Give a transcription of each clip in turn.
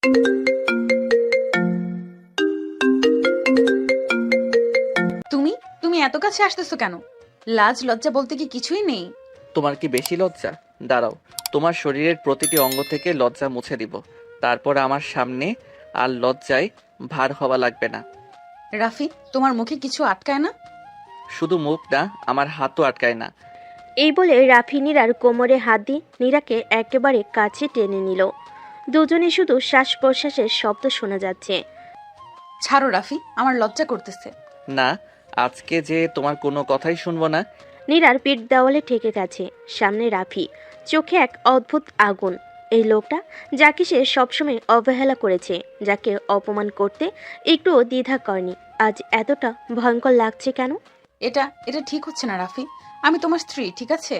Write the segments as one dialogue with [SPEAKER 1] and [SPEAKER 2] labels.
[SPEAKER 1] তুমি তুমি এত কাছে আসতেছো কেন? লাজ লজ্জা বলতে কি কিছুই নেই?
[SPEAKER 2] তোমার কি বেশি লজ্জা? দাঁড়াও, তোমার শরীরের প্রতিটি অঙ্গ থেকে লজ্জা মুছে দিব, তারপর আমার সামনে আর লজ্জায় ভার হওয়া লাগবে না।
[SPEAKER 1] রাফি, তোমার মুখে কিছু আটকায় না?
[SPEAKER 2] শুধু মুখ না, আমার হাতও আটকায় না।
[SPEAKER 3] এই বলে রাফি নীরার কোমরে হাত দিয়ে নীরাকে একেবারে কাছে টেনে নিল। দুজনে শুধু শ্বাস প্রশ্বাসের শব্দ শোনা যাচ্ছে।
[SPEAKER 1] ছাড়ো রাফি, আমার লজ্জা করতেছে।
[SPEAKER 2] না, আজকে যে তোমার কোনো কথাই শুনবো না।
[SPEAKER 3] নীরার পিঠ দেওয়ালে ঠেকে গেছে, সামনে রাফি, চোখে এক অদ্ভুত আগুন। এই লোকটা যাকে সে সবসময় অবহেলা করেছে, যাকে অপমান করতে একটুও দ্বিধা করেনি, আজ এতটা ভয়ঙ্কর লাগছে কেন?
[SPEAKER 1] এটা এটা ঠিক হচ্ছে না রাফি। আমি তোমার স্ত্রী, ঠিক আছে,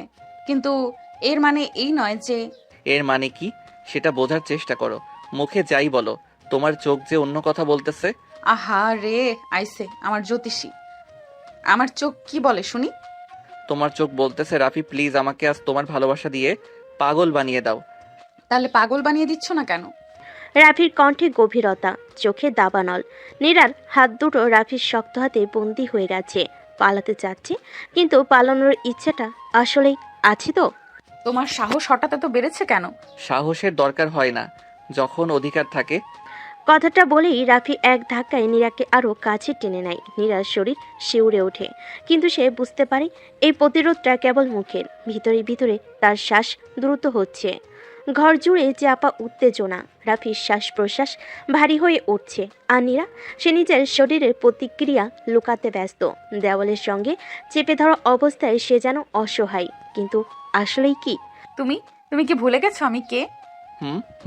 [SPEAKER 1] কিন্তু এর মানে এই নয় যে।
[SPEAKER 2] এর মানে কি সেটা বোঝার চেষ্টা করো। মুখে যাই বলো, তোমার চোখ যে অন্য কথা বলতেছে।
[SPEAKER 1] আহা রে, আইসে আমার জ্যোতিষী। আমার চোখ কি বলে শুনি?
[SPEAKER 2] তোমার চোখ বলতেছে রাফি প্লিজ আমাকে আজ তোমার ভালোবাসা দিয়ে পাগল বানিয়ে দাও।
[SPEAKER 1] তাহলে পাগল বানিয়ে দিচ্ছ না কেন?
[SPEAKER 3] রাফির কণ্ঠে গভীরতা, চোখে দাবানল। নীরার হাত দুটো রাফির শক্ত হাতে বন্দী হয়ে গেছে, পালাতে চাচ্ছে, কিন্তু পালানোর ইচ্ছাটা আসলেই আছে তো?
[SPEAKER 1] তোমার সাহস হঠাৎ এত বেড়েছে কেন?
[SPEAKER 2] সাহসের দরকার হয় না, যখন অধিকার থাকে।
[SPEAKER 3] কথাটা বলেই রাফি এক ধাক্কায় নীরাকে আরো কাছে টেনে নেয়। নীরার শরীর শিউরে ওঠে, কিন্তু সে বুঝতে পারে এই প্রতিরোধটা কেবল মুখের, ভিতরে ভিতরে তার শ্বাস দ্রুত হচ্ছে। ঘর জুড়ে চাপা উত্তেজনা, রাফির শ্বাস প্রশ্বাস ভারী হয়ে উঠছে। আর নীরা, সে নিজের শরীরের প্রতিক্রিয়া লুকাতে ব্যস্ত। দেওয়ালের সঙ্গে চেপে ধরা অবস্থায় সে যেন অসহায়, কিন্তু আসলেই কি?
[SPEAKER 1] তুমি তুমি কি ভুলে গেছো আমি কে?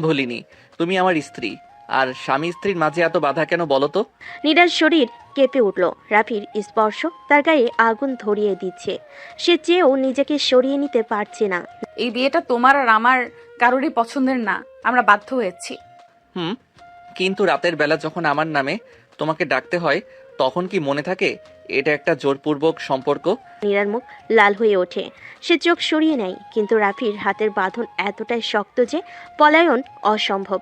[SPEAKER 2] ভুলিনি, তুমি আমার স্ত্রী। আর স্বামী স্ত্রীর মাঝে এত বাধা কেন বলো তো?
[SPEAKER 3] নীরার শরীর কেঁপে উঠল, রাফির স্পর্শ তার গায়ে আগুন ধরিয়ে দিচ্ছে। সে চেয়েও নিজেকে সরিয়ে নিতে পারছে না।
[SPEAKER 1] এই বিয়েটা তোমার আর আমার কারোরই পছন্দের না, আমরা বাধ্য হয়েছি।
[SPEAKER 2] কিন্তু রাতের বেলা যখন আমার নামে তোমাকে ডাকতে হয়, তখন কি মনে থাকে এটা একটা জোরপূর্বক সম্পর্ক?
[SPEAKER 3] নীরার মুখ লাল হয়ে ওঠে, সে চোখ সরিয়ে নেয়, কিন্তু রাফির হাতের বাঁধন এতটাই শক্ত যে পলায়ন অসম্ভব।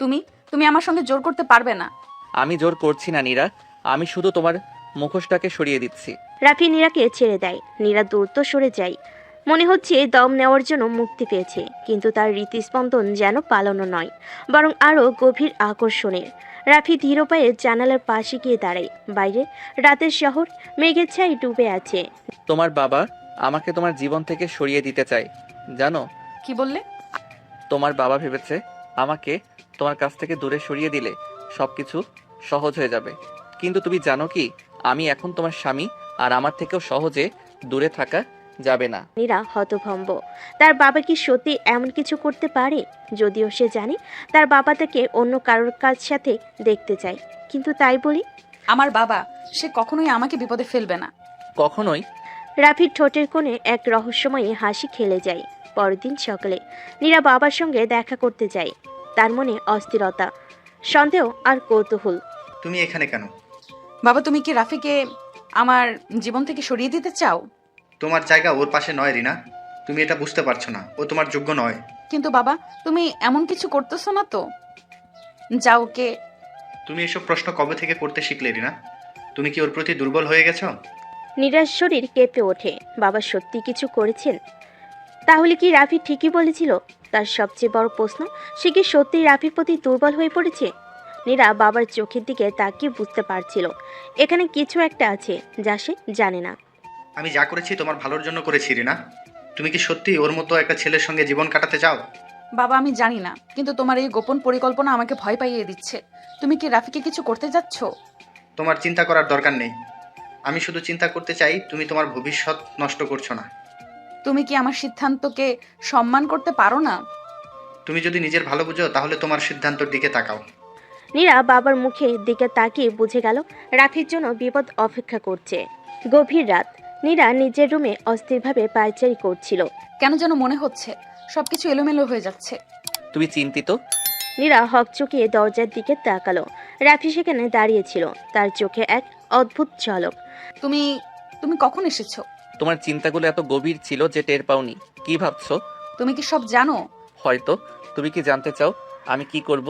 [SPEAKER 1] তুমি তুমি আমার সঙ্গে জোর করতে পারবে না।
[SPEAKER 2] আমি জোর করছি না নীরা, আমি শুধু তোমার মুখোশটাকে সরিয়ে দিচ্ছি।
[SPEAKER 3] রাফি নীরাকে ছেড়ে দেয়। নীরা দ্রুত সরে যায়, মনে হচ্ছে দম নেওয়ার জন্য মুক্তি পেয়েছে, কিন্তু তার হৃদস্পন্দন যেন পালানো নয়, বরং আরও গভীর আকর্ষণের। রাফি ধীর পায়ে জানালার পাশে গিয়ে দাঁড়ায়। বাইরে রাতের শহর মেঘের ছায় ডুবে আছে।
[SPEAKER 2] তোমার বাবা আমাকে তোমার জীবন থেকে সরিয়ে দিতে চায়, জানো?
[SPEAKER 1] কি বললে?
[SPEAKER 2] তোমার বাবা ভেবেছে আমাকে তোমার কাছ থেকে দূরে সরিয়ে দিলে সবকিছু সহজ হয়ে যাবে। কিন্তু তুমি জানো কি, আমি এখন তোমার স্বামী, আর আমার থেকেও সহজে দূরে থাকা যাবে না।
[SPEAKER 3] নীরা হতভম্ব। তার বাবা কি সত্যি এমন কিছু করতে পারে? যদিও সে জানে তার বাবা তাকে অন্য কারোর কাছ সাথে দেখতে চায়, কিন্তু তাই বলি
[SPEAKER 1] আমার বাবা, সে কখনোই আমাকে বিপদে ফেলবে না।
[SPEAKER 2] কখনোই।
[SPEAKER 3] রাফির ঠোঁটের কোণে এক রহস্যময়ী হাসি খেলে যায়। পরদিন সকালে নীরা বাবার সঙ্গে দেখা করতে যায়। তার মনে অস্থিরতা, সন্দেহ আর কৌতূহল।
[SPEAKER 4] তুমি এখানে কেন?
[SPEAKER 1] বাবা, তুমি কি রাফিকে আমার জীবন থেকে সরিয়ে দিতে চাও?
[SPEAKER 4] তোমার জায়গা ওর পাশে নয় রিনা, তুমি এটা বুঝতে পারছো না, ও তোমার যোগ্য নয়।
[SPEAKER 1] কিন্তু বাবা, তুমি এমন কিছু করতেছো না তো? যাও ওকে।
[SPEAKER 4] তুমি এসব প্রশ্ন কবে থেকে করতে শিখলে রিনা? তুমি কি ওর প্রতি দুর্বল হয়ে গেছো?
[SPEAKER 3] নীরার শরীর কেঁপে ওঠে। বাবা সত্যি কিছু করেছেন? তাহলে কি রাফি ঠিকই বলেছিল? তার সবচেয়ে বড় প্রশ্ন, সে কি সত্যিই রাফির প্রতি দুর্বল হয়ে পড়েছে? নীরা বাবার চোখের দিকে তাকিয়ে বুঝতে পারছিল এখানে কিছু একটা আছে যা সে জানে না।
[SPEAKER 4] আমি যা করেছি তোমার ভালোর জন্য করেছি রিনা। তুমি কি সত্যি ওর মতো একটা ছেলের সঙ্গে জীবন কাটাতে চাও?
[SPEAKER 1] বাবা, আমি জানি না, কিন্তু তোমার এই গোপন পরিকল্পনা আমাকে ভয় পাইয়ে দিচ্ছে। তুমি কি রাফিকে কিছু করতে যাচ্ছ?
[SPEAKER 4] তোমার চিন্তা করার দরকার নেই। আমি শুধু চিন্তা করতে চাই তুমি তোমার ভবিষ্যৎ নষ্ট করছো না।
[SPEAKER 1] তুমি কি আমার সিদ্ধান্তকে সম্মান করতে পারো না?
[SPEAKER 4] তুমি যদি নিজের ভালো বুঝো তাহলে তোমার সিদ্ধান্তের দিকে তাকাও।
[SPEAKER 3] নীরা বাবার মুখের দিকে তাকিয়ে বুঝে গেল রাফির জন্য বিপদ অপেক্ষা করছে। গভীর রাত, নীরা নিজের রুমে অস্থিরভাবে পায়চারি করছিল।
[SPEAKER 1] কেন যেন মনে হচ্ছে সবকিছু এলোমেলো হয়ে যাচ্ছে।
[SPEAKER 2] তুমি চিন্তিত?
[SPEAKER 3] নীরা হকচকিয়ে দরজার দিকে তাকালো। রাফি সেখানে দাঁড়িয়েছিল, তার চোখে এক অদ্ভুত ঝলক।
[SPEAKER 1] তুমি তুমি কখন এসেছো?
[SPEAKER 2] তোমার চিন্তাগুলো এত গভীর ছিল যে টের পাওনি। কি ভাবছো?
[SPEAKER 1] তুমি কি সব জানো?
[SPEAKER 2] হয়তো। তুমি কি জানতে চাও আমি কি করব?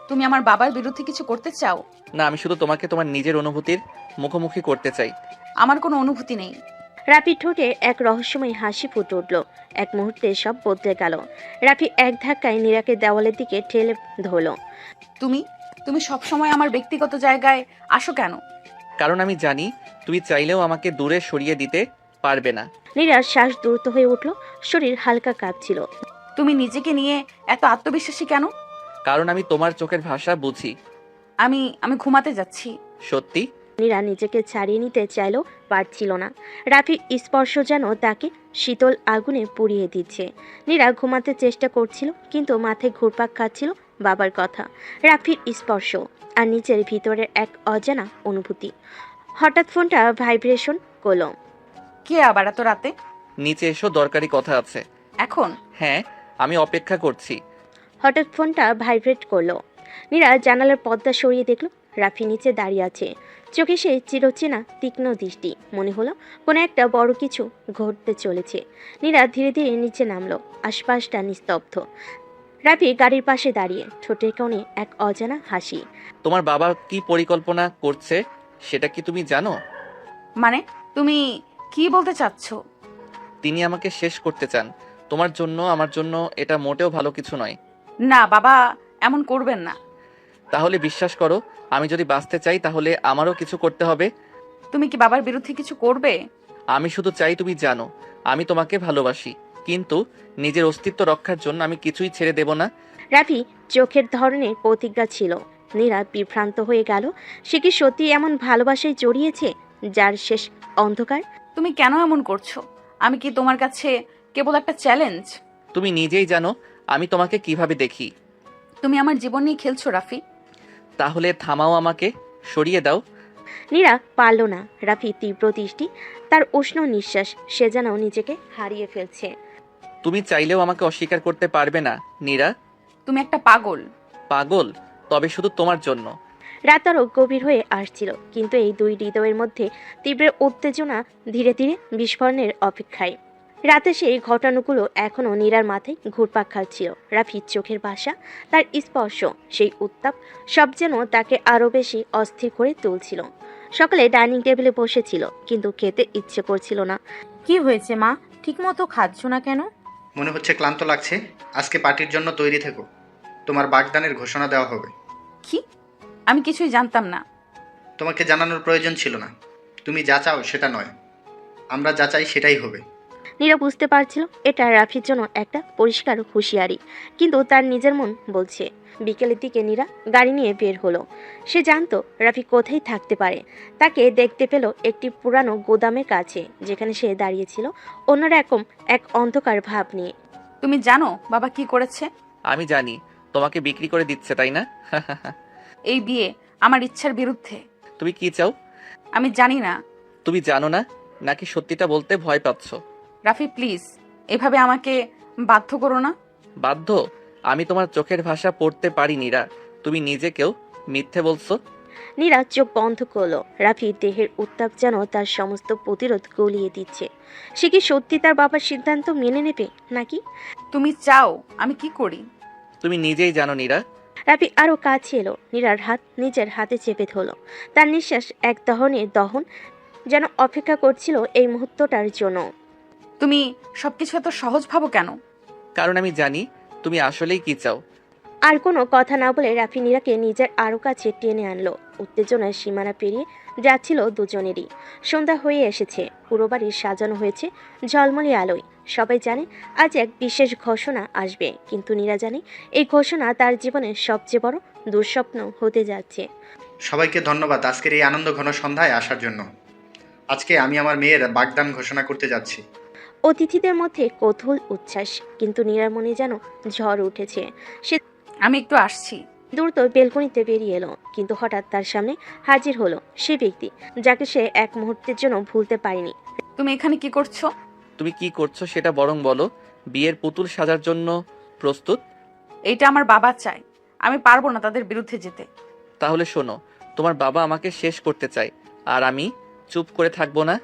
[SPEAKER 1] তুমি আমার বাবার বিরুদ্ধে কিছু করতে চাও?
[SPEAKER 2] না, আমি শুধু তোমাকে তোমার নিজের অনুভূতির মুখোমুখি করতে চাই।
[SPEAKER 1] আমার কোনো অনুভূতি নেই।
[SPEAKER 3] রাফি ঠোঁটে এক রহস্যময় হাসি ফুটে উঠল। এক মুহূর্তে সব বদলে গেল। রাফি এক ধাক্কায় নীরাকে দেওয়ালের দিকে ঠেলে ধরল।
[SPEAKER 1] তুমি তুমি সবসময় আমার ব্যক্তিগত জায়গায় আসো কেন?
[SPEAKER 2] কারণ আমি জানি তুমি চাইলেও আমাকে দূরে সরিয়ে দিতে পারবে না।
[SPEAKER 3] নীরার শ্বাস দ্রুত হয়ে উঠল, শরীর হালকা কাঁপছিল।
[SPEAKER 1] তুমি নিজেকে নিয়ে এত আত্মবিশ্বাসী কেন?
[SPEAKER 2] কারণ আমি তোমার চোখের ভাষা বুঝি।
[SPEAKER 1] আমি ঘুমাতে যাচ্ছি।
[SPEAKER 2] সত্যি?
[SPEAKER 3] নীরা নিজেকে ছাড়িয়ে নিতে চাইলেও পারছিল না। রাফির স্পর্শ যেন তাকে শীতল আগুনে পুড়িয়ে দিচ্ছে। নীরা ঘুমাতে চেষ্টা করছিল, কিন্তু মাথায় ঘুরপাক খাচ্ছিল বাবার কথা, রাফির স্পর্শ আর নিজের ভিতরের এক অজানা অনুভূতি। হঠাৎ ফোনটা ভাইব্রেশন করলো।
[SPEAKER 1] কে আবার এত রাতে?
[SPEAKER 2] নিচে এসো, দরকারি কথা আছে।
[SPEAKER 1] এখন?
[SPEAKER 2] হ্যাঁ, আমি অপেক্ষা করছি।
[SPEAKER 3] হঠাৎ ফোনটা ভাইব্রেট করলো। নীরা জানালার পর্দা সরিয়ে দেখল রাফি নিচে দাঁড়িয়ে আছে। চোখে সে চিরচেনা তীক্ষ্ণ দৃষ্টি। মনে হলো কোনো একটা বড় কিছু ঘটতে চলেছে। নীরা ধীরে ধীরে নিচে নামলো। আশপাশটা নিস্তব্ধ। রাফি গাড়ির পাশে দাঁড়িয়ে, ঠোঁটের কোণে এক অজানা হাসি।
[SPEAKER 2] তোমার বাবা কি পরিকল্পনা করছে সেটা কি তুমি জানো?
[SPEAKER 1] মানে তুমি কি বলতে চাচ্ছ?
[SPEAKER 2] তিনি আমাকে শেষ করতে চান। তোমার জন্য, আমার জন্য এটা মোটেও ভালো কিছু নয়।
[SPEAKER 1] না বাবা, এমন করবেন না।
[SPEAKER 2] তাহলে বিশ্বাস করো, আমি যদি বাঁচতে চাই তাহলে আমারও কিছু করতে হবে।
[SPEAKER 1] তুমি কি বাবার বিরুদ্ধে কিছু করবে?
[SPEAKER 2] আমি শুধু চাই তুমি জানো আমি তোমাকে ভালোবাসি, কিন্তু নিজের অস্তিত্ব রক্ষার জন্য আমি কিছুই ছেড়ে দেব না।
[SPEAKER 3] রাফি চোখের ধরনের প্রতিজ্ঞা ছিল। নীরা বিভ্রান্ত হয়ে গেল। সে কি সত্যি এমন ভালোবাসায় জড়িয়েছে যার শেষ অন্ধকার?
[SPEAKER 1] তুমি কেন এমন করছো? আমি কি তোমার কাছে কেবল একটা চ্যালেঞ্জ?
[SPEAKER 2] তুমি নিজেই জানো আমি তোমাকে কিভাবে দেখি।
[SPEAKER 1] তুমি আমার জীবন নিয়ে খেলছো রাফি।
[SPEAKER 2] তাহলে থামাও, আমাকে সরিয়ে দাও।
[SPEAKER 3] নীরা পারল না। রাফি তীব্র দৃষ্টি, তার উষ্ণ নিঃশ্বাস, সে যেন নিজেকে হারিয়ে ফেলছে।
[SPEAKER 2] তুমি চাইলেও আমাকে অস্বীকার করতে পারবে না নীরা।
[SPEAKER 1] তুমি একটা পাগল।
[SPEAKER 2] পাগল? তবে শুধু তোমার জন্য।
[SPEAKER 3] রাত আরও গভীর হয়ে আসছিল, কিন্তু এই দুই হৃদয়ের মধ্যে তীব্র উত্তেজনা ধীরে ধীরে বিস্ফোরণের অপেক্ষায়। রাতে সেই ঘটনাগুলো এখনও নীরার মাথায় ঘুরপাক খাচ্ছিল। রাফির চোখের ভাষা, তার স্পর্শ, সেই উত্তাপ, সব যেন তাকে আরও বেশি অস্থির করে তুলছিল। সকালে ডাইনিং টেবিলে বসেছিল, কিন্তু খেতে ইচ্ছে করছিল না।
[SPEAKER 5] কি হয়েছে মা, ঠিকমতো খাচ্ছ না কেন?
[SPEAKER 4] মনে হচ্ছে ক্লান্ত লাগছে। আজকে পার্টির জন্য তৈরি থেকো। তোমার বাগদানের ঘোষণা দেওয়া হবে।
[SPEAKER 1] কি? আমি কিছুই জানতাম না।
[SPEAKER 4] তোমাকে জানানোর প্রয়োজন ছিল না। তুমি যা চাও সেটা নয়, আমরা যা চাই সেটাই হবে।
[SPEAKER 3] নীরা বুঝতে পারছিল এটা রাফির জন্য একটা পরিষ্কার হুঁশিয়ারি, কিন্তু তার নিজের মন বলছে। বিকেলের দিকে নীরা গাড়ি নিয়ে বের হলো। সে জানতো রাফি কোথায় থাকতে পারে। তাকে দেখতে পেল একটি পুরানো গোদামের কাছে, যেখানে সে দাঁড়িয়েছিল অন্যরকম এক অন্ধকার ভাব নিয়ে।
[SPEAKER 1] তুমি জানো বাবা কি করেছে?
[SPEAKER 2] আমি জানি, তোমাকে বিক্রি করে দিচ্ছে, তাই না?
[SPEAKER 1] এই বিয়ে আমার ইচ্ছার বিরুদ্ধে।
[SPEAKER 2] তুমি কি চাও?
[SPEAKER 1] আমি জানি না।
[SPEAKER 2] তুমি জানো না, নাকি সত্যিটা বলতে ভয় পাচ্ছ?
[SPEAKER 1] রাফি প্লিজ, এভাবে আমাকে বাধ্য করো না।
[SPEAKER 2] বাধ্য? আমি তোমার চোখের ভাষা পড়তে পারি নীরা। তুমি নিজেকেও মিথ্যে বলছো।
[SPEAKER 3] নীরা চোখ বন্ধ করলো। রাফি দেহের উত্তাপ যেন তার সমস্ত প্রতিরোধ গলিয়ে দিচ্ছে। সে কি সত্যি তার বাবার সিদ্ধান্ত মেনে নেবে, নাকি?
[SPEAKER 1] তুমি চাও আমি কি করি?
[SPEAKER 2] তুমি নিজেই জানো নীরা।
[SPEAKER 3] রাফি আরো কাছে এলো। নীরার হাত নিজের হাতে চেপে ধরল। তার নিঃশ্বাস এক দহনের দহন, যেন অপেক্ষা করছিল এই মুহূর্তটার জন্য।
[SPEAKER 1] তুমি সবকিছু এত সহজ ভাবো কেন?
[SPEAKER 2] কারণ আমি জানি তুমি আসলেই কি চাও।
[SPEAKER 3] আর কোনো কথা না বলে রাফি নীরাকে নিজের আরো কাছে টেনে আনলো। উত্তেজনার সীমানা পেরিয়ে যাচ্ছিল দুজনেরই। সন্ধ্যা হয়ে এসেছে। পুরো বাড়ি সাজানো হয়েছে ঝলমলে আলোয়। সবাই জানে আজ এক বিশেষ ঘোষণা আসবে, কিন্তু নীরা জানে এই ঘোষণা তার জীবনের সবচেয়ে বড় দুঃস্বপ্ন হতে যাচ্ছে।
[SPEAKER 4] সবাইকে ধন্যবাদ আজকের এই আনন্দ ঘন সন্ধ্যায় আসার জন্য। আজকে আমি আমার মেয়ের বাগদান ঘোষণা করতে যাচ্ছি।
[SPEAKER 3] অতিথিদের মধ্যে কৌতূহল উচ্ছ্বাস, কিন্তু নীরার মনে যেন ঝড় উঠেছে। সে
[SPEAKER 1] আমি একটু আসছি।
[SPEAKER 3] দ্রুত বেলকনিতে বেরিয়ে এলো, কিন্তু হঠাৎ তার সামনে হাজির হলো সে ব্যক্তি যাকে সে এক মুহূর্তের জন্য ভুলতে পারেনি।
[SPEAKER 1] তুমি এখানে কি করছো?
[SPEAKER 2] তুমি কি করছো সেটা বরং বলো। বিয়ের পুতুল সাজার জন্য প্রস্তুত?
[SPEAKER 1] এইটা আমার বাবা চায়। আমি পারবো না তাদের বিরুদ্ধে যেতে।
[SPEAKER 2] তাহলে শোনো, তোমার বাবা আমাকে শেষ করতে চায়, আর আমি চুপ করে থাকবো না।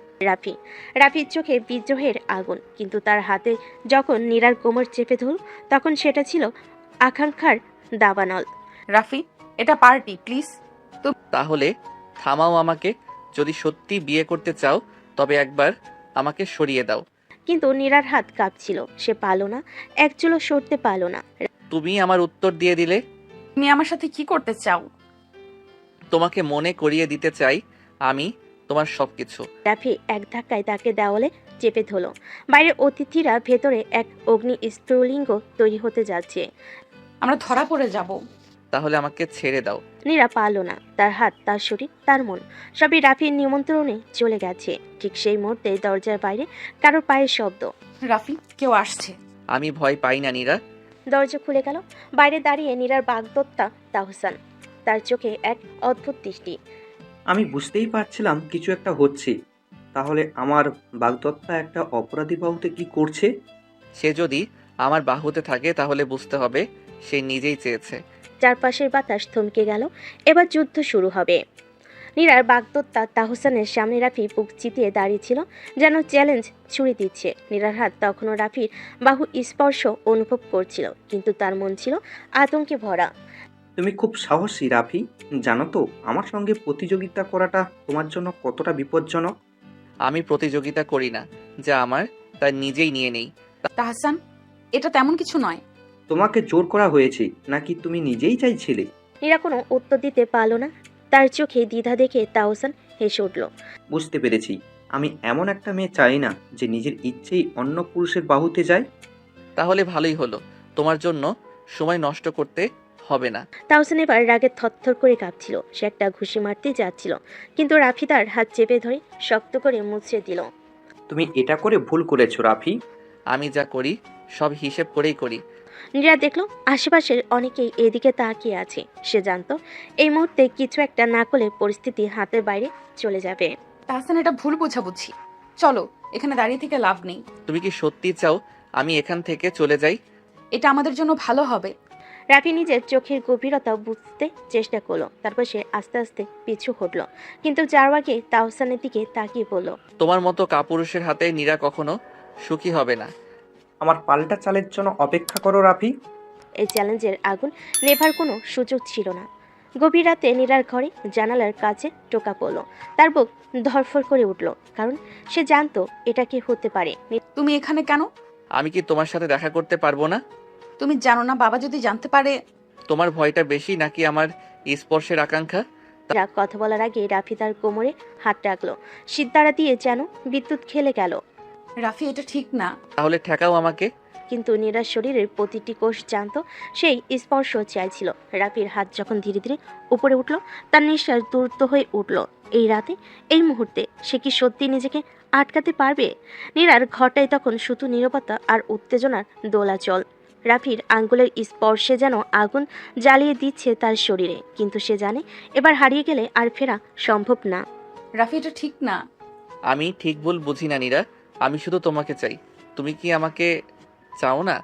[SPEAKER 3] রাফির চোখে বিদ্রোহের আগুন, কিন্তু তার হাতে যখন নীরার কোমর চেপে ধরল, তখন সেটা ছিল আকাঙ্ক্ষার দাবানল।
[SPEAKER 1] রাফি এটা পার্টি প্লিজ।
[SPEAKER 2] তাহলে থামাও আমাকে। যদি সত্যি বিয়ে করতে চাও তবে একবার আমাকে সরিয়ে দাও।
[SPEAKER 3] কিন্তু নীরার হাত কাঁপছিল, সে পারল না, এক চুলও সরতে পারল না।
[SPEAKER 2] তুমি আমার উত্তর দিয়ে দিলে।
[SPEAKER 1] তুমি আমার সাথে কি করতে চাও?
[SPEAKER 2] তোমাকে মনে করিয়ে দিতে চাই আমি তোমার সবকিছু।
[SPEAKER 3] রাফি এক ধাক্কায় তাকে দেওয়ালে চেপে ধরল। বাইরের অতিথিরা ভেতরে এক অগ্নি স্ফুলিঙ্গ তৈরি হতে যাচ্ছে।
[SPEAKER 1] আমরা ধরা পড়ে যাব।
[SPEAKER 2] তাহলে আমাকে ছেড়ে দাও।
[SPEAKER 3] নীরা পারল না, তার হাত, তার শরীর, তার মন সবই রাফির নিমন্ত্রণে চলে গেছে। ঠিক সেই মুহূর্তে দরজার বাইরে কারোর পায়ের শব্দ।
[SPEAKER 1] রাফি, কেউ আসছে।
[SPEAKER 2] আমি ভয় পাই না নীরা।
[SPEAKER 3] দরজা খুলে গেল। বাইরে দাঁড়িয়ে নীরার বাগদত্তা তাহসান, তার চোখে এক অদ্ভুত দৃষ্টি।
[SPEAKER 6] আমি বুঝতেই পারছিলাম কিছু একটা হচ্ছে। তাহলে আমার বাগদত্তা একটা অপরাধী বাহুতে কি করছে?
[SPEAKER 2] সে যদি আমার বাহুতে থাকে তাহলে বুঝতে হবে সে নিজেই চেয়েছে।
[SPEAKER 3] চারপাশের বাতাস থমকে গেল। এবার যুদ্ধ শুরু হবে। নীরার বাগদত্তা তাহসানের সামনে রাফি বুক চিতিয়ে দাঁড়িয়েছিল, যেন চ্যালেঞ্জ ছুড়ে দিচ্ছে। নীরার হাত তখনও রাফির বাহু স্পর্শ অনুভব করছিল, কিন্তু তার মন ছিল আতঙ্কে ভরা।
[SPEAKER 6] তুমি খুব সাহসী রাফি। জানো তো আমার সঙ্গে প্রতিযোগিতা করাটা তোমার জন্য কতটা বিপজ্জনক?
[SPEAKER 2] আমি প্রতিযোগিতা করি না, যা আমার তা নিজেই নিয়ে নেই।
[SPEAKER 1] তাহসান, এটা তেমন কিছু নয়।
[SPEAKER 6] তোমাকে জোর করা হয়েছে নাকি তুমি নিজেই চাইছিলে?
[SPEAKER 3] নীরা কোনো উত্তর দিতে পারল না। তার চোখে দ্বিধা দেখে তাহসান হেসে উঠল।
[SPEAKER 6] বুঝতে পেরেছি। আমি এমন একটা মেয়ে চাই না যে নিজের ইচ্ছেই অন্য পুরুষের বাহুতে যায়।
[SPEAKER 2] তাহলে ভালোই হলো, তোমার জন্য সময় নষ্ট করতে হবে না।
[SPEAKER 3] তাহসান এবার রাগে থরথর করে কাঁপছিল। সে একটা ঘুষি মারতে যাচ্ছিল, কিন্তু রাফি তার হাত চেপে ধরে শক্ত করে মুচড়ে দিল।
[SPEAKER 6] তুমি এটা করে ভুল করেছো রাফি।
[SPEAKER 2] আমি যা করি সব হিসেব করেই করি।
[SPEAKER 3] নীরা দেখলো আশেপাশের অনেকেই এদিকে তাকিয়ে আছে। সে জানতো এই মুহূর্তে কিছু একটা না করলে পরিস্থিতি হাতের বাইরে চলে যাবে।
[SPEAKER 1] তাহসান, এটা ভুল বোঝাবুঝি। চলো, এখানে দাঁড়িয়ে থেকে লাভ নেই।
[SPEAKER 2] তুমি কি সত্যি চাও আমি এখান থেকে চলে যাই?
[SPEAKER 1] এটা আমাদের জন্য ভালো হবে।
[SPEAKER 3] রাফি নিজের চোখের গভীরতা বুঝতে চেষ্টা করলো। তারপর সে আস্তে আস্তে পিছু হটলো, কিন্তু যার আগে তাহসানের দিকে তাকিয়ে বলল,
[SPEAKER 2] তোমার মতো কাপুরুষের হাতে নীরা কখনো সুখী হবে না।
[SPEAKER 6] আমার পাল্টা চালের জন্য অপেক্ষা করো রাফি।
[SPEAKER 3] এই চ্যালেঞ্জের আগুন নেভার কোনো সুযোগ ছিল না। গভীর রাতে নীরার ঘরে জানালার কাছে টোকা পড়ল। তার বুক ধরফর করে উঠল, কারণ সে জানতো এটা কি হতে পারে।
[SPEAKER 1] তুমি এখানে কেন?
[SPEAKER 2] আমি কি তোমার সাথে দেখা করতে পারবো না?
[SPEAKER 1] তুমি জানো না বাবা যদি জানতে পারে?
[SPEAKER 2] তোমার ভয়টা বেশি নাকি আমার স্পর্শের আকাঙ্ক্ষা?
[SPEAKER 3] নীরা কথা বলার আগে রাফি তার কোমরে হাত রাখলো। সিদ্ধারা দিয়ে যেন বিদ্যুৎ খেলে গেল।
[SPEAKER 1] রাফি, এটা ঠিক না।
[SPEAKER 2] তাহলে ঠেকাও আমাকে।
[SPEAKER 3] কিন্তু নীরার শরীরের প্রতিটি কোষ জানত সেই স্পর্শ চাইছিল। রাফির হাত যখন ধীরে ধীরে উপরে উঠল, তার নিঃশ্বাস দ্রুত হয়ে উঠল। এই রাতে, এই মুহূর্তে সে কি সত্যি নিজেকে আটকাতে পারবে? নীরার ঘরটায় তখন শুধু নীরবতা আর উত্তেজনার দোলাচল। রাফির আঙ্গুলের স্পর্শে যেন আগুন জ্বালিয়ে দিচ্ছে তার শরীরে, কিন্তু সে জানে এবার হারিয়ে গেলে আর ফেরা সম্ভব না।
[SPEAKER 1] রাফি, এটা ঠিক না।
[SPEAKER 2] আমি ঠিক ভুল বুঝি না নীরা, আমি শুধু তোমাকে চাই। তুমি কি আমাকে চাও না?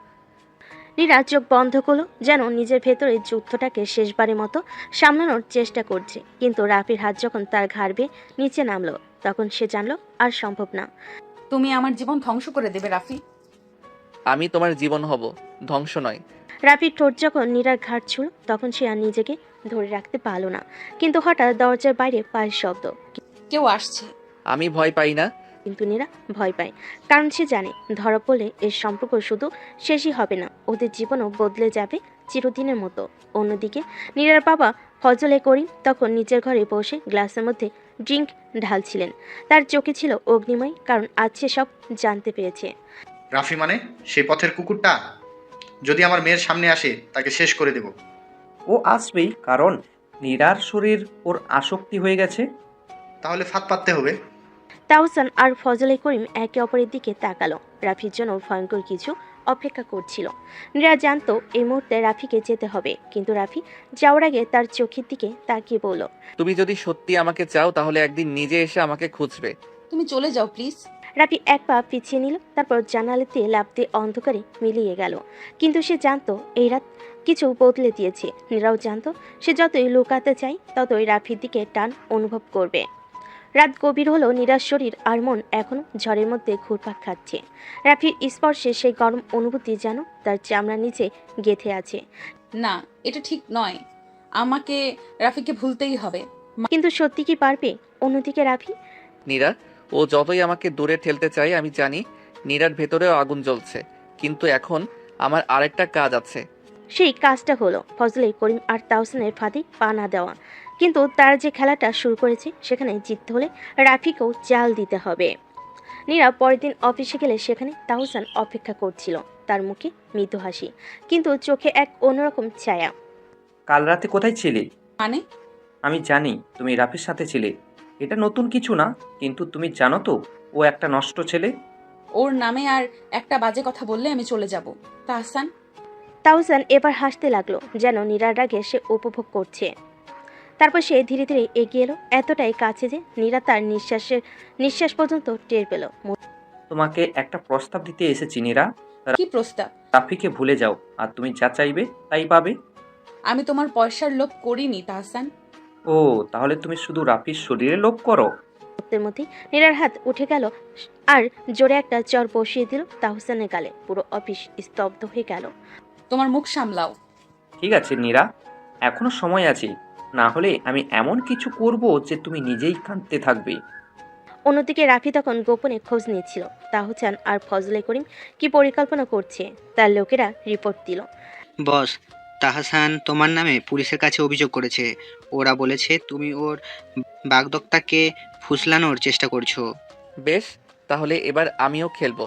[SPEAKER 3] নীরা চোখ বন্ধ করলো, যেন নিজের ভেতরে যুদ্ধটাকে শেষবারের মতো সামলানোর চেষ্টা করছে। কিন্তু রাফির হাত যখন তার ঘাড় বেয়ে নিচে নামলো, তখন সে জানলো আর সম্ভব না।
[SPEAKER 1] তুমি আমার জীবন ধ্বংস করে দেবে রাফি।
[SPEAKER 2] আমি তোমার জীবন হব, ধ্বংস নয়।
[SPEAKER 3] রাফির ঠোঁট যখন নীরার ঘাড় ছুঁল, তখন সে আর নিজেকে ধরে রাখতে পারল না। কিন্তু হঠাৎ দরজার বাইরে পায়ের শব্দ।
[SPEAKER 1] কেউ আসছে।
[SPEAKER 2] আমি ভয় পাই না।
[SPEAKER 3] কিন্তু নীরা ভয় পায়, কারণ সে জানে ধরা পড়লে এর সম্পর্ক শুধু শেষই হবে না, ওদের জীবনও বদলে যাবে চিরদিনের মতো। অন্যদিকে নীরার বাবা ফজলে করিম তখন নিজের ঘরে বসে গ্লাসের মধ্যে ড্রিঙ্ক ঢালছিলেন। তার চোখে ছিল অগ্নিময়, কারণ আজ সে সব জানতে পেরেছে।
[SPEAKER 4] রাফি মানে সে পথের কুকুরটা? যদি আমার মেয়ের সামনে আসে তাকে শেষ করে দেব।
[SPEAKER 6] ও আসবেই, কারণ নীরার শরীর ওর আসক্তি হয়ে গেছে।
[SPEAKER 4] তাহলে ফাঁদ পাততে হবে।
[SPEAKER 3] তাহসান আর ফজলে করিম একে অপরের দিকে তাকালো। রাফির জন্য ভয়ঙ্কর কিছু অপেক্ষা করছিল। নীরা জানতো এই মুহূর্তে রাফিকে যেতে হবে, কিন্তু রাফি যাওয়ার আগে তার চোখের দিকে তাকিয়ে বলল,
[SPEAKER 2] তুমি যদি সত্যি আমাকে চাও তাহলে একদিন নিজে এসে আমাকে খুঁজবে।
[SPEAKER 1] তুমি চলে যাও প্লিজ।
[SPEAKER 3] রাফি এক পা পিছিয়ে নিল, তারপর জানালাতে লাফ দিয়ে অন্ধকারে মিলিয়ে গেল। কিন্তু সে জানতো এই রাত কিছু বদলে দিয়েছে। নীরাও জানতো সে যতই লুকাতে চায় ততই রাফির দিকে টান অনুভব করবে। রাত গভীর হলো, নীরার শরীর আর মন এখনো ঝড়ের মধ্যে ঘুরপাক খাচ্ছে। রাফির স্পর্শে সেই গরম অনুভূতি যেন তার চামড়ার নিচে গেঁথে আছে।
[SPEAKER 1] না, এটা ঠিক নয়। আমাকে রাফিকে ভুলতেই হবে।
[SPEAKER 3] কিন্তু সত্যি কি পারবে? অন্যদিকে রাফি
[SPEAKER 2] নীরা, ও যতই আমাকে দূরে ঠেলতে চায়, আমি জানি নীরার ভেতরেও আগুন জ্বলছে। কিন্তু এখন আমার আরেকটা কাজ আছে।
[SPEAKER 3] সেই কাজটা হলো ফজলে করিম আর তাহসানের ফাঁদে পা না দেওয়া। কিন্তু তারা যে খেলাটা শুরু করেছে সেখানে জিততে হলে রাফিকেও চাল দিতে হবে। নীরা পরের দিন অফিসে গেলে সেখানে তাহসান অপেক্ষা করছিল। তার মুখে মৃদু হাসি, কিন্তু চোখে এক অন্যরকম ছায়া।
[SPEAKER 6] কাল রাতে কোথায় ছিলে?
[SPEAKER 1] মানে?
[SPEAKER 6] আমি জানি তুমি রাফির সাথে ছিলে। এটা নতুন কিছু না, কিন্তু তুমি জানো তো ও একটা নষ্ট ছেলে।
[SPEAKER 1] ওর নামে আর একটা বাজে কথা বললে আমি চলে যাব। তাহসান,
[SPEAKER 3] তাহসান এবার হাসতে লাগলো, যেন নীরার রাগে সে উপভোগ করছে। তারপর সে ধীরে ধীরে এগিয়ে এলো, এতটাই কাছে যে নীরা তার নিঃশ্বাস পর্যন্ত টের পেল।
[SPEAKER 6] তোমাকে একটা প্রস্তাব দিতে এসেছি নীরা।
[SPEAKER 1] কি প্রস্তাব?
[SPEAKER 6] রাফিকে ভুলে যাও, আর তুমি যা চাইবে তাই পাবে।
[SPEAKER 1] আমি তোমার পয়সার লোভ করিনি তাহসান।
[SPEAKER 6] ও, তাহলে তুমি শুধু রাফির শরীরে লোভ করো?
[SPEAKER 3] মুহূর্তের মধ্যে নীরার হাত উঠে গেল আর জোরে একটা চর বসিয়ে দিল তাহসানের গালে। পুরো অফিস স্তব্ধ হয়ে গেল।
[SPEAKER 1] তোমার মুখ সামলাও।
[SPEAKER 6] ঠিক আছে নীরা, এখনো সময় আছে, না হলে আমি এমন কিছু করব যে তুমি নিজেই কাঁদতে থাকবে।
[SPEAKER 3] অন্যদিকে রাফি তখন গোপনে খোঁজ নিচ্ছিল তাহসান আর ফজলে করিম কি পরিকল্পনা করছে। তার লোকেরা রিপোর্ট দিল।
[SPEAKER 7] বস, তাহসান তোমার নামে পুলিশের কাছে অভিযোগ করেছে। ওরা বলেছে তুমি ওর বাগদত্তাকে ফুসলানোর চেষ্টা করছো।
[SPEAKER 2] বেশ, তাহলে এবার আমিও খেলবো।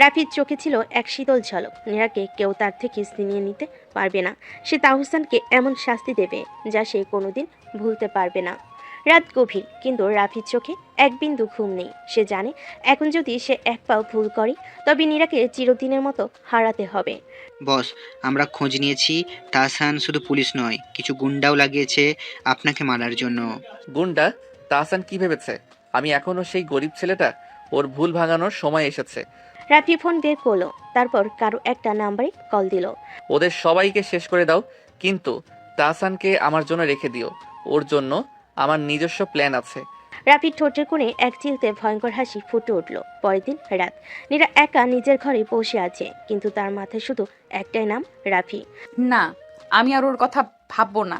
[SPEAKER 3] রাফির চোখে ছিল এক শীতল ঝলক। নীরাকে কেউ তার থেকে ছিনিয়ে নিতে পারবে না। সে তাহসানকে এমন শাস্তি দেবে যা সে কোনোদিন ভুলতে পারবে না। রাত গভীর, কিন্তু রাফির চোখে এক বিন্দু ঘুম নেই। সে জানে এখন যদি সে এক পাও ভুল করে তবে নীরাকে চিরদিনের মতো হারাতে হবে।
[SPEAKER 7] বস, আমরা খোঁজ নিয়েছি। তাহসান শুধু পুলিশ নয়, কিছু গুন্ডাও লাগিয়েছে আপনাকে মারার জন্য।
[SPEAKER 2] গুন্ডা? তাহসান কি ভেবেছে আমি এখনো সেই গরিব ছেলেটা? ওর ভুল ভাঙানোর সময় এসেছে।
[SPEAKER 3] রাফি ফোন বের করলো, তারপর কারো একটা নাম্বারে কল দিল।
[SPEAKER 2] ওদের সবাইকে শেষ করে দাও, কিন্তু তাহসানকে আমার জন্য রেখে দিও। ওর জন্য আমার নিজস্ব প্ল্যান আছে।
[SPEAKER 3] রাফির ঠোঁটের কোণে এক চিলতে ভয়ঙ্কর হাসি ফুটে উঠল। পরের দিন রাত, নীরা একা নিজের ঘরে বসে আছে, কিন্তু তার মাথায় শুধু একটাই নাম, রাফি।
[SPEAKER 1] না, আমি আর ওর কথা ভাববো না।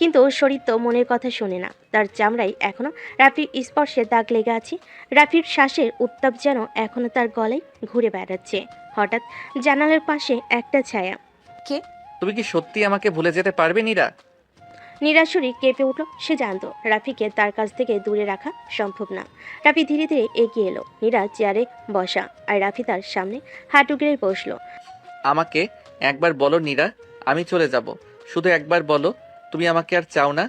[SPEAKER 3] কিন্তু ওর শরীর তো মনের কথা শোনে না। তার চামড়ায় এখনো রাফির স্পর্শে দাগ লেগে আছে। রাফির শ্বাসের উত্তাপ যেন এখনো তার গলায় ঘুরে বেড়াচ্ছে। হঠাৎ জানালার পাশে একটা ছায়া।
[SPEAKER 1] কে?
[SPEAKER 2] তুমি কি সত্যি আমাকে ভুলে যেতে পারবে নীরা?
[SPEAKER 3] নিরাশুরি কেঁপে উঠল। সে জানতো রাফিকে তার কাছ থেকে দূরে রাখা সম্ভব না। রাফি ধীরে ধীরে এগিয়ে এলো। নীরা চেয়ারে বসা, আর রাফি তার সামনে হাঁটু গেড়ে বসলো।
[SPEAKER 2] আমাকে একবার বলো নীরা, আমি চলে যাব। শুধু একবার বলো, তুমি আমাকে আর চাও না?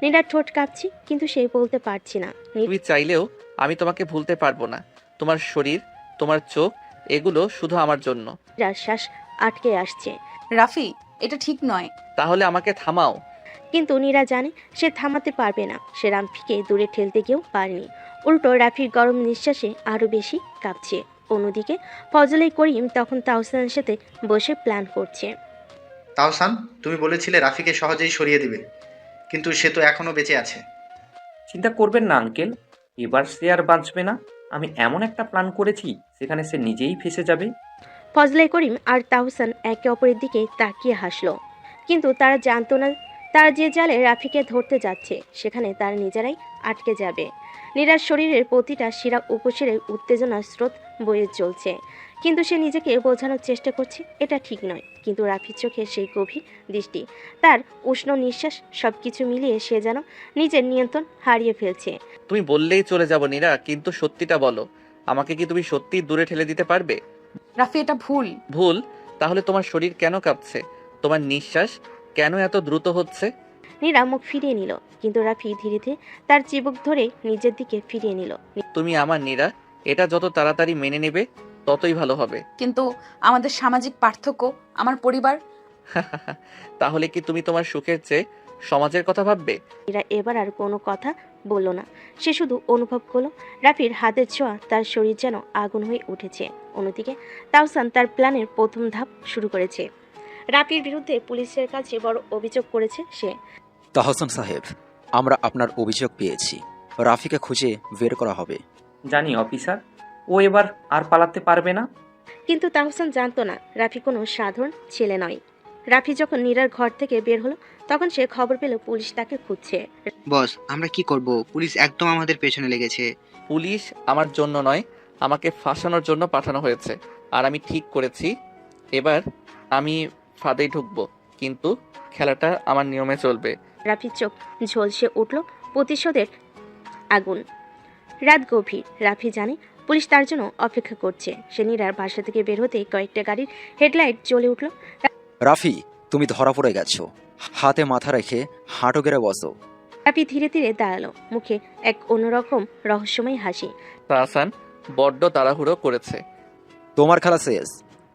[SPEAKER 3] নীরা ঠোঁট কাঁপছে, কিন্তু সে বলতে পারছি না।
[SPEAKER 2] তুমি চাইলেও আমি তোমাকে ভুলতে পারবো না। তোমার শরীর, তোমার চোখ, এগুলো শুধু আমার জন্য।
[SPEAKER 3] নীরার শ্বাস আটকে আসছে।
[SPEAKER 1] রাফি, এটা ঠিক নয়।
[SPEAKER 2] তাহলে আমাকে থামাও।
[SPEAKER 3] কিন্তু নীরা জানে সে থামাতে পারবে না। সে রাফিকে দূরে ঠেলতে গিয়েও পারেনি। উল্টো রাফির গরম নিঃশ্বাসে আরো বেশি কাঁপছে। অন্যদিকে ফজলে করিম তখন তাহসানের সাথে বসে প্ল্যান করছে।
[SPEAKER 4] তাহসান, তুমি বলেছিলে রাফিকে সহজেই সরিয়ে দিবে, কিন্তু সে তো এখনো বেঁচে আছে।
[SPEAKER 6] চিন্তা করবেন না আঙ্কেল, এবার সে আর বাঁচবে না। আমি এমন একটা প্ল্যান করেছি সেখানে সে নিজেই ফেসে যাবে।
[SPEAKER 3] ফজলে করিম আর তাহসান একে অপরের দিকে তাকিয়ে হাসলো। কিন্তু তারা জানতো না তারা যে জালে রাফিকে ধরতে যাচ্ছে সেখানে তারা নিজেরাই আটকে যাবে। নীরার শরীরের প্রতিটা শিরা উপশিরে উত্তেজনার স্রোত বয়ে চলছে, কিন্তু সে নিজেকে বোঝানোর চেষ্টা করছে এটা ঠিক নয়। কিন্তু রাফির চোখে সেই গভীর দৃষ্টি, তার উষ্ণ নিঃশ্বাস, সবকিছু মিলিয়ে সে যেন নিজের নিয়ন্ত্রণ হারিয়ে ফেলছে।
[SPEAKER 2] তুমি বললেই চলে যাব নীরা, কিন্তু সত্যিটা বলো, আমাকে কি তুমি সত্যিই দূরে ঠেলে দিতে পারবে?
[SPEAKER 1] রাফি, এটা ভুল।
[SPEAKER 2] ভুল? তাহলে তোমার শরীর কেন কাঁপছে? তোমার নিঃশ্বাস কেন এত দ্রুত হচ্ছে?
[SPEAKER 3] নীরা মুখ ফিরিয়ে নিল, কিন্তু রাফি ধীরে ধীরে তার চিবুক ধরে নিজের দিকে ফিরিয়ে নিল।
[SPEAKER 2] তুমি আমার নীরা, এটা যত তাড়াতাড়ি মেনে নেবে ততই ভালো হবে।
[SPEAKER 1] কিন্তু আমাদের সামাজিক পার্থক্য, আমার পরিবার।
[SPEAKER 2] তাহলে কি তুমি তোমার সুখের চেয়ে সমাজের কথা ভাববে?
[SPEAKER 3] নীরা এবার আর কোনো কথা বলল না। সে শুধু অনুভব করলো রাফির হাতের ছোঁয়া তার শরীর যেন আগুন হয়ে উঠেছে। অন্যদিকে তাহসান তার প্ল্যানের প্রথম ধাপ শুরু করেছে। রাফির বিরুদ্ধে পুলিশের কাছে বড় অভিযোগ করেছে সে।
[SPEAKER 8] তাহসান সাহেব, আমরা আপনার অভিযোগ পেয়েছি। রাফিকে খুঁজে বের করা হবে।
[SPEAKER 6] জানি অফিসার, ও এবার আর পালাতে পারবে না।
[SPEAKER 3] কিন্তু তাহসান জানতো না রাফি কোনো সাধারণ ছেলে নয়। রাফি যখন নীরার ঘর থেকে বের হলো তখন সে খবর পেল পুলিশ তাকে খুঁজছে।
[SPEAKER 7] বস, আমরা কি করব? পুলিশ একদম আমাদের পেছনে লেগেছে।
[SPEAKER 2] পুলিশ আমার জন্য নয়, আমাকে ফাঁসানোর জন্য পাঠানো হয়েছে। আর আমি ঠিক করেছি, এবার আমি ফাঁদেই ঢুকবো, কিন্তু খেলাটা আমার নিয়মে চলবে।
[SPEAKER 3] রাফির চোখ ঝলসে উঠল প্রতিশোধের আগুন। রাত গভীর, রাফি জানে পুলিশ তার জন্য অপেক্ষা করছে। সে নীরার বাসা থেকে বের হতেই কয়েকটা গাড়ির হেডলাইট জ্বলে উঠল।
[SPEAKER 8] রাফি, তুমি ধরা পড়ে গেছো। হাতে মাথা রেখে হাঁটু গেড়ে বসো।
[SPEAKER 3] রাফি ধীরে ধীরে দাঁড়ালো, মুখে এক অন্যরকম রহস্যময় হাসি।
[SPEAKER 2] তাহসান বড্ড তাড়াহুড়ো করেছে।
[SPEAKER 8] তোমার খেলা শেষ।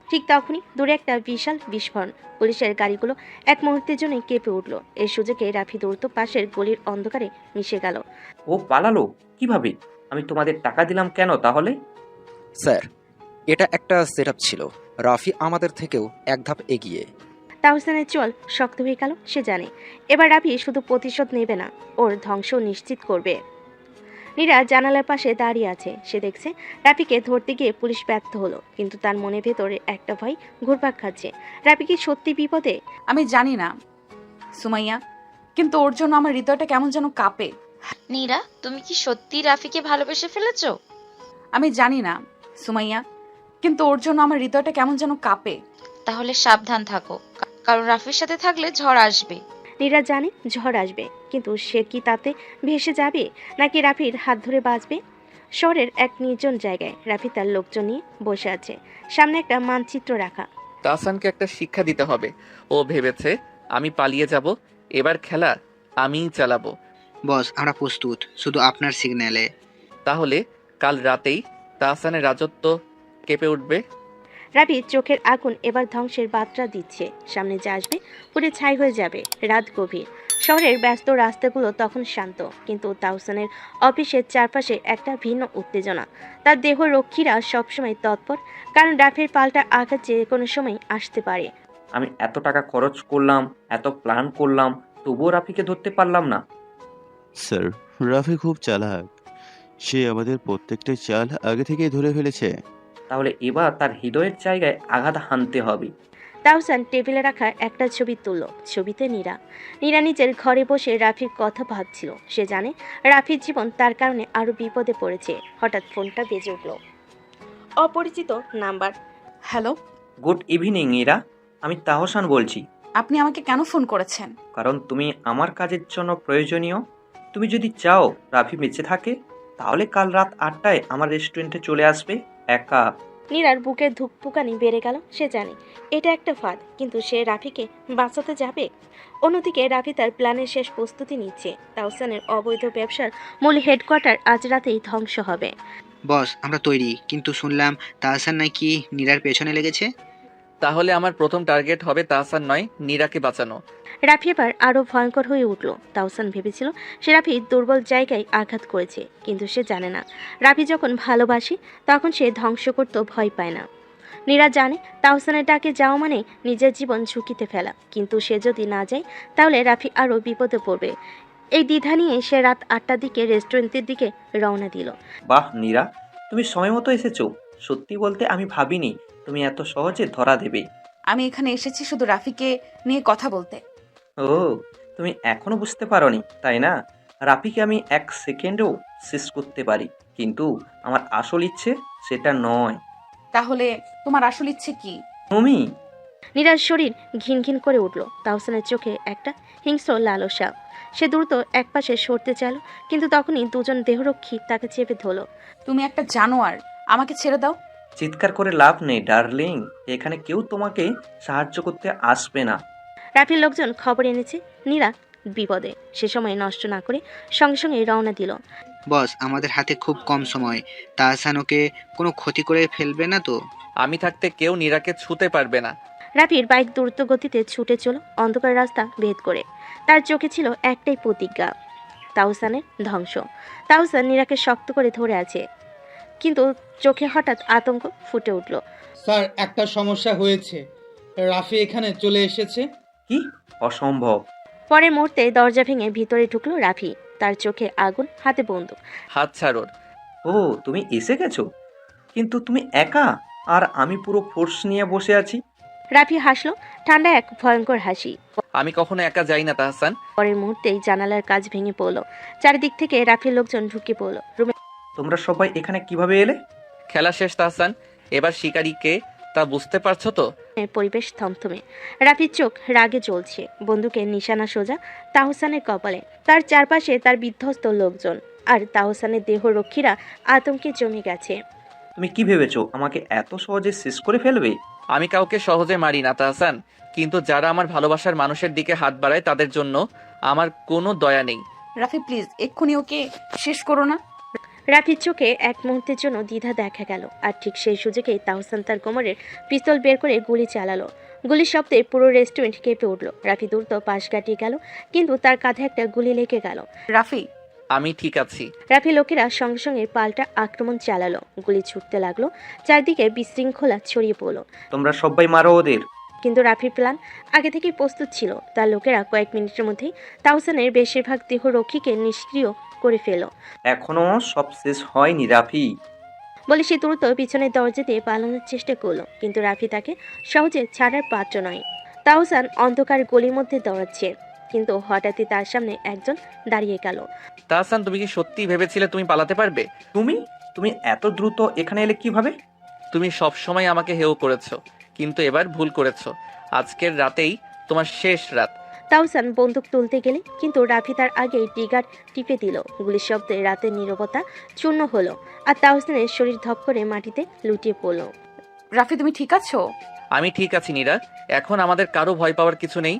[SPEAKER 3] ঠিক তখনই দূরে একটা বিশাল বিস্ফোরণ। পুলিশের গাড়িগুলো এক মুহূর্তের জন্য কেঁপে উঠল। এই সুযোগে রাফি দ্রুত পাশের গলির অন্ধকারে মিশে গেল।
[SPEAKER 6] ও পালালো কিভাবে? আমি তোমাদের টাকা দিলাম কেন তাহলে?
[SPEAKER 8] স্যার, এটা একটা সেটআপ ছিল। রাফি আমাদের থেকেও এক ধাপ এগিয়ে।
[SPEAKER 3] তাহসানের চোয়াল শক্ত হয়ে গেল। সে জানে এবার রাফি শুধু প্রতিশোধ নেবে না, ওর ধ্বংস নিশ্চিত করবে। নীরা জানালার পাশে দাঁড়িয়ে আছে। সে দেখছে রাফিকে ধরতে গিয়ে পুলিশ ব্যর্থ হলো, কিন্তু তার মনে ভেতরে একটা ভয় ঘুরপাক খাচ্ছে। রাফি কি সত্যি বিপদে?
[SPEAKER 1] আমি জানি না সুমাইয়া, কিন্তু ওর জন্য আমার হৃদয়টা কেমন যেন কাঁপে।
[SPEAKER 9] নীরা, তুমি কি সত্যি রাফিকে ভালোবেসে ফেলেছো?
[SPEAKER 1] আমি জানি না সুমাইয়া, কিন্তু ওর জন্য আমার হৃদয়টা কেমন যেন কাঁপে।
[SPEAKER 9] তাহলে সাবধান থাকো, কারণ রাফির সাথে থাকলে ঝড় আসবে।
[SPEAKER 3] নীরা জানে ঝড় আসবে, কিন্তু সে কি তাতে ভেসে যাবে নাকি রাফির হাত ধরে বাঁচবে? শহরের এক নির্জন জায়গায় রাফি তার লোকজন নিয়ে বসে আছে। সামনে একটা মানচিত্র রাখা।
[SPEAKER 2] তাহসানকে একটা শিক্ষা দিতে হবে। ও ভেবেছে আমি পালিয়ে যাব, এবার খেলা আমিই চালাবো।
[SPEAKER 7] বস, আমরা প্রস্তুত, শুধু আপনার সিগন্যালে।
[SPEAKER 2] তাহলে কাল রাতেই তাহসানের রাজত্ব কেঁপে উঠবে।
[SPEAKER 3] রাফি চোখের আগুন এবার ধ্বংসের বার্তা দিচ্ছে। সামনে যা আসবে পুরো ছাই হয়ে যাবে। রাত গভীর, শহরের ব্যস্ত রাস্তাগুলো তখন শান্ত, কিন্তু তাহসানের অফিসের চারপাশে একটা ভিন্ন উত্তেজনা। তার দেহ রক্ষীরা সবসময় তৎপর, কারণ রাফির পাল্টা আঘাত যে কোনো সময় আসতে পারে।
[SPEAKER 6] আমি এত টাকা খরচ করলাম, এত প্ল্যান করলাম, তবুও রাফিকে ধরতে পারলাম না।
[SPEAKER 10] স্যার, রাফি খুব চালাক। সে আমাদের প্রত্যেকটা চাল আগে থেকেই ধরে ফেলেছে।
[SPEAKER 6] তাহলে এবার তার হৃদয়ের জায়গায় আঘাত হানতে হবে।
[SPEAKER 3] তাহসান টেবিলে রাখা একটা ছবি তুলল। ছবিতে নীরা। নীরা নিজের ঘরে বসে রাফির কথা ভাবছিল। সে জানে রাফির জীবন তার কারণে আরো বিপদে পড়েছে। হঠাৎ ফোনটা বেজে উঠল। অপরিচিত number.
[SPEAKER 1] Hello,
[SPEAKER 6] good evening Ira, আমি তাহসান বলছি।
[SPEAKER 1] আপনি আমাকে কেন ফোন করেছেন?
[SPEAKER 6] কারণ তুমি আমার কাজের জন্য প্রয়োজনীয়। তুমি যদি চাও রাফি বেঁচে থাকে, তাহলে কাল রাত 8টায় আমার রেস্টুরেন্টে চলে আসবে একা।
[SPEAKER 3] নীরার বুকের ধুকপুকানি বেড়ে গেল। সে জানে এটা একটা ফাঁদ, কিন্তু সে রাফিকে বাঁচাতে যাবে। অন্যদিকে রাফি তার প্ল্যানের শেষ প্রস্তুতি নিচ্ছে। তাহসানের অবৈধ ব্যবসার মূল হেডকোয়ার্টার আজ রাতেই ধ্বংস হবে।
[SPEAKER 7] বস, আমরা তৈরি, কিন্তু শুনলাম তাহসান নাকি নীরার পেছনে লেগেছে।
[SPEAKER 2] তাহলে আমার প্রথম টার্গেট হবে তাহসান নয়, নীরাকে বাঁচানো।
[SPEAKER 3] রাফি এবার আরো ভয়ঙ্কর হয়ে উঠল। তাহসান ভেবেছিল সে রাফির দুর্বল জায়গায় আঘাত করেছে, কিন্তু সে জানে না রাফি যখন ভালোবাসে তখন সে ধ্বংস করতে ভয় পায় না। নীরা জানে তাহসানের ডাকে যাওয়া মানে নিজের জীবন ঝুঁকিতে ফেলা, কিন্তু সে যদি না যায় তাহলে রাফি আরো বিপদে পড়বে। এই দ্বিধা নিয়ে সে রাত 8টার দিকে রেস্টুরেন্টের দিকে রওনা দিল।
[SPEAKER 6] বাহ নীরা, তুমি সময় মতো এসেছো। সত্যি বলতে আমি ভাবিনি তুমি এত সহজে ধরা দেবে।
[SPEAKER 1] আমি এখানে এসেছি শুধু রাফিকে নিয়ে কথা বলতে।
[SPEAKER 6] ও, তুমি এখনো বুঝতে পারোনি তাই না? রাফিকে আমি 1 সেকেন্ডেও শেষ করতে পারি, কিন্তু আমার আসল ইচ্ছে সেটা নয়।
[SPEAKER 1] তাহলে তোমার আসল ইচ্ছে কি?
[SPEAKER 6] তুমি।
[SPEAKER 3] নীরার শরীর ঘিন ঘিন করে উঠল। তাহসানের চোখে একটা হিংস্র লালসা। সে দ্রুত একপাশে সরতে চাইল, কিন্তু তখনই দুজন দেহরক্ষী তাকে চেপে ধরল।
[SPEAKER 1] তুমি একটা জানোয়ার, আমাকে ছেড়ে দাও।
[SPEAKER 6] চিৎকার করে লাভ নেই ডার্লিং, এখানে কেউ তোমাকে সাহায্য করতে আসবে না।
[SPEAKER 3] রাফির লোকজন খবর এনেছে নীরা বিপদে। সে সময় নষ্ট না করে সঙ্গে সঙ্গে রওনা দিল।
[SPEAKER 7] বস, আমাদের হাতে খুব কম সময়। তাহসান ওকে কোনো ক্ষতি করে ফেলবে না তো?
[SPEAKER 2] আমি থাকতে কেউ নীরাকে ছুতে পারবে না।
[SPEAKER 3] রাফির বাইক দ্রুত গতিতে ছুটে চলো অন্ধকার রাস্তা ভেদ করে। তার চোখে ছিল একটাই প্রতিজ্ঞা, তাহসানের ধ্বংস। তাহসান নীরাকে শক্ত করে ধরে আছে, কিন্তু চোখে হঠাৎ আতঙ্ক ফুটে উঠল।
[SPEAKER 11] স্যার, একটা সমস্যা হয়েছে। রাফি এখানে চলে এসেছে।
[SPEAKER 6] কি? অসম্ভব।
[SPEAKER 3] পরের মুহূর্তে দরজা ভেঙে ভিতরে ঢুকলো রাফি। তার চোখে আগুন, হাতে বন্দুক।
[SPEAKER 2] হাত ছাড়ো।
[SPEAKER 6] ও, তুমি এসে গেছো, কিন্তু তুমি একা, আর আমি পুরো ফোর্স নিয়ে বসে আছি।
[SPEAKER 3] রাফি হাসলো, ঠান্ডা এক ভয়ঙ্কর হাসি।
[SPEAKER 2] আমি কখনো একা যাই না তাহসান।
[SPEAKER 3] পরের মুহূর্তেই জানালার কাজ ভেঙে পড়লো। চারিদিক থেকে রাফির লোকজন ঢুকে পড়লো রুমে।
[SPEAKER 6] তোমরা সবাই এখানে কিভাবে এলে?
[SPEAKER 2] খেলা শেষ তাহসান, এবার শিকারি কে তা বুঝতে পারছো তো?
[SPEAKER 3] পরিবেশ থমথমে। রাফির চোখ রাগে জ্বলছে, বন্দুকের নিশানা সোজা তাহসানের কপালে। তার চারপাশে তার বিধ্বস্ত লোকজন, আর তাহসানের দেহরক্ষীরা আতঙ্কে জমে গেছে।
[SPEAKER 6] তুমি কি ভেবেছো আমাকে এত সহজে শেষ করে ফেলবে?
[SPEAKER 2] আমি কাউকে সহজে মারি না তাহসান, কিন্তু যারা আমার ভালোবাসার মানুষের দিকে হাত বাড়ায় তাদের জন্য আমার কোনো দয়া নেই।
[SPEAKER 1] রাফি প্লিজ এক্ষুনি ওকে শেষ করো না।
[SPEAKER 3] রাফির চোখে এক মুহূর্তের জন্য দ্বিধা দেখা গেল, আর ঠিক সেই সুযোগেই তাহসান তার কোমরের পিস্তল বের করে গুলি চালালো। গুলির শব্দে পুরো রেস্টুরেন্ট কেঁপে উঠল। রাফি দ্রুত পাশ কাটিয়ে গেল, কিন্তু তার কাঁধে একটা গুলি লেগে গেল।
[SPEAKER 1] রাফি
[SPEAKER 2] আমি ঠিক আছি।
[SPEAKER 3] রাফি লোকেরা সঙ্গে সঙ্গে পাল্টা আক্রমণ চালালো, গুলি ছুটতে লাগলো, চারদিকে বিশৃঙ্খলা ছড়িয়ে পড়লো।
[SPEAKER 6] তোমরা সবাই মারো ওদের।
[SPEAKER 3] কিন্তু রাফির প্ল্যান আগে থেকেই প্রস্তুত ছিল। তার লোকেরা কয়েক মিনিটের মধ্যেই তাহসানের বেশিরভাগ দেহরক্ষীকে নিষ্ক্রিয় করে ফেল।
[SPEAKER 6] এখনো সব শেষ হয়নি রাফি।
[SPEAKER 3] বলে সে দ্রুত পিছনের দরজা দিয়ে পালানোর চেষ্টা করলো, কিন্তু রাফি তাকে সহজে ছাড়ার পাত্র নয়। তাহসান অন্ধকার গলির মধ্যে দৌড়াচ্ছে, কিন্তু হঠাৎই তার সামনে একজন দাঁড়িয়ে গেল।
[SPEAKER 2] তাহসান, তুমি কি সত্যি ভেবেছিলে তুমি পালাতে পারবে?
[SPEAKER 6] তুমি এত দ্রুত এখানে এলে কিভাবে?
[SPEAKER 2] তুমি সব সময় আমাকে হেয় করেছো, কিন্তু এবার ভুল করেছো। আজকের রাতেই তোমার শেষ রাত।
[SPEAKER 3] তাহসান বন্দুক তুলতে গেলে, কিন্তু রাফি তার আগেই ট্রিগার টিপে দিল। গুলির শব্দে রাতের নীরবতা চূর্ণ হলো, আর তাহসানের শরীর ধপ করে মাটিতে লুটিয়ে পড়ল।
[SPEAKER 1] রাফি তুমি ঠিক আছো?
[SPEAKER 2] আমি ঠিক আছি নীরা, এখন আমাদের কারো ভয় পাওয়ার কিছু নেই।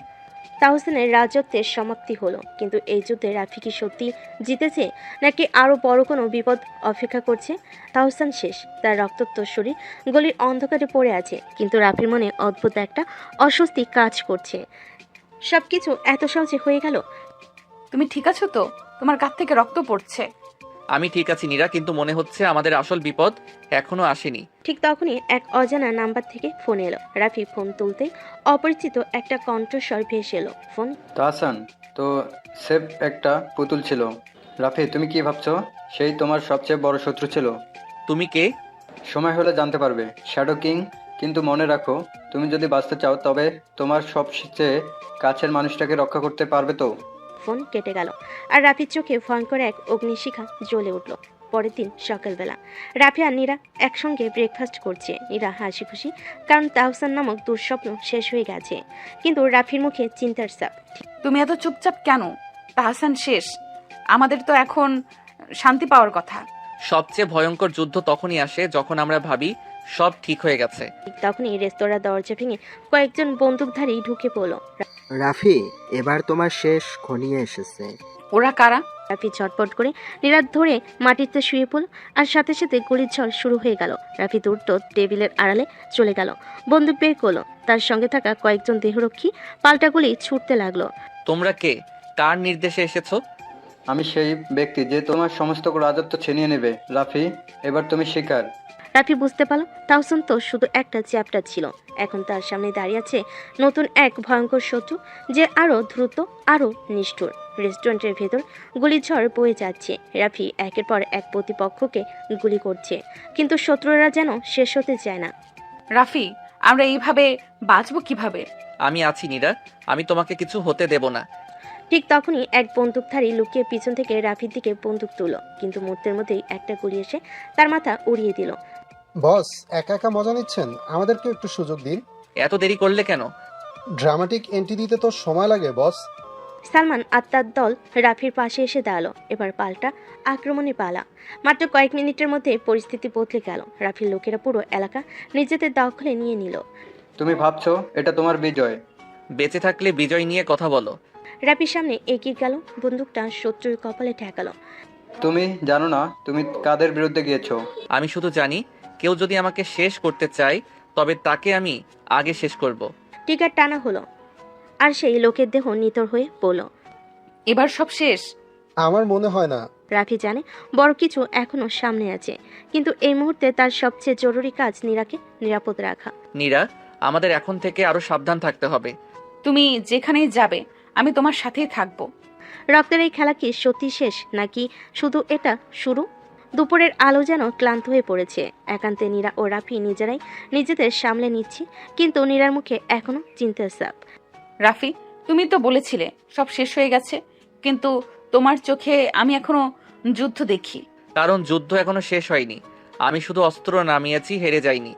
[SPEAKER 3] তাহসানের রাজত্বের সমাপ্তি হলো, কিন্তু এই যুদ্ধে রাফি কি সত্যি জিতেছে, নাকি আরো বড় কোনো বিপদ অপেক্ষা করছে? তাহসান শেষ, তার রক্তাক্ত শরীর গলির অন্ধকারে পড়ে আছে, কিন্তু রাফির মনে অদ্ভুত একটা অস্বস্তি কাজ করছে। সবকিছু এত সহজে হয়ে গেল।
[SPEAKER 1] তুমি ঠিক আছো তো? তোমার কাছ থেকে রক্ত পড়ছে।
[SPEAKER 2] আমি ঠিক আছি নীরা, কিন্তু মনে হচ্ছে আমাদের আসল বিপদ এখনো আসেনি।
[SPEAKER 3] ঠিক তখনই এক অজানা নাম্বার থেকে ফোন এলো। রাফি ফোন তুলতেই অপরিচিত একটা কণ্ঠস্বর ভেসে এলো। ফোন
[SPEAKER 12] তাহসান, তো সেফ একটা পুতুল ছিল। রাফি, তুমি কি ভাবছো সেই তোমার সবচেয়ে বড় শত্রু ছিল?
[SPEAKER 2] তুমি কে?
[SPEAKER 12] সময় হলে জানতে পারবে, শ্যাডো কিং। কিন্তু মনে রাখো, তুমি যদি বাঁচতে চাও তবে তোমার সবচেয়ে কাছের মানুষটাকে রক্ষা করতে পারবে তো।
[SPEAKER 3] ফোন কেটে গেল, আর রাফির চোখে ভয়ঙ্কর এক অগ্নিশিখা জ্বলে উঠল। পরের দিন সকালবেলা রাফি আর নীরা একসঙ্গে ব্রেকফাস্ট করছে। নীরা হাসি খুশি, কারণ তাহসান নামক দুঃস্বপ্ন শেষ হয়ে গেছে, কিন্তু রাফির মুখে চিন্তার ছাপ।
[SPEAKER 1] তুমি এত চুপচাপ কেন? তাহসান শেষ, আমাদের তো এখন শান্তি পাওয়ার কথা।
[SPEAKER 2] সবচেয়ে ভয়ঙ্কর যুদ্ধ তখনই আসে যখন আমরা ভাবি সব ঠিক হয়ে গেছে।
[SPEAKER 3] তখনই রেস্তোরাঁ দরজা ভেঙে কয়েকজন বন্দুকধারী ঢুকে পড়ল।
[SPEAKER 13] রাফি, এবার তোমার শেষ ঘনিয়ে এসেছে।
[SPEAKER 1] ওরা কারা?
[SPEAKER 3] রাফি ছটপট করে নীরার ধরে মাটিতে শুয়ে পড়ল, আর সাথে সাথে গুলির ঝড় শুরু হয়ে গেল। রাফি দ্রুত টেবিলের আড়ালে চলে গেল, বন্দুক বের করলো। তার সঙ্গে থাকা কয়েকজন দেহরক্ষী পাল্টা গুলি ছুটতে লাগলো।
[SPEAKER 2] তোমরা কে? কার নির্দেশে এসেছো?
[SPEAKER 12] আমি সেই ব্যক্তি যে তোমার সমস্ত রাজত্ব ছিনিয়ে নেবে। রাফি, এবার তুমি শিকার।
[SPEAKER 3] রাফি বুঝতে পারল তাহসান তো শুধু একটা চ্যাপ্টার ছিল, এখন তার সামনে দাঁড়িয়ে আছে নতুন এক ভয়ঙ্কর শত্রু, যে আরো দ্রুত, আরো নিষ্ঠুর। রেস্টুরেন্টের ভেতর গুলির ঝড় বয়ে যাচ্ছে। রাফি একের পর এক প্রতিপক্ষকে গুলি করছে, কিন্তু শত্রুরা যেন শেষ হতে চায় না।
[SPEAKER 1] রাফি, আমরা এইভাবে বাঁচবো কিভাবে?
[SPEAKER 2] আমি আছি নীরা, আমি তোমাকে কিছু হতে দেব না।
[SPEAKER 3] ঠিক তখনই এক বন্দুকধারী লুকিয়ে পিছন থেকে রাফির দিকে বন্দুক তুলল, কিন্তু মুহূর্তের মধ্যেই একটা গুলি এসে তার মাথা উড়িয়ে দিল।
[SPEAKER 14] বস, একা একা মজা নিচ্ছেন, আমাদেরকে একটু সুযোগ দিন।
[SPEAKER 2] এত দেরি করলে কেন?
[SPEAKER 14] ড্রামাটিক এন্ট্রি দিতে তো সময় লাগে বস।
[SPEAKER 3] সালমান আত্মার দল রাফির পাশে এসে দাঁড়ালো। এবার পাল্টা আক্রমণে পালা। মাত্র কয়েক মিনিটের মধ্যে পরিস্থিতি বদলে গেল। রাফির লোকেরা পুরো এলাকা নিজেদের দখলে নিয়ে নিল।
[SPEAKER 12] তুমি ভাবছো এটা তোমার বিজয়?
[SPEAKER 2] বেঁচে থাকলে বিজয় নিয়ে কথা বলো।
[SPEAKER 3] রাফির সামনে এগিয়ে গেল, বন্দুকটা শত্রুর কপালে ঠেকালো।
[SPEAKER 12] তুমি জানো না তুমি কাদের বিরুদ্ধে গিয়েছো?
[SPEAKER 2] আমি শুধু জানি, কেউ যদি আমাকে শেষ করতে চায় তবে তাকে আমি আগে শেষ করব।
[SPEAKER 3] টিকার টানা হলো, আর সেই লোকের দেহ নিতর হয়ে পড়ল।
[SPEAKER 1] এবার সব শেষ?
[SPEAKER 14] আমার মনে হয় না।
[SPEAKER 3] রাফি জানে বড় কিছু এখনো সামনে আছে, কিন্তু এই মুহূর্তে তার সবচেয়ে জরুরি কাজ নীরাকে নিরাপদ রাখা।
[SPEAKER 2] নীরা, আমাদের এখন থেকে আরো সাবধান থাকতে হবে।
[SPEAKER 1] তুমি যেখানেই যাবে আমি তোমার সাথেই থাকবো।
[SPEAKER 3] রক্তের এই খেলা কি সত্যি শেষ, নাকি শুধু এটা শুরু? দুপুরের আলো যেন ক্লান্ত হয়ে পড়েছে। একান্তে নীরা ও রাফি নিজেরাই নিজেদের সামলে নিচ্ছে, কিন্তু নীরার মুখে এখনো চিন্তার ছাপ।
[SPEAKER 1] রাফি, তুমি তো বলেছিলে সব শেষ হয়ে গেছে, কিন্তু তোমার চোখে আমি এখনো যুদ্ধ দেখি।
[SPEAKER 2] কারণ যুদ্ধ এখনো শেষ হয়নি। আমি শুধু অস্ত্র নামিয়েছি, হেরে যাইনি।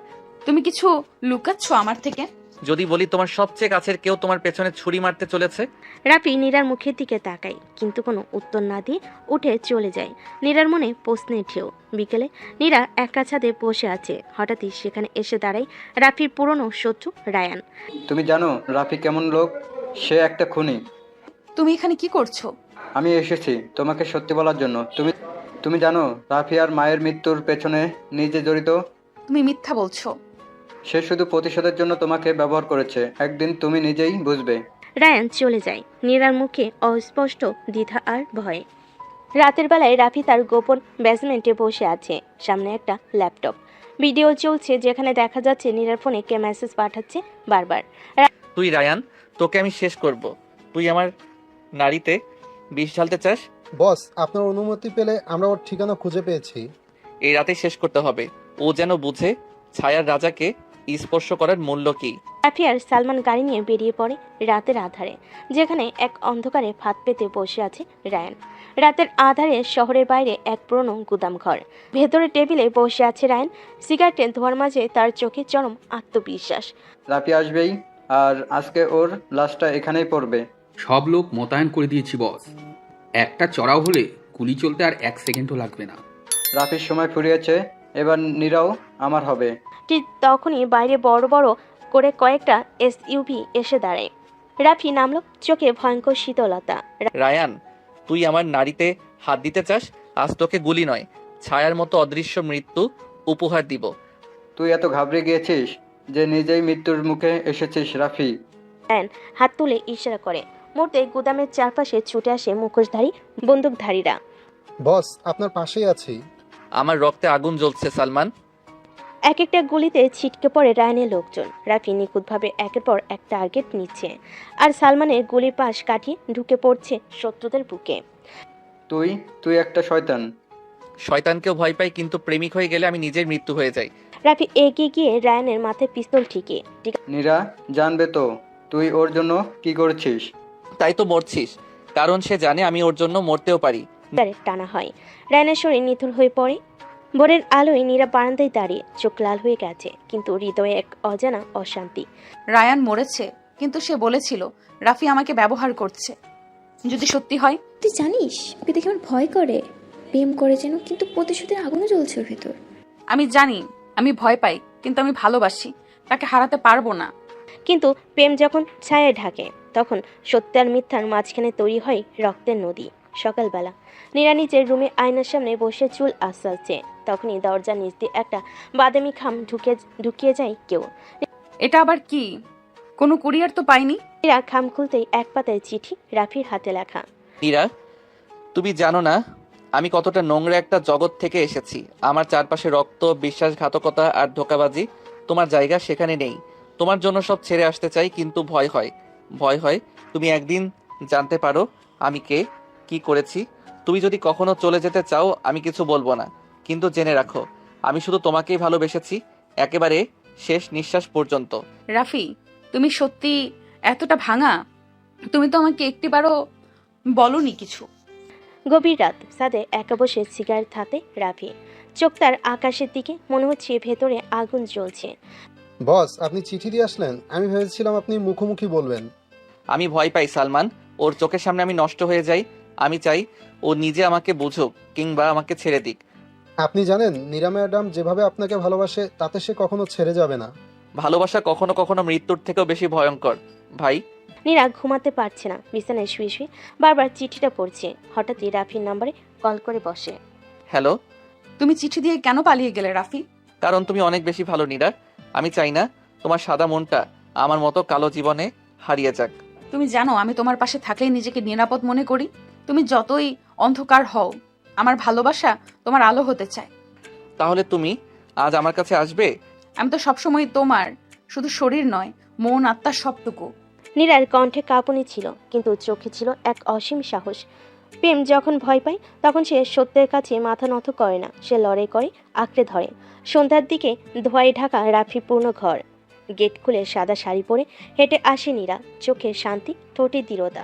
[SPEAKER 1] তুমি কিছু লুকাচ্ছ আমার থেকে?
[SPEAKER 2] যদি বলি তোমার সবচেয়ে কাছের কেউ তোমার পেছনে ছুরি মারতে চলেছে।
[SPEAKER 3] রাফি নীরার মুখের দিকে তাকায়, কিন্তু কোনো উত্তর না দিয়ে উঠে চলে যায়। নীরার মনে প্রশ্নের ঢেউ। বিকেলে নীরা একা ছাদে বসে আছে, হঠাৎই সেখানে এসে দাঁড়ায় রাফির পুরনো শত্রু রায়ান।
[SPEAKER 12] তুমি জানো রাফি কেমন লোক? সে একটা খুনি।
[SPEAKER 1] তুমি এখানে কি করছো?
[SPEAKER 12] আমি এসেছি তোমাকে সত্যি বলার জন্য। তুমি জানো রাফি আর মায়ের মৃত্যুর পেছনে নিজে জড়িত।
[SPEAKER 1] তুমি মিথ্যা বলছো।
[SPEAKER 12] সে শুধু প্রতিশোধের জন্য তোমাকে ব্যবহার করেছে। একদিন তুমি নিজেই বুঝবে।
[SPEAKER 3] রায়ান চলে যায়, নীরার মুখে অস্পষ্ট দ্বিধা আর ভয়। রাতের বেলায় রাফি তার গোপন বেসমেন্টে বসে আছে, সামনে একটা ল্যাপটপ। ভিডিও চলছে যেখানে দেখা যাচ্ছে নীরার ফোনে কে মেসেজ পাঠাচ্ছে বারবার।
[SPEAKER 2] তুই রায়ান, তোকে আমি শেষ করব। তুই আমার নারীতে বিষ ঢালতে চাস?
[SPEAKER 14] বস, আপনার অনুমতি পেলে আমরা ওর ঠিকানা খুঁজে পেয়েছি।
[SPEAKER 2] এই রাতে শেষ করতে হবে। ও যেন বুঝে ছায়ার রাজাকে স্পর্শ করার মূল্য কি।
[SPEAKER 3] রাফি আর সালমান গাড়ি নিয়ে বেরিয়ে পড়ে রাতের আধারে, যেখানে এক অন্ধকারে ফাঁদ পেতে বসে আছে রায়ান। রাতের আধারে শহরের বাইরে এক পুরনো গুদাম ঘর, ভেতরে টেবিলে বসে আছে রায়ান। সিগারেটের ধোয়ার মাঝে তার চোখে চরম আত্মবিশ্বাস।
[SPEAKER 12] রাফি আসবেই, আর আজকে ওর লাশটা এখানেই পড়বে।
[SPEAKER 15] সব লোক মোতায়েন করে দিয়েছি বস। একটা চড়াও হলে গুলি চলতে আর 1 সেকেন্ডও লাগবে না।
[SPEAKER 12] রাফির সময় ফুরিয়েছে, এবার নীরাও আমার হবে।
[SPEAKER 3] ঠিক তখনই বাইরে বড় বড় করে কয়েকটা এসইউভি এসে দাঁড়ায়। রাফি নামলো, চোখে ভয়ঙ্কর শীতলতা।
[SPEAKER 2] রায়ান, তুই আমার নারীতে হাত দিতে চাস? আজ তোকে গুলি নয়, ছায়ার মতো অদৃশ্য মৃত্যু উপহার দিব।
[SPEAKER 12] তুই এত ঘাবড়ে গিয়েছিস যে নিজেই মৃত্যুর মুখে এসেছিস রাফি।
[SPEAKER 3] রায়ান হাত তুলে ইশারা করে। মুহূর্তে গুদামের চারপাশে ছুটে আসে মুখোশধারী বন্দুকধারীরা।
[SPEAKER 14] বস, আপনার পাশেই আছি।
[SPEAKER 2] আমার রক্তে আগুন জ্বলছে সালমান।
[SPEAKER 3] এক একটা গুলিতে ছিটকে পড়ে রায়ানের লোকজন। রাফি নিখুঁতভাবে একের পর এক টার্গেট নিচ্ছে, আর সালমানের গুলির পাশ কাটিয়ে ঢুকে পড়ছে শত্রুদের বুকে।
[SPEAKER 12] তুই একটা শয়তান।
[SPEAKER 2] শয়তানকেও ভয় পাই, কিন্তু প্রেমিক হয়ে গেলে আমি নিজের মৃত্যু হয়ে যাই।
[SPEAKER 3] রাফি এগিয়ে গিয়ে রায়ানের মাথায় পিস্তল ঠিকিয়ে।
[SPEAKER 12] নীরা জানবে তো তুই ওর জন্য কি করছিস।
[SPEAKER 2] তাই তো মরছিস, কারণ সে জানে আমি ওর জন্য মরতেও পারি।
[SPEAKER 3] টানা হয়, রায়ানের শরীর নিথর হয়ে পড়ে। ভোরের আলোয় নীরা বারান্দায় দাঁড়িয়ে, চোখ লাল হয়ে গেছে, কিন্তু হৃদয়ে এক অজানা অশান্তি।
[SPEAKER 1] রায়ান মরেছে, কিন্তু সে বলেছিল রাফি আমাকে ব্যবহার করছে। যদি সত্যি হয়?
[SPEAKER 16] তুই জানিস ওকে দেখে আমার ভয় করে। প্রেম করে যেন, কিন্তু প্রতিশোধের আগুনও জ্বলছে ওর ভেতর।
[SPEAKER 1] আমি জানি আমি ভয় পাই, কিন্তু আমি ভালোবাসি, তাকে হারাতে পারবো না।
[SPEAKER 3] কিন্তু প্রেম যখন ছায়ায় ঢাকে, তখন সত্য আর মিথ্যার মাঝখানে তৈরি হয় রক্তের নদী। সকালবেলা নীরা নিজের রুমে আয়নার সামনে বসে চুল আশ্রাচ্ছে, তখনই দরজার নিচ দিয়ে একটা বাদামি খাম ঢুকিয়ে যায় কেউ।
[SPEAKER 1] এটা আবার কি? কোনো কুরিয়ার তো পাইনি।
[SPEAKER 3] নীরা খাম খুলতেই এক পাতায় চিঠি, রাফির হাতে লেখা।
[SPEAKER 2] নীরা, তুমি জানো না আমি কতটা নোংরা একটা জগৎ থেকে এসেছি। আমার চারপাশে রক্ত, বিশ্বাসঘাতকতা আর ধোঁকাবাজি। তোমার জায়গা সেখানে নেই। তোমার জন্য সব ছেড়ে আসতে চাই, কিন্তু ভয় হয় তুমি একদিন জানতে পারো আমি কে, কি করেছি। তুমি যদি কখনো চলে যেতে চাও আমি কিছু বলবো না, কিন্তু জেনে রাখো আমি শুধু তোমাকেই ভালোবেসেছি, একেবারে শেষ নিঃশ্বাস পর্যন্ত।
[SPEAKER 1] রাফি, তুমি সত্যি এতটা ভাঙা? তুমি তো আমাকে একটিবারও বলনি কিছু।
[SPEAKER 3] গভীর রাত, ছাদে একা বসে সিগারেট হাতে রাফি, চোখ তার আকাশের দিকে, মনে হচ্ছে ভেতরে আগুন জ্বলছে।
[SPEAKER 14] বস, আপনি চিঠি দিয়ে আসলেন? আমি ভেবেছিলাম আপনি মুখোমুখি বলবেন।
[SPEAKER 2] আমি ভয় পাই সালমান, ওর চোখের সামনে আমি নষ্ট হয়ে যাই। আমি চাই ও নিজে আমাকে বুঝুক, কিংবা আমাকে ছেড়ে দিক।
[SPEAKER 14] আপনি জানেন নীরা ম্যাডাম যেভাবে আপনাকে ভালোবাসে, তাতে সে কখনো ছেড়ে যাবে না।
[SPEAKER 2] ভালোবাসা কখনো কখনো মৃত্যুর থেকেও বেশি ভয়ঙ্কর ভাই।
[SPEAKER 3] নীরা ঘুমাতে পারছে না, বিছানায় শুয়ে শুয়ে বারবার চিঠিটা পড়ছে। হঠাৎই রাফির নাম্বারে কল করে বসে।
[SPEAKER 2] হ্যালো।
[SPEAKER 1] তুমি চিঠি দিয়ে কেন পালিয়ে গেলে রাফি?
[SPEAKER 2] কারণ তুমি অনেক বেশি ভালো নীরা। আমি চাই না তোমার সাদা মনটা আমার মতো কালো জীবনে হারিয়ে যাক।
[SPEAKER 1] তুমি জানো আমি তোমার পাশে থাকলেই নিজেকে নিরাপদ মনে করি। তুমি যতই অন্ধকার হও, আমার ভালোবাসা তোমার আলো হতে চায়।
[SPEAKER 2] তাহলে তুমি আজ আমার কাছে আসবে?
[SPEAKER 1] আমি তো সবসময় তোমার, শুধু শরীর নয়, মন, আত্মা সবটুকু।
[SPEAKER 3] নীরার কণ্ঠে কাঁপুনি ছিল, কিন্তু চোখে ছিল এক অসীম সাহস। প্রেম যখন ভয় পায় তখন সে সত্যের কাছে মাথা নত করে না, সে লড়াই করে, আঁকড়ে ধরে। সন্ধ্যার দিকে ধোঁয়ায় ঢাকা রাফি পূর্ণ ঘর। গেট খুলে সাদা শাড়ি পরে হেঁটে আসে নীরা, চোখে শান্তি, ঠোঁটে দৃঢ়তা।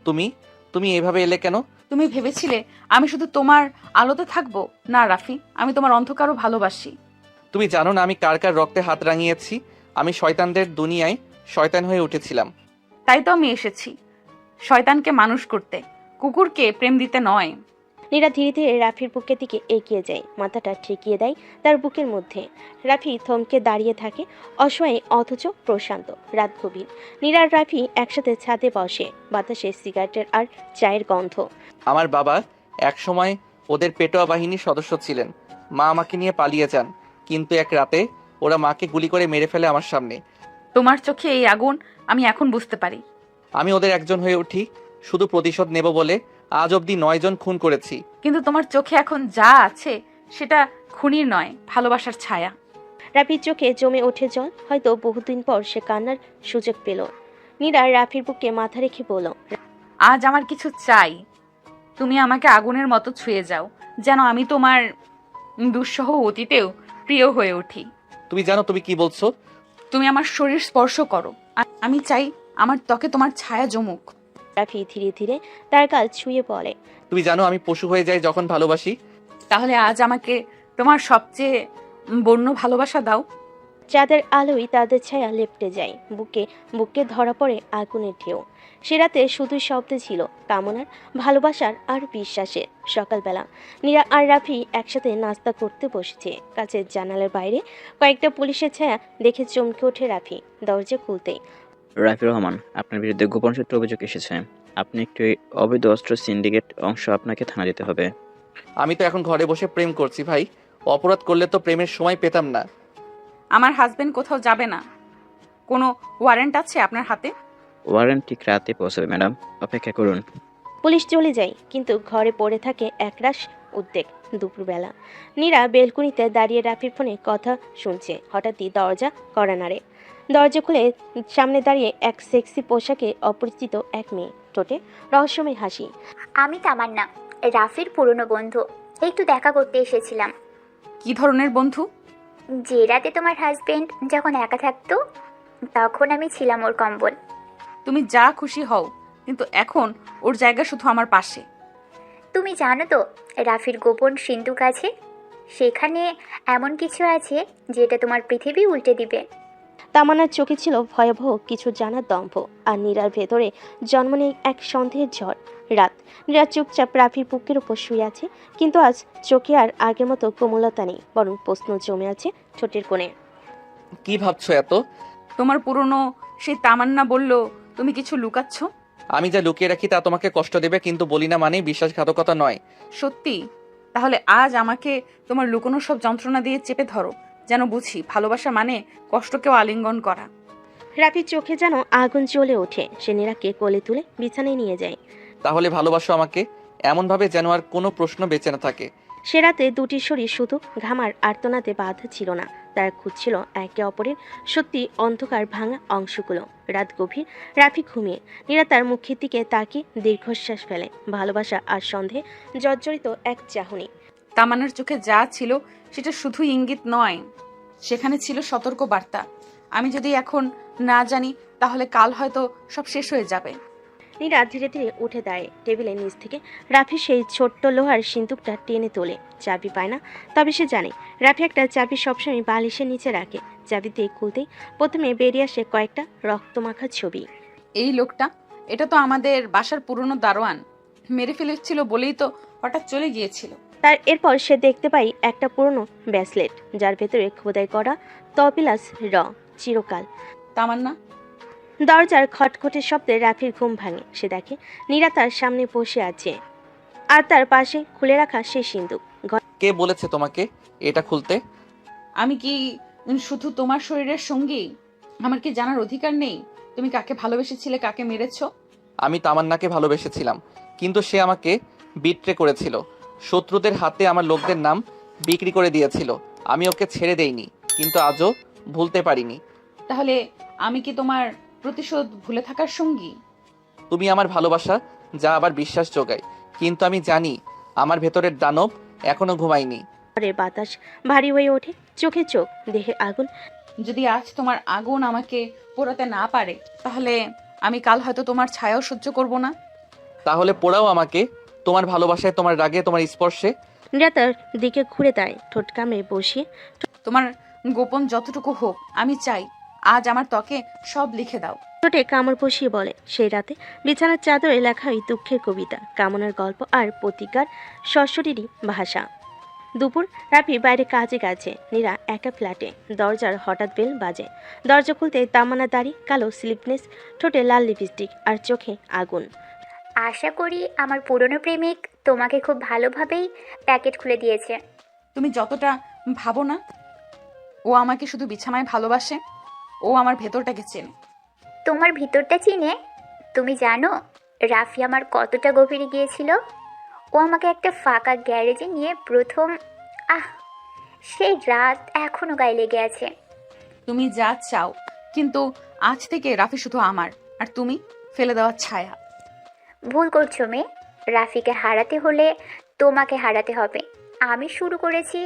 [SPEAKER 2] তুমি তুমি এভাবে এলে কেন?
[SPEAKER 1] তুমি ভেবেছিলে আমি শুধু তোমার আলোতে থাকবো? না রাফি, আমি তোমার অন্ধকারও ভালোবাসি।
[SPEAKER 2] তুমি জানো না আমি কার কার রক্তে হাত রাঙিয়েছি? আমি শয়তানদের দুনিয়ায় শয়তান হয়ে উঠেছিলাম।
[SPEAKER 1] তাই তো আমি এসেছি শয়তানকে মানুষ করতে, কুকুরকে প্রেম দিতে নয়।
[SPEAKER 3] নীরা ধীরে ধীরে রাফির বুকের দিকে এগিয়ে যায়, মাথাটা ঠেকিয়ে দেয় তার বুকের মধ্যে। রাফি থমকে দাঁড়িয়ে থাকে, অসহায় অথচ প্রশান্ত। রাত গভীর। নীরা আর রাফি একসাথে ছাদে বসে, বাতাসে সিগারেটের আর চায়ের গন্ধ।
[SPEAKER 2] আমার বাবা একসময় ওদের পেটোয়া বাহিনীর সদস্য ছিলেন। মা আমাকে নিয়ে পালিয়ে যান, কিন্তু এক রাতে ওরা মাকে গুলি করে মেরে ফেলে আমার সামনে।
[SPEAKER 1] তোমার চোখে এই আগুন আমি এখন বুঝতে পারি।
[SPEAKER 2] আমি ওদের একজন হয়ে উঠি শুধু প্রতিশোধ নেব বলে। আজ অবধি 9 জন খুন করেছি।
[SPEAKER 1] কিন্তু তোমার চোখে এখন যা আছে সেটা খুনির নয়, ভালোবাসার ছায়া।
[SPEAKER 3] রাফির চোখে জমে ওঠে জল, হয়তো বহুদিন পর সে কান্নার সুযোগ পেল। নীরা রাফির বুকে মাথা রেখে বলল,
[SPEAKER 1] আজ আমার কিছু চাই। তুমি আমাকে আগুনের মতো ছুঁয়ে যাও, যেন আমি তোমার দুঃসহ অতীতেও প্রিয় হয়ে উঠি।
[SPEAKER 2] তুমি জানো তুমি কি বলছো?
[SPEAKER 1] তুমি আমার শরীর স্পর্শ করো, আমি চাই আমার ত্বকে তোমার ছায়া জমুক।
[SPEAKER 3] রাফি ধীরে ধীরে তার গাল ছুঁয়ে বলে,
[SPEAKER 2] তুমি জানো আমি পশু হয়ে যাই যখন ভালোবাসি।
[SPEAKER 1] তাহলে আজ আমাকে তোমার সবচেয়ে বন্য ভালোবাসা দাও।
[SPEAKER 3] চাঁদের আলোয় তাদের ছায়া লেপটে যায়, বুকে বুকে ধরা পড়ে আগুনের ঢেউ। সে রাতে শুধু শব্দ ছিল কামনার, ভালোবাসার আর বিশ্বাসের। সকালবেলা নীরা আর রাফি একসাথে নাস্তা করতে বসেছে। কাছের জানালার বাইরে কয়েকটা পুলিশের ছায়া দেখে চমকে ওঠে রাফি, দরজা খুলতেই।
[SPEAKER 17] রাফি রহমান, আপনার বিরুদ্ধে গোপন সূত্রে অভিযোগ এসেছে। আপনি একটি অবৈধ অস্ত্র সিন্ডিকেট অংশ, আপনাকে থানা যেতে হবে।
[SPEAKER 2] আমি তো এখন ঘরে বসে প্রেম করছি ভাই। অপরাধ করলে তো প্রেমের সময় পেতাম না।
[SPEAKER 1] আমার হাজবেন্ড কোথাও যাবে না। কোনো ওয়ারেন্ট আছে আপনার হাতে?
[SPEAKER 17] ওয়ারেন্ট ঠিক রাতে পৌঁছাবে ম্যাডাম, অপেক্ষা করুন।
[SPEAKER 3] পুলিশ চলে যায়, কিন্তু ঘরে পড়ে থাকে একরাশ উদ্বেগ। দুপুরবেলা নীরা বেলকুনিতে দাঁড়িয়ে রাফির ফোনে কথা শুনছে। হঠাৎই দরজা কড়া নাড়ে। দরজা খুলে সামনে দাঁড়িয়ে এক সেক্সি পোশাকে অপরিচিত এক মেয়ে, ঠোঁটে রহস্যময় হাসি।
[SPEAKER 18] আমি তামান্না, রাফির পুরনো বন্ধু। একটু দেখা করতে এসেছিলাম।
[SPEAKER 1] কি ধরনের বন্ধু?
[SPEAKER 18] যে রাতে তোমার হাজবেন্ড যখন একা থাকতো, তখন আমি ছিলাম ওর কম্বল।
[SPEAKER 1] তুমি যা খুশি হও, কিন্তু এখন ওর জায়গা শুধু আমার পাশে।
[SPEAKER 18] তুমি জানো তো রাফির গোপন সিন্ধুক আছে। সেখানে এমন কিছু আছে যেটা তোমার পৃথিবী উল্টে দিবে।
[SPEAKER 3] তামান্নার চোখে ছিল ভয়াবহ কিছু জানার দম্ভ, আর নীরার ভেতরে জন্ম নেই এক সন্দেহের ঝড়। রাত। নীরা চুপচাপ রাফির বুকের উপর শুয়ে আছে, কিন্তু আজ চোখে আর আগের মতো কোমলতা নেই, বরং প্রশ্ন জমে আছে ঠোঁটের কোণে।
[SPEAKER 2] কি ভাবছো এত?
[SPEAKER 1] তোমার পুরনো সেই তামান্না বলল তুমি কিছু লুকাচ্ছ।
[SPEAKER 2] আমি যা লুকিয়ে রাখি তা তোমাকে কষ্ট দেবে, কিন্তু বলি না মানে বিশ্বাসঘাতকতা নয়।
[SPEAKER 1] সত্যি? তাহলে আজ আমাকে তোমার লুকোনো সব যন্ত্রণা দিয়ে চেপে ধরো, যেন বুঝি ভালোবাসা মানে কষ্টকেও আলিঙ্গন করা।
[SPEAKER 3] রাফির চোখে যেন আগুন জ্বলে ওঠে। সে নীরাকে কোলে তুলে বিছানায় নিয়ে যায়।
[SPEAKER 2] তাহলে ভালোবাসো আমাকে এমনভাবে যেন আর কোনো প্রশ্ন বেঁচে না থাকে।
[SPEAKER 3] সে রাতে দুটি শরীর শুধু ঘামার আর্তনাদে বাধা ছিল না, তারা খুঁজছিল একে অপরের সত্যি অন্ধকার ভাঙা অংশগুলো। রাত গভীর। রাফি ঘুমিয়ে। নীরা তার মুখের দিকে তাকিয়ে দীর্ঘশ্বাস ফেলে। ভালোবাসা আর সন্দেহে জর্জরিত এক চাহনি।
[SPEAKER 1] তামান্নার চোখে যা ছিল সেটা শুধু ইঙ্গিত নয়, সেখানে ছিল সতর্ক বার্তা। আমি যদি এখন না জানি তাহলে কাল হয়তো সব শেষ হয়ে যাবে।
[SPEAKER 3] নীরা ধীরে ধীরে উঠে দাঁড়ায়। টেবিলের নিচ থেকে রাফি সেই ছোট্ট লোহার সিন্দুকটা টেনে তোলে। চাবি পায় না, তবে সে জানে রাফি একটা চাবি সবসময় বালিশের নিচে রাখে। চাবি দিয়ে খুলতেই প্রথমে বেরিয়ে আসে কয়েকটা রক্তমাখা ছবি।
[SPEAKER 1] এই লোকটা, এটা তো আমাদের বাসার পুরনো দারোয়ান। মেরে ফেলেছিল বলেই তো হঠাৎ চলে গিয়েছিল।
[SPEAKER 3] তার এরপর সে দেখতে পাই একটা পুরনো ব্রেসলেট, যার ভেতরে খোদাই করা তবিলাস র চিরকাল।
[SPEAKER 1] তামান্না।
[SPEAKER 3] দরজার খটখটের শব্দে রাফির ঘুম ভাঙে। সে দেখে নীরা তার সামনে বসে আছে, আর তার পাশে খুলে রাখা সেই সিন্দুক।
[SPEAKER 2] কে বলেছে তোমাকে এটা খুলতে?
[SPEAKER 1] আমি কি শুধু তোমার শরীরের সঙ্গী? আমার কি জানার অধিকার নেই তুমি কাকে ভালোবেসেছিলে, কাকে মেরেছ?
[SPEAKER 2] আমি তামান্নাকে ভালোবেসেছিলাম, কিন্তু সে আমাকে বিট্রে করেছিল। শত্রুদের হাতে আমার লোকদের নাম বিক্রি করে দিয়েছিল। আমি ওকে ছেড়ে দেইনি, কিন্তু আজও ভুলতে পারিনি।
[SPEAKER 1] তাহলে আমি কি তোমার প্রতিশোধ ভুলে থাকার সঙ্গী?
[SPEAKER 2] তুমি আমার ভালোবাসা, যা আবার বিশ্বাস যোগায়, কিন্তু আমি জানি আমার ভেতরের দানব এখনো ঘুমায়নি।
[SPEAKER 3] ঘরের বাতাস ভারী হয়ে ওঠে, চোখে চোখ, দেহে আগুন।
[SPEAKER 1] যদি আজ তোমার আগুন আমাকে পোড়াতে না পারে, তাহলে আমি কাল হয়তো তোমার ছায়াও সহ্য করব না।
[SPEAKER 2] তাহলে পোড়াও আমাকে, তোমার ভালোবাসায়, তোমার রাগে, তোমার স্পর্শে।
[SPEAKER 3] নীরা তার দিকে ঘুরে দাঁড়ায়, ঠোঁট কামড়ে বসিয়ে।
[SPEAKER 1] তোমার গোপন যতটুকু হোক, আমি চাই আজ আমার ত্বকে সব লিখে দাও।
[SPEAKER 3] ঠোঁটে কামড় বসিয়ে বলে, সেই রাতে বিছানার চাদরে লেখা ওই দুঃখের কবিতা, কামনার গল্প আর প্রতিকার সরাসরি ভাষা। দুপুর, রাফি বাইরে কাজে গেছে, নীরা একা ফ্ল্যাটে। দরজার হঠাৎ বেল বাজে। দরজা খুলতে তামান্না দাড়ি, কালো স্লিপনেস, ঠোঁটে লাল লিপস্টিক আর চোখে আগুন।
[SPEAKER 18] আশা করি আমার পুরনো প্রেমিক তোমাকে খুব ভালোভাবেই প্যাকেট খুলে দিয়েছে।
[SPEAKER 1] তুমি যতটা ভাবো না, ও আমাকে শুধু বিছানায় ভালোবাসে, ও আমার ভেতরটাকে চেনে।
[SPEAKER 18] তোমার ভিতরটা চিনে? তুমি জানো রাফি আমার কতটা গভীরে গিয়েছিল? ও আমাকে একটা ফাঁকা গ্যারেজে নিয়ে প্রথম, সেই রাত এখনো গায়ে লেগে আছে।
[SPEAKER 1] তুমি যা চাও, কিন্তু আজ থেকে রাফি শুধু আমার, আর তুমি ফেলে দেওয়ার ছায়া।
[SPEAKER 18] ভুল করছো মেয়ে, রাফিকে হারাতে হলে তোমাকে হারাতে হবে। আমি শুরু করেছি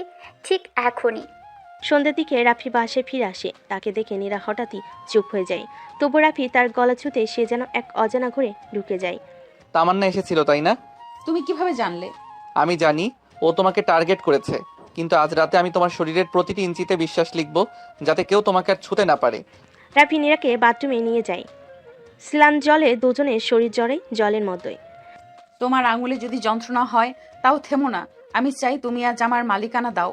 [SPEAKER 18] ঠিক এখনই।
[SPEAKER 3] সন্ধ্যের দিকে রাফি বাসায় ফিরে আসে, তাকে দেখে নীরা হঠাৎই চুপ হয়ে যায়। তবু রাফি তার গলা ছুঁতে সে যেন এক অজানা ঘরে ঢুকে যায়।
[SPEAKER 2] তামান্না এসেছিল তাই না?
[SPEAKER 1] তুমি কিভাবে জানলে?
[SPEAKER 2] আমি জানি ও তোমাকে টার্গেট করেছে, কিন্তু আজ রাতে আমি তোমার শরীরের প্রতিটি ইঞ্চিতে বিশ্বাস লিখব, যাতে কেউ তোমাকে আর ছুঁতে না পারে।
[SPEAKER 3] রাফি নীরাকে বাথরুমে নিয়ে যায়। স্নান জলে দুজনের শরীর জড়ে জলের মতোই।
[SPEAKER 1] তোমার আঙুলে যদি যন্ত্রণা হয়, তাও থেমো না। আমি চাই তুমি আজ আমার মালিকানা দাও।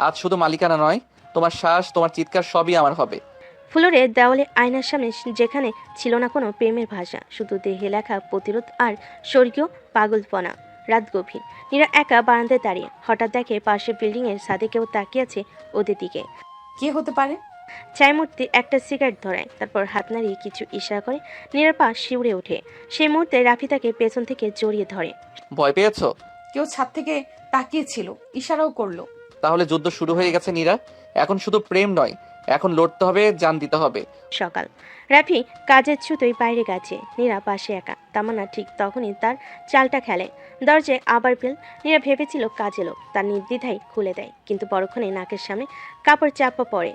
[SPEAKER 2] আজ শুধু মালিকানা নয়, তোমার শ্বাস, তোমার চিৎকার সবই আমার হবে।
[SPEAKER 3] ফ্লোরে দেওয়ালে আয়নার সামনে যেখানে ছিল না কোনো প্রেমের ভাষা, শুধু দেহে লেখা প্রতিরোধ আর স্বর্গীয় পাগলপনা। রাত গভীর, নীরা একা বারান্দায় দাঁড়িয়ে হঠাৎ দেখে পাশের বিল্ডিংয়ের ছাদে কেউ তাকিয়ে আছে ওদের দিকে।
[SPEAKER 1] কে হতে পারে?
[SPEAKER 3] ছায়ামূর্তি একটা সিগারেট ধরায়, তারপর হাত নাড়িয়ে কিছু ইশারা করে। নীরার পা শিউরে ওঠে। সেই মুহূর্তে রাফি তাকে পেছন থেকে জড়িয়ে ধরে।
[SPEAKER 2] ভয় পেয়েছো?
[SPEAKER 1] কেউ ছাদ থেকে তাকিয়েছিল, ইশারাও করলো।
[SPEAKER 2] তাহলে যুদ্ধ শুরু হয়ে গেছে নীরা। এখন শুধু প্রেম নয়, এখন লড়তে হবে, জান দিতে হবে।
[SPEAKER 3] সকাল, রাফি কাজের ছুতোয় বাইরে গেছে, নীরা পাশে একা। তামান্না ঠিক তখনই তার চালটা খেলে। দরজায় আবার বেল। নীরা ভেবেছিল কাজে লোক, তার নির্দ্বিধায় খুলে দেয়, কিন্তু পরক্ষণে নাকের সামনে কাপড় চাপা পড়ে।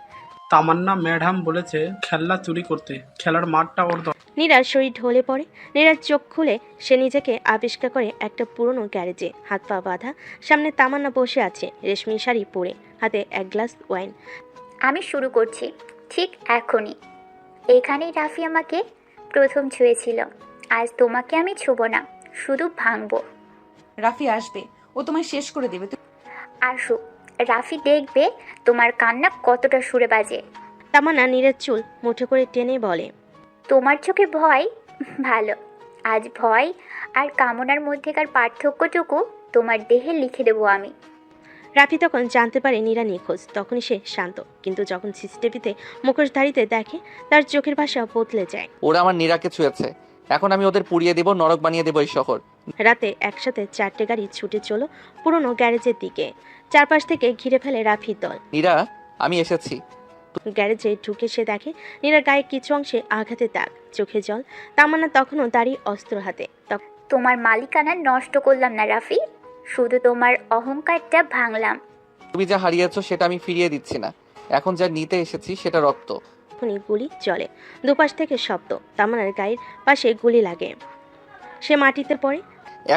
[SPEAKER 19] তামান্না ম্যাডাম বলেছে খেলনা চুরি করতে, খেলার মাঠটা ওর।
[SPEAKER 3] নীরার শরীর ঢলে পড়ে। নীরার চোখ খুলে সে নিজেকে আবিষ্কার করে একটা পুরনো গ্যারেজে, হাত পা বাঁধা। সামনে তামান্না বসে আছে, রেশমি শাড়ি পরে, হাতে এক গ্লাস ওয়াইন।
[SPEAKER 18] আমি শুরু করছি ঠিক এখনই। এখানেই রাফি আমাকে প্রথম ছুঁয়েছিল। আজ তোমাকে আমি ছুঁবো না, শুধু ভাঙবো।
[SPEAKER 1] রাফি আসবে, ও তোমায় শেষ করে দেবে।
[SPEAKER 18] আসুক, রাফি দেখবে তোমার কান্না কতটা সুরে বাজে।
[SPEAKER 3] তামান্না নীরের চুল মুঠো করে টেনে বলে,
[SPEAKER 18] তোমার চোখে ভয়? ভালো, আজ ভয় আর কামনার মধ্যেকার পার্থক্যটুকু তোমার দেহে লিখে দেবো আমি।
[SPEAKER 3] রাফি তখন জানতে পারে নীরা নিখোঁজ। তখনই সে শান্ত, কিন্তু যখন সিসিটিভিতে মুখোশধারীতে দেখে, তার চোখের ভাষা বদলে যায়।
[SPEAKER 2] ওরা আমার নীরাকে ছুঁয়েছে, এখন আমি ওদের পুড়িয়ে দেব, নরক বানিয়ে দেব এই শহর।
[SPEAKER 3] রাতে একসাথে 4টে গাড়ি ছুটে চলো পুরনো গ্যারেজের দিকে। চারপাশ থেকে ঘিরে ফেলে রাফির দল।
[SPEAKER 2] নীরা, আমি এসেছি।
[SPEAKER 3] গ্যারেজে ঢুকে সে দেখে নীরার গায়ে কিছু অংশে আঘাতে দাগ, চোখে জল। তামান্না তখনও দাঁড়িয়ে অস্ত্র হাতে।
[SPEAKER 18] তোমার মালিকানা নষ্ট করলাম না রাফি, শুধু তোমার অহংকারটা ভাঙলাম।
[SPEAKER 2] তুমি যা হারিয়েছো সেটা আমি ফিরিয়ে দিচ্ছি না, এখন যা নিতে এসেছি সেটা রক্ত।
[SPEAKER 3] গুলি চলে, দুপাশ থেকে শব্দ। তামান্নার গায়ের পাশে গুলি লাগে, সে মাটিতে পড়ে।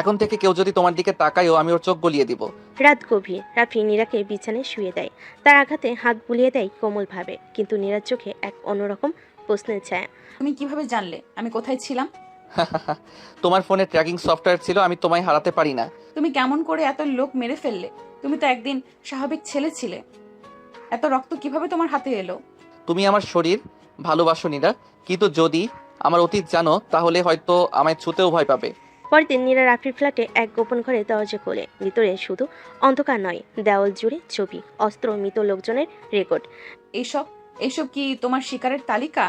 [SPEAKER 2] এখন থেকে কেউ যদি তোমার দিকে তাকায়ও, আমি ওর চোখ গলিয়ে দিব।
[SPEAKER 3] রাত গভীর, রাফি নীরাকে বিছানায় শুয়ে দেয়। তার আঘাতে হাত বুলিয়ে দেয় কোমল ভাবে, কিন্তু নীরার চোখে এক অন্যরকম প্রশ্নের ছায়া।
[SPEAKER 1] তুমি কিভাবে জানলে আমি কোথায় ছিলাম?
[SPEAKER 2] তোমার ফোনে ট্র্যাকিং সফটওয়্যার ছিল, আমি তোমায় হারাতে পারি না।
[SPEAKER 1] তুমি কেমন করে এত লোক মেরে ফেললে? তুমি তো একদিন স্বাভাবিক ছেলে ছিলে, এত রক্ত কিভাবে তোমার হাতে এলো?
[SPEAKER 2] তুমি আমার শরীর ভালোবাসো নীরা, কিন্তু যদি আমার অতীত জানো, তাহলে হয়তো আমায় ছুঁতেও ভয় পাবে।
[SPEAKER 3] পরের দিন নীরা রাফির ফ্ল্যাটে এক গোপন ঘরে দরজা খোলে। ভিতরে শুধু অন্ধকার নয়, দেওয়াল জুড়ে ছবি, অস্ত্র, মৃত লোকজনের রেকর্ড।
[SPEAKER 1] এইসব কি তোমার শিকারের তালিকা?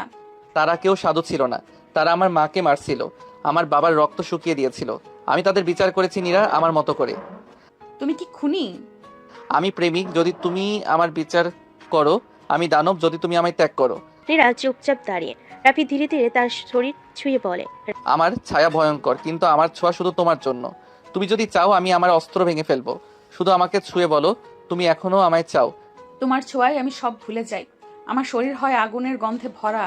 [SPEAKER 2] তারা কেউ সাধু ছিল না, তারা আমার মাকে মারছিল, আমার বাবার রক্ত শুকিয়ে দিয়েছিল। আমি তাদের বিচার করেছি নীরা, আমার মতো করে।
[SPEAKER 1] তুমি কি খুনি?
[SPEAKER 2] আমি প্রেমিক, যদি তুমি আমার বিচার করো। আমি দানব, যদি তুমি আমায় ত্যাগ করো।
[SPEAKER 3] নীরা চুপচাপ দাঁড়িয়ে। রাফি ধীরে ধীরে তার শরীর ছুঁয়ে বলে,
[SPEAKER 2] আমার ছায়া ভয়ঙ্কর, কিন্তু আমার ছোঁয়া শুধু তোমার জন্য। তুমি যদি চাও আমি আমার অস্ত্র ভেঙে ফেলবো। শুধু আমাকে ছুঁয়ে বলো তুমি এখনো আমায় চাও।
[SPEAKER 1] তোমার ছোঁয়ায় আমি সব ভুলে যাই। আমার শরীর হয় আগুনের গন্ধে ভরা।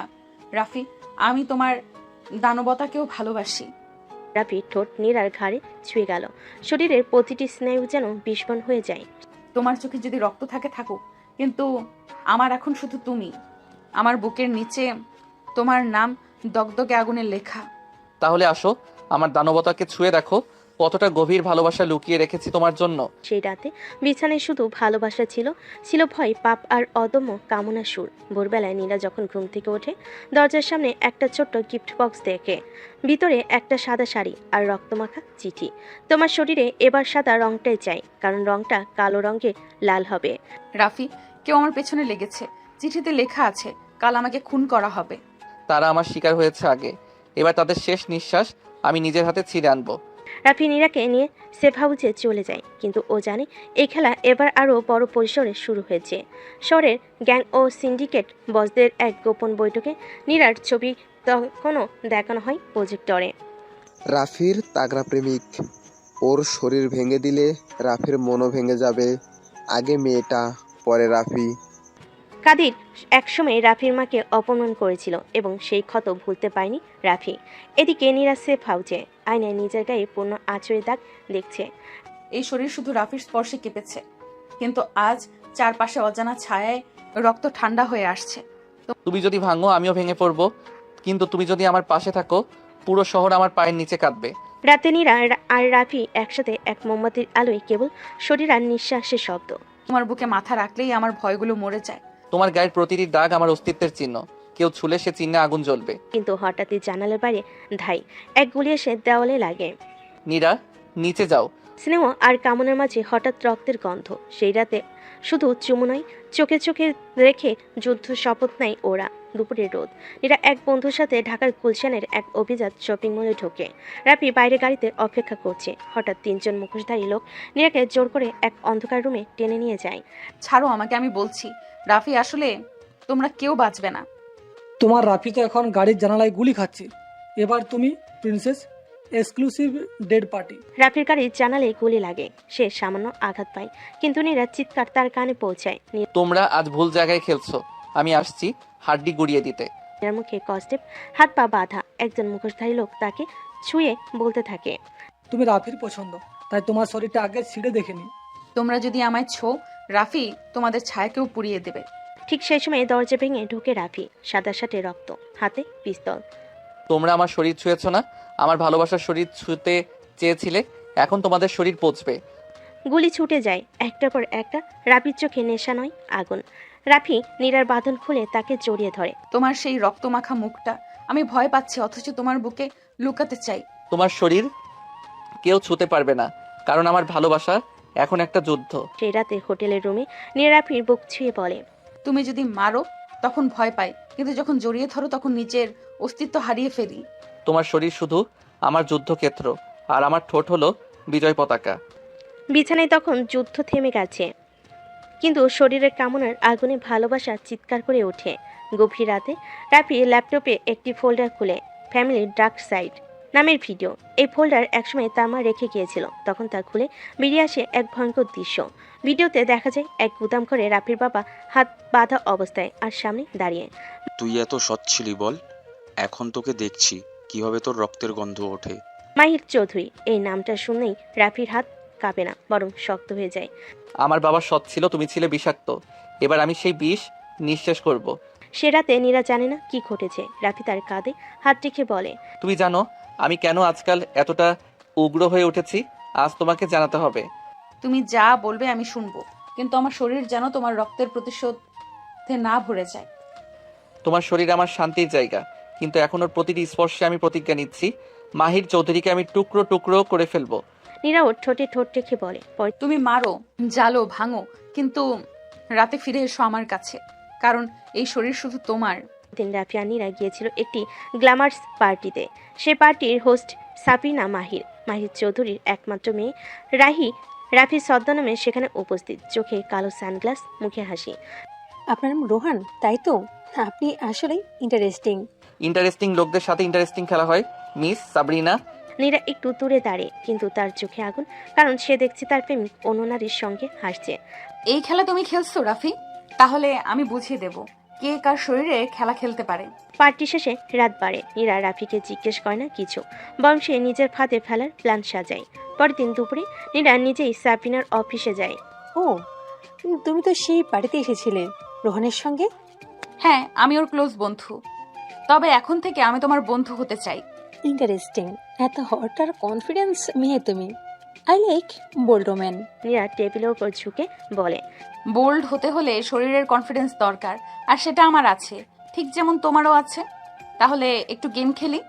[SPEAKER 1] রাফি, আমি তোমার দানবতাকেও ভালোবাসি।
[SPEAKER 3] রাফি ঠোঁট নীরার ঘাড়ে ছুঁয়ে গেল। শরীরের প্রতিটি স্নায়ু যেন বিস্ফোরণ হয়ে যায়।
[SPEAKER 1] তোমার চোখে যদি রক্ত থাকে থাকুক, কিন্তু আমার এখন শুধু তুমি। আমার বুকের নিচে তোমার নাম দগদগে আগুনে লেখা।
[SPEAKER 2] তাহলে আসো, আমার দানবতাকে ছুঁয়ে দেখো কতটা গভীর ভালোবাসা লুকিয়ে রেখেছি তোমার জন্য।
[SPEAKER 3] সেই রাতে বিছানায় শুধু ভালোবাসা ছিল, ছিল ভয়, পাপ আর অদম্য কামনা সুর। ভোরবেলায় নীলা যখন ঘুম থেকে ওঠে, দরজার সামনে একটা ছোট্ট গিফট বক্স দেখে। ভিতরে একটা সাদা শাড়ি আর রক্তমাখা চিঠি। তোমার শরীরে এবার সাদা রংটাই চাই, কারণ রংটা কালো রঙে লাল হবে।
[SPEAKER 1] রাফি, কেউ আমার পেছনে লেগেছে। চিঠিতে লেখা আছে কাল আমাকে খুন করা হবে।
[SPEAKER 2] তারা আমার শিকার হয়েছে আগে, এবার তাদের শেষ নিঃশ্বাস আমি নিজের হাতে ছিঁড়ে আনবো।
[SPEAKER 3] রাফি নীরাকে নিয়ে সেফ হাউসে চলে যায়, কিন্তু ও জানে এই খেলা এবার আরও বড় পরিসরে শুরু হয়েছে। শহরের গ্যাং ও সিন্ডিকেট বসদের এক গোপন বৈঠকে নীরার ছবি তখনও দেখানো হয় প্রজেক্টরে।
[SPEAKER 20] রাফির তাগড়া প্রেমিক, ওর শরীর ভেঙে দিলে রাফির মনও ভেঙে যাবে। আগে মেয়েটা, পরে রাফি।
[SPEAKER 3] কাদির একসময় রাফির মাকে অপমান করেছিল এবং সেই ক্ষত ভুলতে পারেনি রাফি। এদিকে নীরা সেফ হাউসে আয়নায় নিজের গায়ে পূর্ণ আঁচড়ের দাগ দেখছে।
[SPEAKER 1] এই শরীর শুধু রাফির স্পর্শে কেঁপেছে, কিন্তু আজ চারপাশে অজানা ছায়ায় রক্ত ঠান্ডা হয়ে আসছে।
[SPEAKER 2] তুমি যদি ভাঙো আমিও ভেঙে পড়বো, কিন্তু তুমি যদি আমার পাশে থাকো পুরো শহর আমার পায়ের নিচে কাঁদবে।
[SPEAKER 3] রাতে নীরা আর রাফি একসাথে এক মোমবাতির আলোয় কেবল শরীর আর নিঃশ্বাসের শব্দ।
[SPEAKER 1] তোমার বুকে মাথা রাখলেই আমার ভয়গুলো মরে যায়।
[SPEAKER 2] তোমার গায়ের প্রতিটি দাগ আমার অস্তিত্বের চিহ্ন, কেউ ছুলে সে চিহ্নে আগুন জ্বলবে।
[SPEAKER 3] কিন্তু হঠাৎই জানালার বাইরে ধাই এক গুলি এসে দেওয়ালে লাগে।
[SPEAKER 2] নীরা, নিচে যাও।
[SPEAKER 3] স্নেহ আর কামনার মাঝে হঠাৎ রক্তের গন্ধ। সেই রাতে শুধু চুমু নয়, চোখে চোখে রেখে যুদ্ধ শপথ নেয় ওরা। দুপুরের রোদ। নীরা এক বন্ধুর সাথে ঢাকার গুলশানের এক অভিজাত শপিং মলে ঢোকে। রাফি বাইরে গাড়িতে অপেক্ষা করছে। হঠাৎ তিনজন মুখোশধারী লোক নীরাকে জোর করে এক অন্ধকার রুমে টেনে নিয়ে যায়।
[SPEAKER 1] ছাড়ো আমাকে, আমি বলছি। রাফি, আসলে তোমরা কেউ বাঁচবে না।
[SPEAKER 21] তোমার রাফি তো এখন গাড়ির জানালায় গুলি খাচ্ছে। এবার তুমি প্রিন্সেস এক্সক্লুসিভ ডেড পার্টি।
[SPEAKER 3] রাফির গাড়ির জানালে গুলি লাগে। সে সামান্য আঘাত পায়, কিন্তু নীরা চিৎকার তার কানে পৌঁছায়।
[SPEAKER 2] তোমরা আজ ভুল জায়গায় খেলছো, আমি আসছি হাড্ডি গুড়িয়ে দিতে।
[SPEAKER 3] নীরার মুখে কষ্টেপ, হাত পা বাঁধা। একজন মুখোশধারী লোক তাকে ছুঁয়ে বলতে থাকে,
[SPEAKER 21] তুমি রাফির পছন্দ, তাই তোমার শরীরটা আগে ছিঁড়ে দেখেনি।
[SPEAKER 1] তোমরা যদি আমায় ছো, রাফি তোমাদের ছায়াকেও পুড়িয়ে দেবে।
[SPEAKER 3] ঠিক সেই সময় দরজা ভেঙে ঢুকে রাফি, সাদা শার্টে রক্ত, হাতে পিস্তল।
[SPEAKER 2] তোমরা আমার শরীর ছুঁয়েছো না, আমার ভালোবাসার শরীর ছুঁতে চেয়েছিলে, এখন তোমাদের শরীর পচবে।
[SPEAKER 3] গুলি ছুটে যায় একটার পর একটা। রাফির চোখে নেশা নয়, আগুন। রাফি নীরার বাঁধন খুলে তাকে জড়িয়ে ধরে।
[SPEAKER 1] তোমার সেই রক্তমাখা মুখটা আমি ভয় পাচ্ছি, অথচ তোমার বুকে লুকাতে চাই।
[SPEAKER 2] তোমার শরীর কেউ ছুঁতে পারবে না, কারণ আমার ভালোবাসা এখন একটা যুদ্ধ।
[SPEAKER 3] সেই রাতে হোটেলের রুমে নীরা রাফির বুক ছুঁয়ে বলে,
[SPEAKER 1] তুমি যদি মারো তখন ভয় পাই, কিন্তু যখন জড়িয়ে ধরো তখন নিজের অস্তিত্ব হারিয়ে ফেলি।
[SPEAKER 2] তোমার শরীর শুধু আমার যুদ্ধক্ষেত্র, আর আমার ঠোঁট হলো বিজয় পতাকা।
[SPEAKER 3] বিছানায় তখন যুদ্ধ থেমে গেছে, কিন্তু শরীরের কামনার আগুনে ভালোবাসা চিৎকার করে ওঠে। গভীর রাতে রাফি ল্যাপটপে একটি ফোল্ডার খুলে ফ্যামিলি ডার্ক সাইড নামের ভিডিও। এই ফোল্ডার একসময় তার মা রেখে গিয়েছিল। তখন তা খুলে বেরিয়ে আসে এক ভয়ঙ্কর দৃশ্য। ভিডিওতে দেখা যায় এক গুদাম করে রাফির বাবা হাত বাঁধা অবস্থায় আর সামনে দাঁড়িয়ে।
[SPEAKER 22] তুই এত সৎ ছিলি বল, এখন তোকে দেখছি কিভাবে তোর রক্তের গন্ধ ওঠে।
[SPEAKER 3] মাহির চৌধুরী এই নামটা শুনলেই রাফির হাত কাঁপে না, বরং শক্ত হয়ে যায়।
[SPEAKER 2] আমার বাবা সৎ ছিল, তুমি ছিলে বিষাক্ত, এবার আমি সেই বিষ নিঃশেষ করব।
[SPEAKER 3] সে রাতে নীরা জানে না কি ঘটেছে। রাফি তার কাঁধে হাত রেখে বলে,
[SPEAKER 2] তুমি জানো আমি কেন আজকাল এতটা উগ্র হয়ে উঠেছি? আজ তোমাকে জানাতে হবে।
[SPEAKER 1] তুমি যা বলবে আমি শুনবো, কিন্তু আমার শরীর যেন তোমার রক্তের প্রতিশোধে না ভরে যায়।
[SPEAKER 2] তোমার শরীর আমার শান্তির জায়গা, কিন্তু এখন ওর প্রতিটি স্পর্শে আমি প্রতিজ্ঞা নিচ্ছি, মাহির চৌধুরীকে আমি টুকরো টুকরো করে ফেলবো।
[SPEAKER 3] নীরা ওর ঠোঁটে ঠোঁট রেখে বলে,
[SPEAKER 1] তুমি মারো, জ্বালো, ভাঙো, কিন্তু রাতে ফিরে এসো আমার কাছে, কারণ এই শরীর শুধু তোমার।
[SPEAKER 3] দিন রাফি আর নীরা গিয়েছিল একটি গ্ল্যামার্স পার্টিতে। সে পার্টির হোস্ট সাবিনা মাহির, মাহির চৌধুরীর একমাত্র মেয়ে রাহি। রাফি ছদ্মনামে সেখানে উপস্থিত, চোখে কালো সানগ্লাস, মুখে হাসি।
[SPEAKER 23] আপনার নাম রোহান, তাই তো? আপনি আসলেই ইন্টারেস্টিং।
[SPEAKER 2] ইন্টারেস্টিং লোকদের সাথে ইন্টারেস্টিং খেলা হয় মিস সাবরিনা।
[SPEAKER 3] নীরা একটু দূরে দাঁড়িয়ে, কিন্তু তার চোখে আগুন, কারণ সে দেখছে তার প্রেমিক অন্য নারীর সঙ্গে হাসছে।
[SPEAKER 1] এই খেলা তুমি খেলছো রাফি? তাহলে আমি বুঝিয়ে দেব কে কার শরীরে খেলা খেলতে পারে।
[SPEAKER 3] পার্টি শেষে রাত বাড়ে। নীরা রাফিকে জিজ্ঞেস করে না কিছু, বরং সে নিজের ফাঁদে ফেলার প্ল্যান সাজায়। পরের দিন দুপুরে নীরা নিজেই সাবিনার অফিসে যায়।
[SPEAKER 23] ও, তুমি তো সেই বাড়িতে এসেছিলে রোহনের সঙ্গে।
[SPEAKER 1] হ্যাঁ, আমি ওর ক্লোজ বন্ধু। তবে এখন থেকে আমি তোমার বন্ধু হতে চাই।
[SPEAKER 23] ইন্টারেস্টিং, এত হট আর কনফিডেন্স মেয়ে তুমি। I like bold woman.
[SPEAKER 3] Neera টেবিলের উপর ঝুঁকে বলে,
[SPEAKER 1] বোল্ড হতে হলে শরীরের কনফিডেন্স দরকার, আর সেটা আমার আছে, ঠিক যেমন তোমারও আছে। তাহলে একটু গেম খেলি।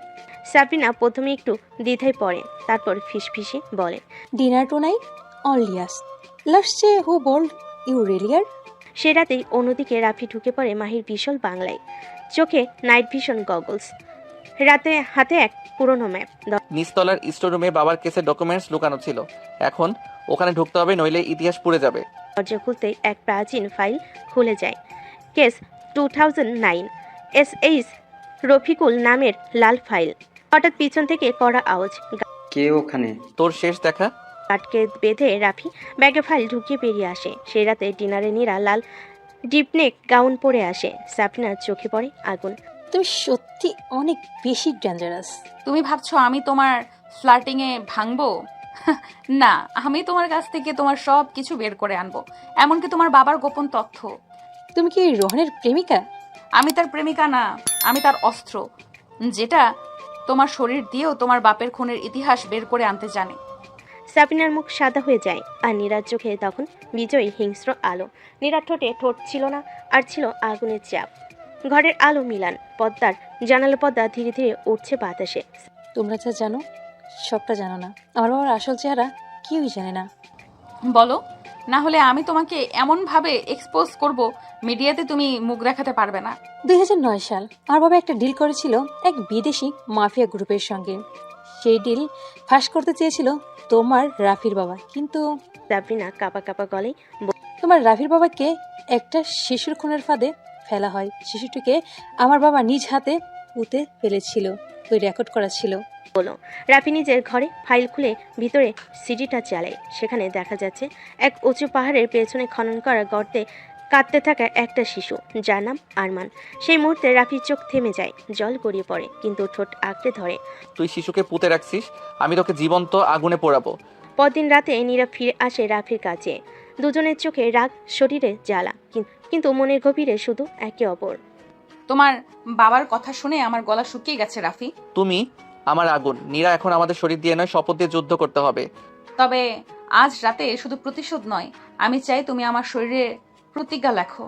[SPEAKER 3] সাবিনা প্রথমে একটু দ্বিধায় পড়ে, তারপর ফিসফিসে বলে,
[SPEAKER 23] dinner tonight only us. Last সে হু বোল্ড ইউ রেলিয়ার।
[SPEAKER 3] সে রাতেই অন্যদিকে রাফি ঢুকে পড়ে মাহির বিশাল বাংলায়, চোখে নাইট ভিশন গগলস, রাতে হাতে এক পুরনো ম্যাপ।
[SPEAKER 2] নিচতলার স্টোররুমে বাবার কেসের ডকুমেন্টস লুকানো ছিল। এখন ওখানে ঢুকতে হবে, নইলে ইতিহাস পুড়ে যাবে।
[SPEAKER 3] দরজা খুলতেই এক প্রাচীন ফাইল খুলে যায়। কেস 2009, SH রফিকুল নামের লাল ফাইল। হঠাৎ পিছন থেকে কড়া আওয়াজ।
[SPEAKER 6] কে ওখানে?
[SPEAKER 2] তোর শেষ দেখা।
[SPEAKER 3] কাটকে বেঁধে রাফি ব্যাগে ফাইল ঢুকিয়ে বেরিয়ে আসে। সেই রাতে ডিনারে নীরা লাল ডিপনেক গাউন পরে আসে। সাবিনার চোখে পড়ে আগুন।
[SPEAKER 23] তুমি সত্যি অনেক বেশি ডেঞ্জারাস।
[SPEAKER 1] তুমি ভাবছো আমি তোমার ফ্লার্টিং এ ভাঙবো? না, আমি তোমার কাছ থেকে তোমার সব কিছু বের করে আনবো, এমনকি তোমার বাবার গোপন তথ্য।
[SPEAKER 23] তুমি কি রোহনের প্রেমিকা?
[SPEAKER 1] আমি তার প্রেমিকা না, আমি তার অস্ত্র, যেটা তোমার শরীর দিয়েও তোমার বাপের খুনের ইতিহাস বের করে আনতে জানে।
[SPEAKER 3] সাবিনার মুখ সাদা হয়ে যায়, আর নীরার চোখে তখন বিজয়ী হিংস্র আলো। নীরার ঠোঁটে ঠোঁট ছিল না, আর ছিল আগুনের চাপ। ঘরের আলো মিলান, পদ্মার জানালা পর্দা ধীরে ধীরে উঠছে বাতাসে।
[SPEAKER 23] তোমরা যা জানো সবটা জানো না। আমার বাবার আসল চেহারা কেউই জানে না।
[SPEAKER 1] বলো, না হলে আমি তোমাকে এমন ভাবে এক্সপোজ করব, মিডিয়াতে তুমি মুখ দেখাতে পারবে না।
[SPEAKER 23] 2009 সাল আমার বাবা একটা ডিল করেছিল এক বিদেশি মাফিয়া গ্রুপের সঙ্গে। সেই ডিল ফাঁস করতে চেয়েছিল তোমার রাফির বাবা, কিন্তু
[SPEAKER 3] সাবিনা কাপা কাপা গলে,
[SPEAKER 23] তোমার রাফির বাবাকে একটা শিশুর খুনের ফাঁদে ফেলা হয়। শিশুটিকে আমার বাবা নিজ হাতে পুঁতে ফেলেছিল, ওই রেকর্ড করা ছিল।
[SPEAKER 3] বলো। রাফি নিজের ঘরে ফাইল খুলে ভিতরে সিডিটা চালায়। সেখানে দেখা যাচ্ছে এক উঁচু পাহাড়ের পেছনে খনন করা গর্তে কাঁদতে থাকা একটা শিশু, যার নাম আরমান। সেই মুহূর্তে রাফির চোখ থেমে যায়, জল গড়িয়ে পড়ে, কিন্তু ঠোঁট আঁকড়ে ধরে।
[SPEAKER 2] তুই শিশুকে পুঁতে রাখছিস, আমি তোকে জীবন্ত আগুনে পোড়াবো।
[SPEAKER 3] পরদিন রাতে নীরা ফিরে আসে রাফির কাছে। দুজনের চোখে রাগ, শরীরে জ্বালা, কিন্তু মনের গভীরে শুধু একে অপর।
[SPEAKER 1] তোমার বাবার কথা শুনে আমার গলা শুকিয়ে গেছে রাফি।
[SPEAKER 2] তুমি আমার আগুন। নীরা, এখন আমাদের শরীর দিয়ে নয়, শপথ দিয়ে যুদ্ধ করতে হবে।
[SPEAKER 1] তবে আজ রাতে শুধু প্রতিশোধ নয়, আমি চাই তুমি আমার শরীরে প্রতিজ্ঞা লেখো।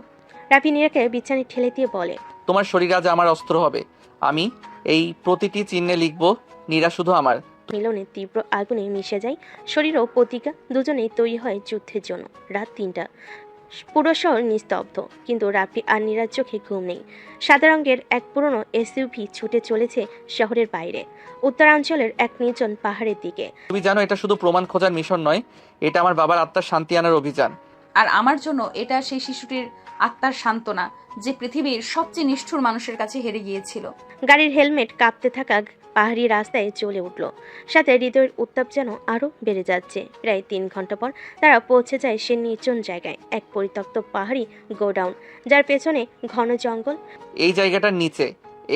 [SPEAKER 3] রাফি নীরাকে বিছানায় ঠেলে দিয়ে বলে,
[SPEAKER 2] তোমার শরীর আজ আমার অস্ত্র হবে। আমি এই প্রতিটি চিহ্নে লিখবো, নীরা শুধু আমার।
[SPEAKER 3] মিলনে তীব্র আগুনে মিশে যায় শরীর ও প্রতিজ্ঞা। দুজনেই তৈরি হয় যুদ্ধের জন্য। রাত 3টা, পুরো শহর নিস্তব্ধ, কিন্তু রাফি আর নীরার চোখে ঘুম নেই। সাদা রঙের এক পুরনো SUV ছুটে চলেছে শহরের বাইরে, উত্তরাঞ্চলের এক নির্জন পাহাড়ের দিকে।
[SPEAKER 2] তুমি জানো, এটা শুধু প্রমাণ খোঁজার মিশন নয়, এটা আমার বাবার আত্মার শান্তি আনার অভিযান।
[SPEAKER 1] আর আমার জন্য এটা সেই শিশুটির আত্মার সান্ত্বনা, যে পৃথিবীর সবচেয়ে নিষ্ঠুর মানুষের কাছে হেরে গিয়েছিল।
[SPEAKER 3] গাড়ির হেলমেট কাঁপতে থাকা পাহাড়ি রাস্তায় চলে উঠল, সাথে হৃদয়ের উত্তাপ যেন আরো বেড়ে যাচ্ছে। প্রায় 3 ঘন্টা পর তারা পৌঁছে যায় সে নির্জন জায়গায়, এক পরিত্যক্ত পাহাড়ি গোডাউন, যার পেছনে ঘন জঙ্গল।
[SPEAKER 2] এই জায়গাটার নিচে,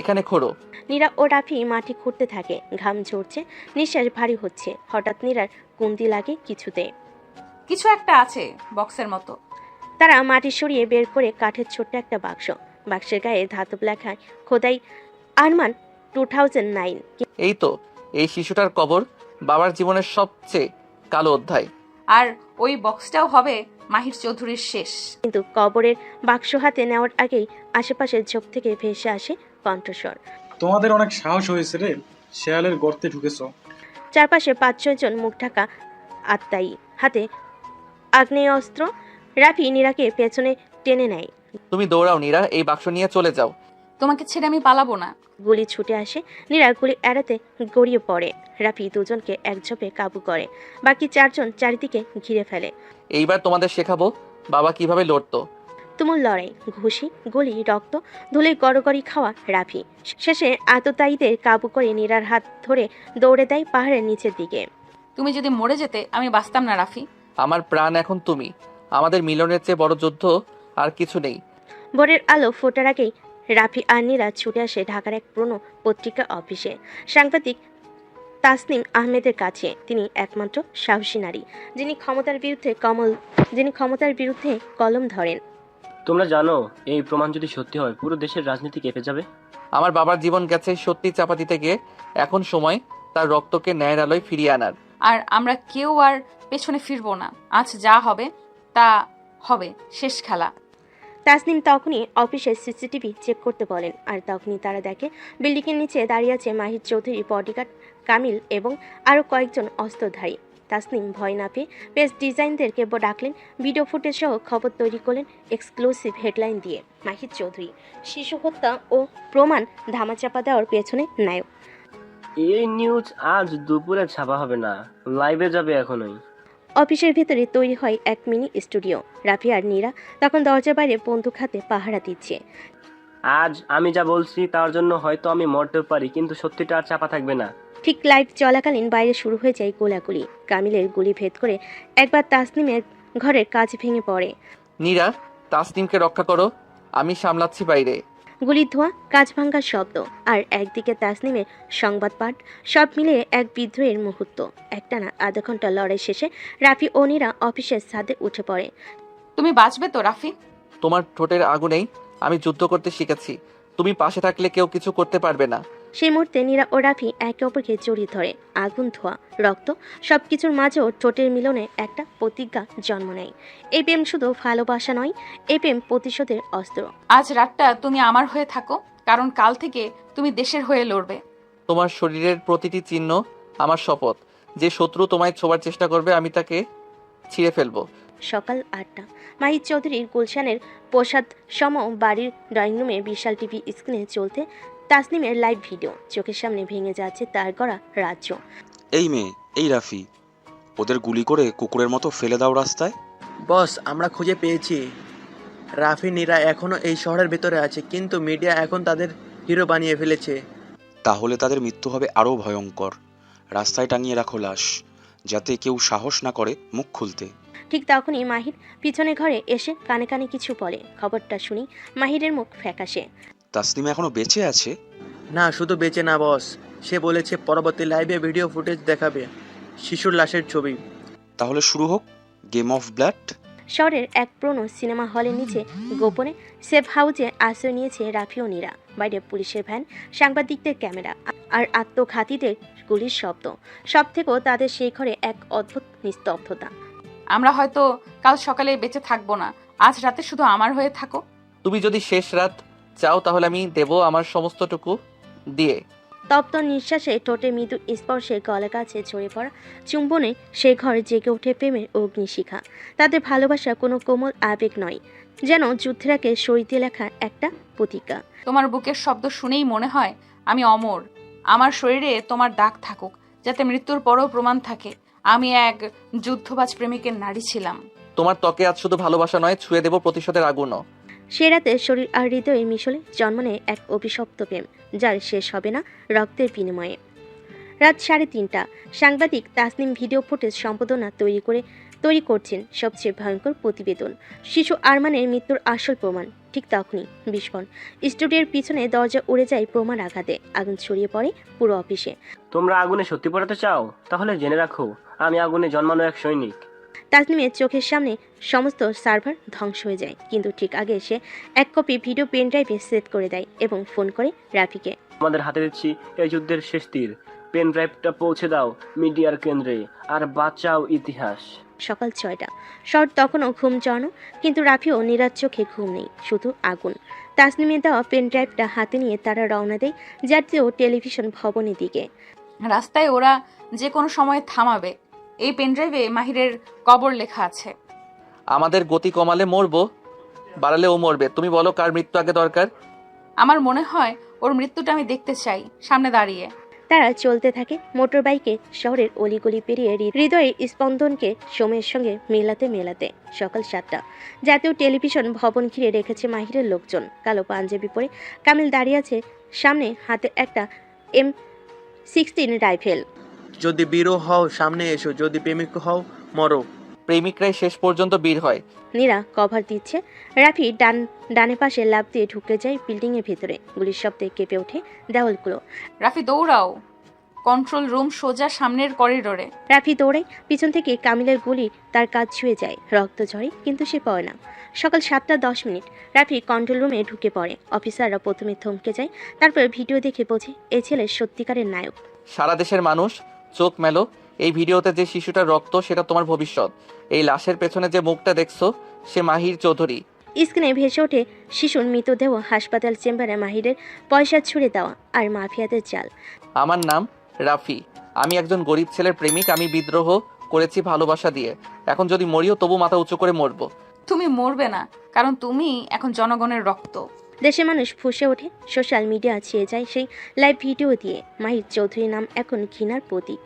[SPEAKER 2] এখানে খোঁড়ো।
[SPEAKER 3] নীরা ও রাফি মাটি খুঁড়তে থাকে, ঘাম ঝরছে, নিঃশ্বাস ভারী হচ্ছে। হঠাৎ নীরার কুন্দি লাগে কিছুতে।
[SPEAKER 1] কিছু একটা আছে বক্সের মতো।
[SPEAKER 3] তারা মাটি সরিয়ে বের করে কাঠের ছোট্ট একটা বাক্স। বাক্সের গায়ে ধাতব লেখায় খোদাই আরমান 2009।
[SPEAKER 2] এই তো, এই শিশুটার কবর, বাবার জীবনের সবচেয়ে কালো অধ্যায়।
[SPEAKER 1] আর ওই বক্সটাও হবে মাহির চৌধুরীর শেষ।
[SPEAKER 3] কিন্তু কবরের বাক্স হাতে নেওয়ার আগেই আশেপাশের ঝোপ থেকে ভেসে আসে কণ্ঠস্বর।
[SPEAKER 19] তোমাদের অনেক সাহস হয়েছে রে, শেয়ালের গর্তে ঢুকেছ।
[SPEAKER 3] চারপাশে 5-6 জন মুখ ঢাকা আত্মায়ী, হাতে আগ্নেয়াস্ত্র। রাফি নীরাকে পেছনে টেনে নেয়।
[SPEAKER 2] তুমি দৌড়াও নীরা, এই বাক্স নিয়ে চলে যাও।
[SPEAKER 1] তোমাকে ছেড়ে আমি পালাবো না।
[SPEAKER 3] গুলি ছুটে আসে, নীরা গুলি এড়াতে গড়িয়ে পড়ে। রাফি দুজনকে এক ঝোপে কাবু করে, বাকি 4 জন চারিদিকে ঘিরে ফেলে।
[SPEAKER 2] এইবার তোমাদের শেখাবো বাবা কিভাবে লড়তো।
[SPEAKER 3] তুমুল লড়াই, ঘুষি, গুলি, রক্ত, ধুলে গড়গড়ি খাওয়া রাফি শেষে আততায়ীদের কাবু করে নীরার হাত ধরে দৌড়ে দেয় পাহাড়ের নিচের দিকে।
[SPEAKER 1] তুমি যদি মরে যেতে আমি বাঁচতাম না রাফি।
[SPEAKER 2] আমার প্রাণ এখন তুমি। আমাদের মিলনের চেয়ে বড় যুদ্ধ আর কিছু নেই।
[SPEAKER 3] ভোরের আলো ফোটার আগেই রাফি আর নীরা ছুটে আসে ঢাকার এক পুরনো পত্রিকা অফিসে সাংবাদিক তাসনিম আহমেদের কাছে। তিনি একমাত্র সাহসী নারী যিনি ক্ষমতার বিরুদ্ধে কলম ধরেন।
[SPEAKER 4] তোমরা জানো এই প্রমাণ যদি সত্যি হয় পুরো দেশের রাজনীতি কেঁপে যাবে।
[SPEAKER 2] আমার বাবার জীবন গেছে সত্যি চাপা দিতে গিয়ে, এখন সময় তার রক্তকে ন্যায়ের আলোয় ফিরিয়ে আনার।
[SPEAKER 1] আর আমরা কেউ আর পেছনে ফিরবো না। আজ যা হবে তা হবে, শেষ খেলা।
[SPEAKER 3] তাসনিম তখনই অফিসের সিসিটিভি চেক করতে বলেন, আর তখনই তারা দেখে বিল্ডিংয়ের নিচে দাঁড়িয়ে আছে মাহির চৌধুরী, বডিগার্ড কামিল এবং আরও কয়েকজন অস্ত্রধারী। তাসনিম ভয় না পেয়ে পেজ ডিজাইনদেরকে ডাকলেন, ভিডিও ফুটেজ সহ খবর তৈরি করলেন এক্সক্লুসিভ হেডলাইন দিয়ে। মাহির চৌধুরী শিশু হত্যা ও প্রমাণ ধামাচাপা দেওয়ার পেছনে নায়ক।
[SPEAKER 4] এই নিউজ আজ দুপুরে ছাপা হবে না, লাইভে যাবে এখনই।
[SPEAKER 3] অফিসের ভেতরে তৈরি হয় এক মিনি স্টুডিও। রাফি আর নীরা তখন দরজার বাইরে বন্দুক হাতে পাহারা দিচ্ছে।
[SPEAKER 4] আজ আমি যা বলছি তার জন্য হয়তো আমি মরতে পারি, কিন্তু সত্যিটা আর চাপা থাকবে না।
[SPEAKER 3] ঠিক লাইভ চলাকালীন বাইরে শুরু হয়ে যায় গোলাগুলি। কামিলের গুলি ভেদ করে একবার তাসনিমের ঘরের কাজ ভেঙে পড়ে।
[SPEAKER 2] নীরা, তাসনিমকে রক্ষা করো, আমি সামলাচ্ছি বাইরে।
[SPEAKER 3] গুলির ধোঁয়া, কাজ ভাঙ্গার শব্দ, আর একদিকে তাসনিমের সংবাদ পাঠ, সব মিলিয়ে এক বিদ্রোহের মুহূর্ত। একটানা আধা ঘন্টা লড়াই শেষে রাফি ও নীরা অফিসের ছাদে উঠে পড়ে।
[SPEAKER 1] তুমি বাঁচবে তো রাফি?
[SPEAKER 2] তোমার ঠোঁটের আগুনেই আমি যুদ্ধ করতে শিখেছি। তুমি পাশে থাকলে কেউ কিছু করতে পারবে না।
[SPEAKER 3] সেই মুহূর্তে নীরা ও রাফি একে অপরকে জড়িয়ে ধরে। আগুন, ধোঁয়া, রক্ত সবকিছুর মাঝেও ঠোঁটের মিলনে একটা প্রতিজ্ঞা জন্ম নেয়। এই প্রেম শুধু ভালোবাসা নয়, এই প্রেম প্রতিশোধের অস্ত্র।
[SPEAKER 1] আজ রাতটা তুমি আমার হয়ে থাকো, কারণ কাল থেকে তুমি দেশের হয়ে লড়বে।
[SPEAKER 2] তোমার শরীরের প্রতিটি চিহ্ন আমার শপথ। যে শত্রু তোমায় ছোঁয়ার চেষ্টা করবে আমি তাকে ছিঁড়ে ফেলবো।
[SPEAKER 3] সকাল 8টা। মাহির চৌধুরীর গুলশানের প্রসাদ সম বাড়ির ড্রয়িং রুমে বিশাল টিভি স্ক্রিনে চলতে তাসনিমের লাইভ ভিডিও। চোখের সামনে ভেঙে যাচ্ছে তার গড়া রাজ্য।
[SPEAKER 22] এই মেয়ে, এই রাফি, ওদের গুলি করে কুকুরের মতো ফেলে দাও রাস্তায়।
[SPEAKER 5] বস, আমরা খুঁজে পেয়েছি। রাফি, নীরা এখনো এই শহরের ভেতরে আছে, কিন্তু মিডিয়া এখন তাদের হিরো বানিয়ে ফেলেছে।
[SPEAKER 22] তাহলে তাদের মৃত্যু হবে আরও ভয়ঙ্কর। রাস্তায় টাঙিয়ে রাখো লাশ, যাতে কেউ সাহস না করে মুখ খুলতে।
[SPEAKER 3] ঠিক তখনই মাহির পিছনে ঘরে এসে কানে কানে কিছু বলে। খবরটা শুনি মাহিরের মুখ ফ্যাকাশে।
[SPEAKER 22] তাসনিম এখনো বেঁচে আছে?
[SPEAKER 5] না, শুধু বেঁচে না বস, সে বলেছে পরবর্তী লাইভে ভিডিও ফুটেজ দেখাবে, শিশুর লাশের ছবি।
[SPEAKER 22] তাহলে শুরু হোক গেম অফ ব্লাড।
[SPEAKER 3] শহরের এক পুরনো সিনেমা হলের নিচে গোপনে সেফ হাউসে আশ্রয় নিয়েছে রাফি ও নীরা। বাইরে পুলিশের ভ্যান, সাংবাদিকদের ক্যামেরা আর আত্মঘাতীদের গুলির শব্দ। সব থেকেও তাদের সেই ঘরে এক অদ্ভুত নিস্তব্ধতা।
[SPEAKER 1] আমরা হয়তো কাল সকালে বেঁচে থাকবো না, আজ রাতে শুধু আমার হয়ে থাকো।
[SPEAKER 2] তুমি যদি শেষ রাত চাও তাহলে আমি দেব আমার সমস্তটুকু দিয়ে।
[SPEAKER 3] তপ্ত নিঃশ্বাসে, ঠোঁটে মৃদু স্পর্শে, গলা কাছে ঝরে পড়া চুম্বনে সেই ঘরে জেগে ওঠে প্রেমের অগ্নিশিখা। তাদের ভালোবাসা কোনো কোমল আবেগ নয়, যেন যুদ্ধের আগে শরীরে লেখা একটা প্রতিজ্ঞা।
[SPEAKER 1] তোমার বুকের শব্দ শুনেই মনে হয় আমি অমর। আমার শরীরে তোমার দাগ থাকুক, যাতে মৃত্যুর পরও প্রমাণ থাকে আমি এক যুদ্ধবাজ প্রেমিকের নারী ছিলাম।
[SPEAKER 2] তোমার ত্বকে আজ শুধু ভালোবাসা নয়, ছুঁয়ে দেব প্রতিশোধের আগুনও।
[SPEAKER 3] সে রাতে শরীর আর হৃদয়ের মিশলে জন্ম নেয় এক অভিশপ্ত প্রেম, যার শেষ হবে না রক্তের বিনিময়ে। রাত 3:30। সাংবাদিক তাসনিম ভিডিও ফুটেজ সম্পাদনা তৈরি করছেন সবচেয়ে ভয়ঙ্কর প্রতিবেদন, শিশু আরমানের মৃত্যুর আসল প্রমাণ। ঠিক তখনই বিস্ফোরণ। স্টুডিওর পিছনে দরজা উড়ে যায় প্রমাণ আঘাতে। আগুন ছড়িয়ে পড়ে পুরো অফিসে।
[SPEAKER 4] তোমরা আগুনে সত্যি পড়াতে চাও? তাহলে জেনে রাখো, আমি আগুনে জন্মানো এক সৈনিক।
[SPEAKER 3] তাসনিমের চোখের সামনে সমস্ত সার্ভার ধ্বংস হয়ে যায়, কিন্তু ঠিক আগে সে এক কপি ভিডিও পেন ড্রাইভে সেভ করে দেয় এবং ফোন করে রাফিকে।
[SPEAKER 4] আমাদের হাতে দিচ্ছি এই যুদ্ধের শেষ তীর। পেন ড্রাইভটা পৌঁছে দাও মিডিয়ার কেন্দ্রে, আর বাঁচাও ইতিহাস।
[SPEAKER 3] সকাল 6টা। শহর তখনও ঘুম জড়ানো, কিন্তু রাফি ও নীরার চোখে ঘুম নেই, শুধু আগুন। তাসনিমের দেওয়া পেন ড্রাইভটা হাতে নিয়ে তারা রওনা দেয় জাতীয় টেলিভিশন ভবনের দিকে।
[SPEAKER 1] রাস্তায় ওরা যে কোনো সময় থামাবে। এই পেনড্রাইভে মাহিরের কবর লেখা আছে।
[SPEAKER 2] আমাদের গতি কমালে মরবো, বাড়ালে ও মরবে। তুমি বলো কার মৃত্যু আগে দরকার?
[SPEAKER 1] আমার মনে হয় ওর মৃত্যুটা আমি দেখতে চাই, সামনে দাঁড়িয়ে।
[SPEAKER 3] তারা চলতে থাকে মোটর বাইকে শহরের অলিগলি পেরিয়ে হৃদয়ের স্পন্দনকে সময়ের সঙ্গে মেলাতে মেলাতে। সকাল 7টা। জাতীয় টেলিভিশন ভবন ঘিরে রেখেছে মাহিরের লোকজন। কালো পাঞ্জাবি পরে কামিল দাঁড়িয়ে আছে সামনে, হাতে একটা M16 রাইফেল।
[SPEAKER 5] যদি বীরও হও সামনে এসো, যদি প্রেমিক হও মরো।
[SPEAKER 2] প্রেমিকরাই শেষ পর্যন্ত বীর হয়।
[SPEAKER 3] নীরা কভার দিচ্ছে। রাফি ডানে পাশে লাফ দিয়ে ঢুকে যায় বিল্ডিং এর ভিতরে। গুলির শব্দে কেঁপে ওঠে দেওয়ালগুলো।
[SPEAKER 1] রাফি দৌড়াও, কন্ট্রোল রুম সোজা সামনের করিডোরে।
[SPEAKER 3] রাফি দৌড়ে, পিছন থেকে কামিলের গুলি তার কাজ ছুঁয়ে যায়, রক্ত ঝরে কিন্তু সে পড়ে না। সকাল 7:10। রাফি কন্ট্রোল রুমে ঢুকে পড়ে। অফিসাররা প্রথমে থমকে যায়, তারপর ভিডিও দেখে বোঝে এই ছেলে সত্যিকারের নায়ক।
[SPEAKER 2] সারা দেশের মানুষ চোখ মেলো, এই ভিডিওতে যে শিশুটার রক্ত সেটা তোমার ভবিষ্যৎ। এই লাশের পেছনে যে মুখটা দেখছো সে মাহির চৌধুরী।
[SPEAKER 3] স্ক্রিনে ভেসে ওঠে শিশুর মৃতদেহ, হাসপাতাল চেম্বারে মাহিরের পয়সা ছুড়ে দেওয়া আর মাফিয়াদের জাল।
[SPEAKER 2] আমার নাম রাফি, আমি একজন গরিব ছেলের প্রেমিক। আমি বিদ্রোহ করেছি ভালোবাসা দিয়ে। এখন যদি মরিও তবু মাথা উঁচু করে মরবো।
[SPEAKER 1] তুমি মরবে না, কারণ তুমি এখন জনগণের রক্ত।
[SPEAKER 3] দেশে মানুষ ফুঁসে ওঠে, সোশ্যাল মিডিয়া ছেয়ে যায় সেই লাইভ ভিডিও দিয়ে। মাহির চৌধুরীর নাম এখন ঘৃণার প্রতীক।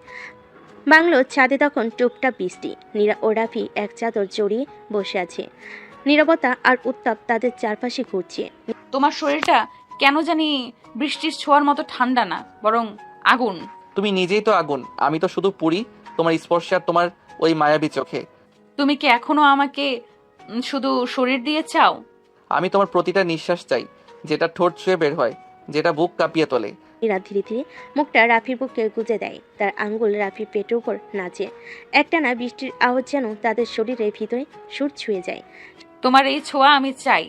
[SPEAKER 3] বাংলোর ছাদে তখন টুপটাপ বৃষ্টি। নীরা ও রাফি এক চাদর জড়িয়ে বসে আছে। নীরবতা আর উত্তাপ তাদের চারপাশে ঘুরছে।
[SPEAKER 1] তোমার শরীরটা কেন জানি বৃষ্টির ছোঁয়ার মতো ঠান্ডা না, বরং আগুন।
[SPEAKER 2] তুমি নিজেই তো আগুন, আমি তো শুধু পুরি তোমার স্পর্শে আর তোমার ওই মায়াবী চোখে।
[SPEAKER 1] তুমি কি এখনো আমাকে শুধু শরীর দিয়ে চাও?
[SPEAKER 2] আমি তোমার প্রতিটা নিঃশ্বাস চাই, যেটা ঠোঁট ছুঁয়ে বের হয়, যেটা বুক কাঁপিয়ে তোলে।
[SPEAKER 3] নীরা ধীরে ধীরে মুখটা রাফির বুকে গুজে দেয়। তার আঙ্গুল রাফির পেটের উপর নাচে। একটানা বৃষ্টির আওয়াজ যেন তাদের শরীরের ভিতরে সুর ছুঁয়ে যায়।
[SPEAKER 1] তোমার এই ছোঁয়া আমি চাই,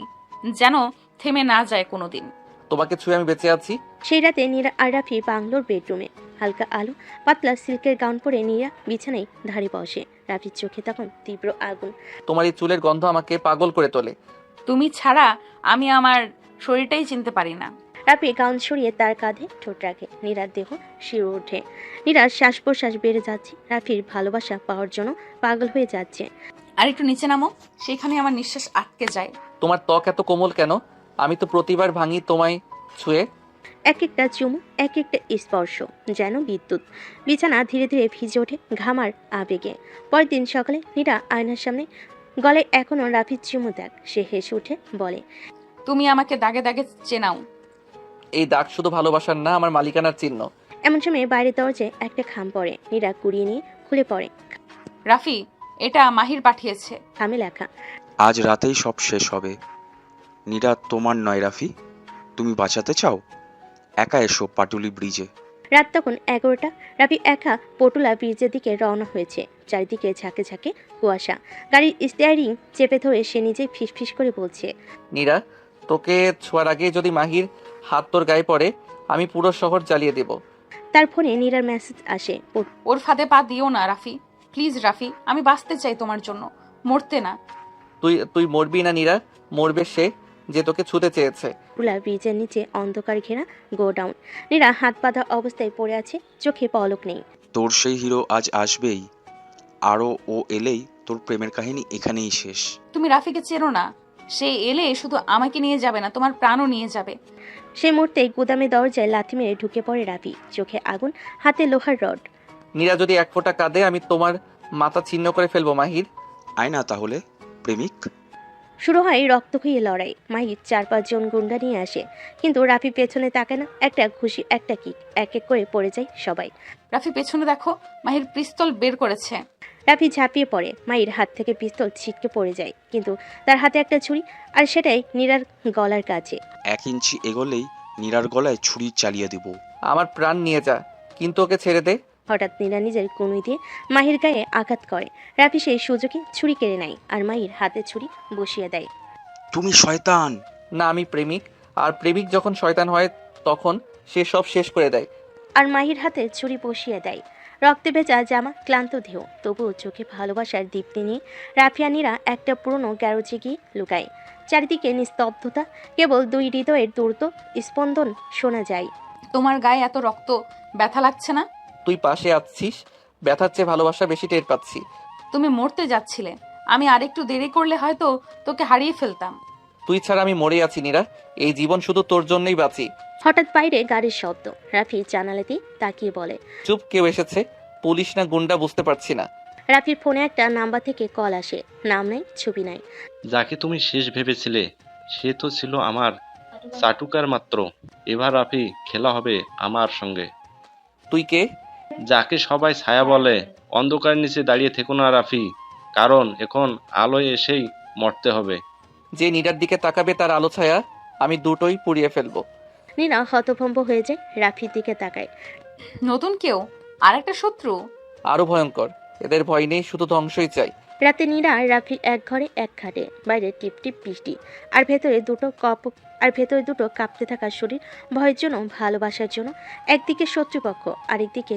[SPEAKER 1] যেন থেমে না যায় কোনোদিন।
[SPEAKER 2] তোমাকে ছুঁয়ে আমি বেঁচে আছি।
[SPEAKER 3] সেই রাতে নীরা আর রাফি বাংলোর বেডরুমে। হালকা আলো, পাতলা সিল্কের গাউন পরে নীরা বিছানায় ধারে বসে। রাফির চোখে তখন তীব্র আগুন।
[SPEAKER 2] তোমার এই চুলের গন্ধ আমাকে পাগল করে তোলে।
[SPEAKER 1] তুমি ছাড়া আমি আমার শরীরটাই চিনতে পারি না।
[SPEAKER 3] রাফি গাউন সরিয়ে তার কাঁধে ঠোঁট রাখে। নীরার দেহ শিউরে ওঠে। নীরার শ্বাস প্রশ্বাস বেড়ে যাচ্ছে। রাফির ভালোবাসা পাওয়ার জন্য পাগল হয়ে যাচ্ছে।
[SPEAKER 1] আর একটু নিচে নামো, সেখানে আমার নিঃশ্বাস আটকে যায়।
[SPEAKER 2] তোমার ত্বক এত কোমল কেন? আমি তো প্রতিবার ভাঙি তোমায় ছুঁয়ে।
[SPEAKER 3] এক একটা চুমু, এক একটা স্পর্শ যেন বিদ্যুৎ। বিছানা ধীরে ধীরে ভিজে ওঠে ঘামার আবেগে। পরের দিন সকালে নীরা আয়নার সামনে, গলায় এখনো রাফির চুমু দেখ। সে হেসে উঠে বলে,
[SPEAKER 1] তুমি আমাকে দাগে দাগে চেনাও।
[SPEAKER 2] এই দাগ শুধু ভালোবাসার না, আমার মালিকানার চিহ্ন।
[SPEAKER 3] এমন সময় বাইরের দরজায় একটা খাম পড়ে। নীরা কুড়িয়ে নিয়ে খুলে পড়ে।
[SPEAKER 1] রাফি, এটা মাহির পাঠিয়েছে।
[SPEAKER 3] খামে লেখা,
[SPEAKER 22] আজ রাতেই সব শেষ হবে। নীরা তোমার নয় রাফি, তুমি বাঁচাতে চাও? একা এসো পাটুলি ব্রিজে।
[SPEAKER 3] রাত তখন 11টা। রাফি একা পটুলা ব্রিজের দিকে রওনা হয়েছে। চারিদিকে ঝাঁকে ঝাঁকে কুয়াশা। গাড়ির স্টিয়ারিং চেপে ধরে সে নিজে ফিসফিস করে বলছে,
[SPEAKER 2] নীরা, তোকে ছোঁয়ার আগে যদি মাহির হাত তোর গায়ে পড়ে, আমি পুরো শহর জ্বালিয়ে দেব।
[SPEAKER 3] তার ফোনে নীরার মেসেজ আসে,
[SPEAKER 1] ওর ফাঁদে পা দিও না রাফি, প্লিজ রাফি, আমি বাঁচতে চাই তোমার জন্য, মরতে না।
[SPEAKER 2] তুই মরবি না নীরা, মরবে সে যে তোকে ছুঁতে চেয়েছে।
[SPEAKER 3] পটুলা ব্রিজের নিচে অন্ধকার ঘেরা গোডাউন। নীরা হাত বাঁধা অবস্থায় পড়ে আছে, চোখে পলক নেই।
[SPEAKER 22] তোর সেই হিরো আজ আসবেই, আরও ও এলেই তোর প্রেমের কাহিনী এখানেই শেষ।
[SPEAKER 1] তুমি রাফিকে চেনো না, সে এলে শুধু আমাকে নিয়ে যাবে না, তোমার প্রাণও নিয়ে যাবে।
[SPEAKER 3] সে মুহূর্তে গুদামে দরজায় লাথি মেরে ঢুকে পড়ে রাফি। চোখে আগুন, হাতে লোহার রড।
[SPEAKER 2] নীরা যদি এক ফোঁটা কাঁদে, আমি তোমার মাথা ছিন্ন করে ফেলবো মাহির।
[SPEAKER 22] আয় না তাহলে প্রেমিক।
[SPEAKER 3] শুরু হয় রক্তক্ষয়ী লড়াই। মাহির 4-5 জন গুন্ডা নিয়ে আসে, কিন্তু রাফি পেছনে তাকায় না। একটা ঘুষি, একটা কিক, এক এক করে পড়ে যায় সবাই।
[SPEAKER 1] রাফি পেছনে দেখো, মাহির পিস্তল বের করেছে।
[SPEAKER 3] রাফি ঝাঁপিয়ে পড়ে। মাহির হাত থেকে পিস্তল ছিটকে পড়ে যায়, কিন্তু তার হাতে একটা ছুরি, আর সেটাই নীরার গলার কাছে।
[SPEAKER 22] 1 ইঞ্চি এগোলেই নীরার গলায় ছুরি চালিয়ে দেব।
[SPEAKER 2] আমার প্রাণ নিয়ে যা, কিন্তু ওকে ছেড়ে দে।
[SPEAKER 3] হঠাৎ নীরা নিজের কনুই দিয়ে মাহির গায়ে আঘাত করে। রাফি সেই সুযোগে ছুরি কেড়ে নেয় আর মাহির হাতে ছুরি বসিয়ে দেয়।
[SPEAKER 22] তুমি শয়তান।
[SPEAKER 2] না, আমি প্রেমিক, আর প্রেমিক যখন শয়তান হয় তখন সে সব শেষ করে দেয়।
[SPEAKER 3] আর মাহির হাতে ছুরি বসিয়ে দেয়। রক্তে ভেজা জামা, ক্লান্ত দেহ, তবুও চোখে ভালোবাসার দীপ্তি নিয়ে রাফিয়া নীরা একটা পুরনো গ্যারেজে গিয়ে লুকায়। চারিদিকে নিস্তব্ধতা, কেবল 2 হৃদয়ের দ্রুত স্পন্দন শোনা যায়।
[SPEAKER 1] তোমার গায়ে এত রক্ত, ব্যথা লাগছে না?
[SPEAKER 2] তুই পাশে আছিস, ব্যথার চেয়ে ভালোবাসা বেশি টের পাচ্ছি।
[SPEAKER 1] তুমি মরতে যাচ্ছিলে, আমি আরেকটু দেরি করলে হয়তো তোকে হারিয়ে ফেলতাম।
[SPEAKER 2] তুই ছাড়া আমি মরে আছি নীরা, এই জীবন শুধু তোর জন্যই বাঁচি।
[SPEAKER 3] হঠাৎ বাইরে গাড়ির শব্দ। রাফি জানালাতেই তাকিয়ে বলে,
[SPEAKER 2] চুপ, কেউ এসেছে? পুলিশ না গুন্ডা বুঝতে পারছি না।
[SPEAKER 3] রাফির ফোনে একটা নাম্বার থেকে কল আসে। নাম নাই, ছবি নাই।
[SPEAKER 8] যাকে তুমি শেষ ভেবেছিলে সে তো ছিল আমার চাটুকার মাত্র। এবার রাফি খেলা হবে আমার সঙ্গে।
[SPEAKER 2] তুই কে?
[SPEAKER 8] যাকে সবাই ছায়া বলে। অন্ধকারের নিচে দাঁড়িয়ে থেকো না রাফি, কারণ এখন আলোয় এসেই মরতে হবে।
[SPEAKER 2] যে নীরার দিকে তাকাবে তার আলো ছায়া আমি দুটোই পুড়িয়ে ফেলবো।
[SPEAKER 3] নীরা হতভম্ব হয়ে যায়, রাফির দিকে তাকায়।
[SPEAKER 1] নতুন কেউ? আর একটা শত্রু?
[SPEAKER 2] আরো ভয়ঙ্কর। এদের ভয় নেই, শুধু ধ্বংসই চাই।
[SPEAKER 3] রাতে নীরা আর রাফি এক ঘরে এক খাটে। বাইরে টিপ টিপ বৃষ্টি, আর ভেতরে দুটো কাঁপতে থাকা শরীর, ভয়ের জন্য, ভালোবাসার জন্য। একদিকে শত্রুপক্ষ, আরেকদিকে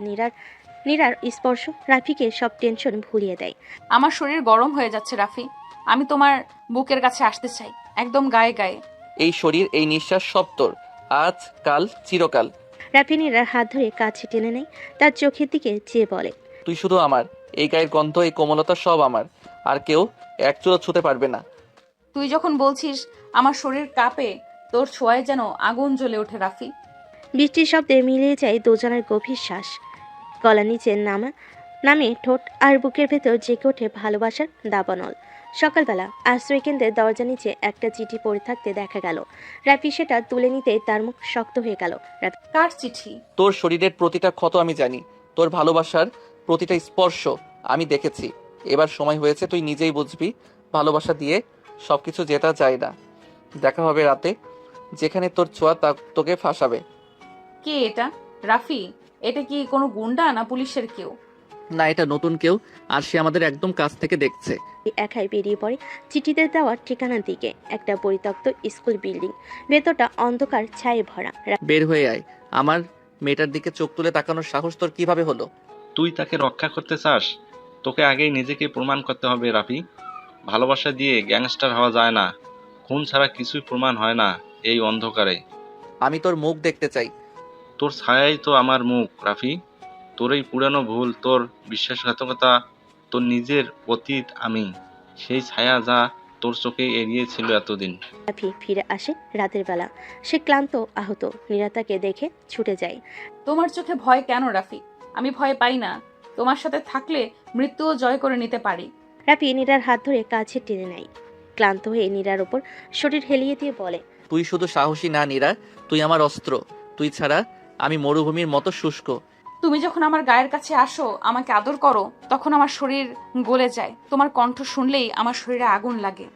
[SPEAKER 3] নীরার স্পর্শ রাফিকে সব টেনশন ভুলিয়ে দেয়।
[SPEAKER 1] আমার শরীর গরম হয়ে যাচ্ছে রাফি, আমি তোমার বুকের কাছে আসতে চাই, একদম গায়ে গায়ে।
[SPEAKER 2] এই শরীর, এই নিঃশ্বাস সব তোর, আজ কাল চিরকাল।
[SPEAKER 3] রাফি নীরার হাত ধরে কাছে টেনে নেয়, তার চোখের দিকে চেয়ে বলে,
[SPEAKER 2] তুই শুধু আমার। এই গায়ের গন্ধ, এই কোমলতা সব আমার, আর কেউ এক চুলো ছুতে পারবে না।
[SPEAKER 1] তুই যখন বলছিস আমার শরীর কাঁপে, তোর ছোঁয়ায় যেন আগুন জ্বলে ওঠে রাফি।
[SPEAKER 3] বৃষ্টির শব্দে মিলিয়ে যায় দুজনের গভীর শ্বাস। গলা নিচে নামে ঠোঁট, আর বুকের ভেতর জেগে ওঠে ভালোবাসার দাবানল। সকালবেলা আশ্রয় কেন্দ্রের দরজা নিচে একটা চিঠি পড়ে থাকতে দেখা গেল। রাফি সেটা তুলে নিতে তার মুখ শক্ত হয়ে গেল।
[SPEAKER 1] কার চিঠি?
[SPEAKER 2] তোর শরীরের প্রতিটা ক্ষত আমি জানি, তোর ভালোবাসার প্রতিটা স্পর্শ আমি দেখেছি। এবার সময় হয়েছে, তুই নিজেই বুঝবি ভালোবাসা দিয়ে সবকিছু জেতা যায় না। দেখা হবে রাতে, যেখানে তোর ছোঁয়া তোকে ফাঁসাবে।
[SPEAKER 1] কে এটা? রাফি, এটা কি কোনো গুন্ডা না পুলিশের কেউ?
[SPEAKER 2] না, এটা নতুন কেউ, আর সে আমাদের একদম কাছ থেকে দেখছে।
[SPEAKER 3] একাই বেরিয়ে পড়ে চিঠিতে দেওয়া ঠিকানার দিকে। একটা পরিত্যক্ত স্কুল বিল্ডিং, ভেতরটা অন্ধকার ছায়ে ভরা।
[SPEAKER 2] বের হয়ে আয়। আমার মেয়েটার দিকে চোখ তুলে তাকানোর সাহস তোর কিভাবে হলো?
[SPEAKER 8] তুই তাকে রক্ষা করতে চাস? তোকে আগেই নিজেকে প্রমাণ করতে হবে রাফি। ভালোবাসা দিয়ে গ্যাংস্টার হওয়া যায় না, খুন ছাড়া কিছুই প্রমাণ হয় না এই অন্ধকারে।
[SPEAKER 2] আমি তোর মুখ দেখতে চাই।
[SPEAKER 8] তোর ছায়াই তো আমার মুখ রাফি। তোর এই পুরানো ভুল, তোর বিশ্বাসঘাতকতা, তোর নিজের অতীত আমি, সেই ছায়া যা তোর চোখে এড়িয়েছিল এতদিন।
[SPEAKER 3] রাফি ফিরে আসে রাতের বেলা। সে ক্লান্ত, আহত। নীরা তাকে দেখে ছুটে যায়।
[SPEAKER 1] তোমার চোখে ভয় কেন রাফি? আমি ভয় পাই না, তোমার সাথে থাকলে মৃত্যুও জয় করে নিতে পারি।
[SPEAKER 3] রাফি নীরার হাত ধরে কাছে টেনে নেয়। ক্লান্ত হয়ে নীরার ওপর শরীর হেলিয়ে দিয়ে বলে,
[SPEAKER 2] তুই শুধু সাহসী না নীরা, তুই আমার অস্ত্র। তুই ছাড়া আমি মরুভূমির মতো শুষ্ক।
[SPEAKER 1] তুমি যখন আমার গায়ের কাছে আসো, আমাকে আদর করো, তখন আমার শরীর গলে যায়। তোমার কণ্ঠ শুনলেই আমার শরীরে আগুন লাগে।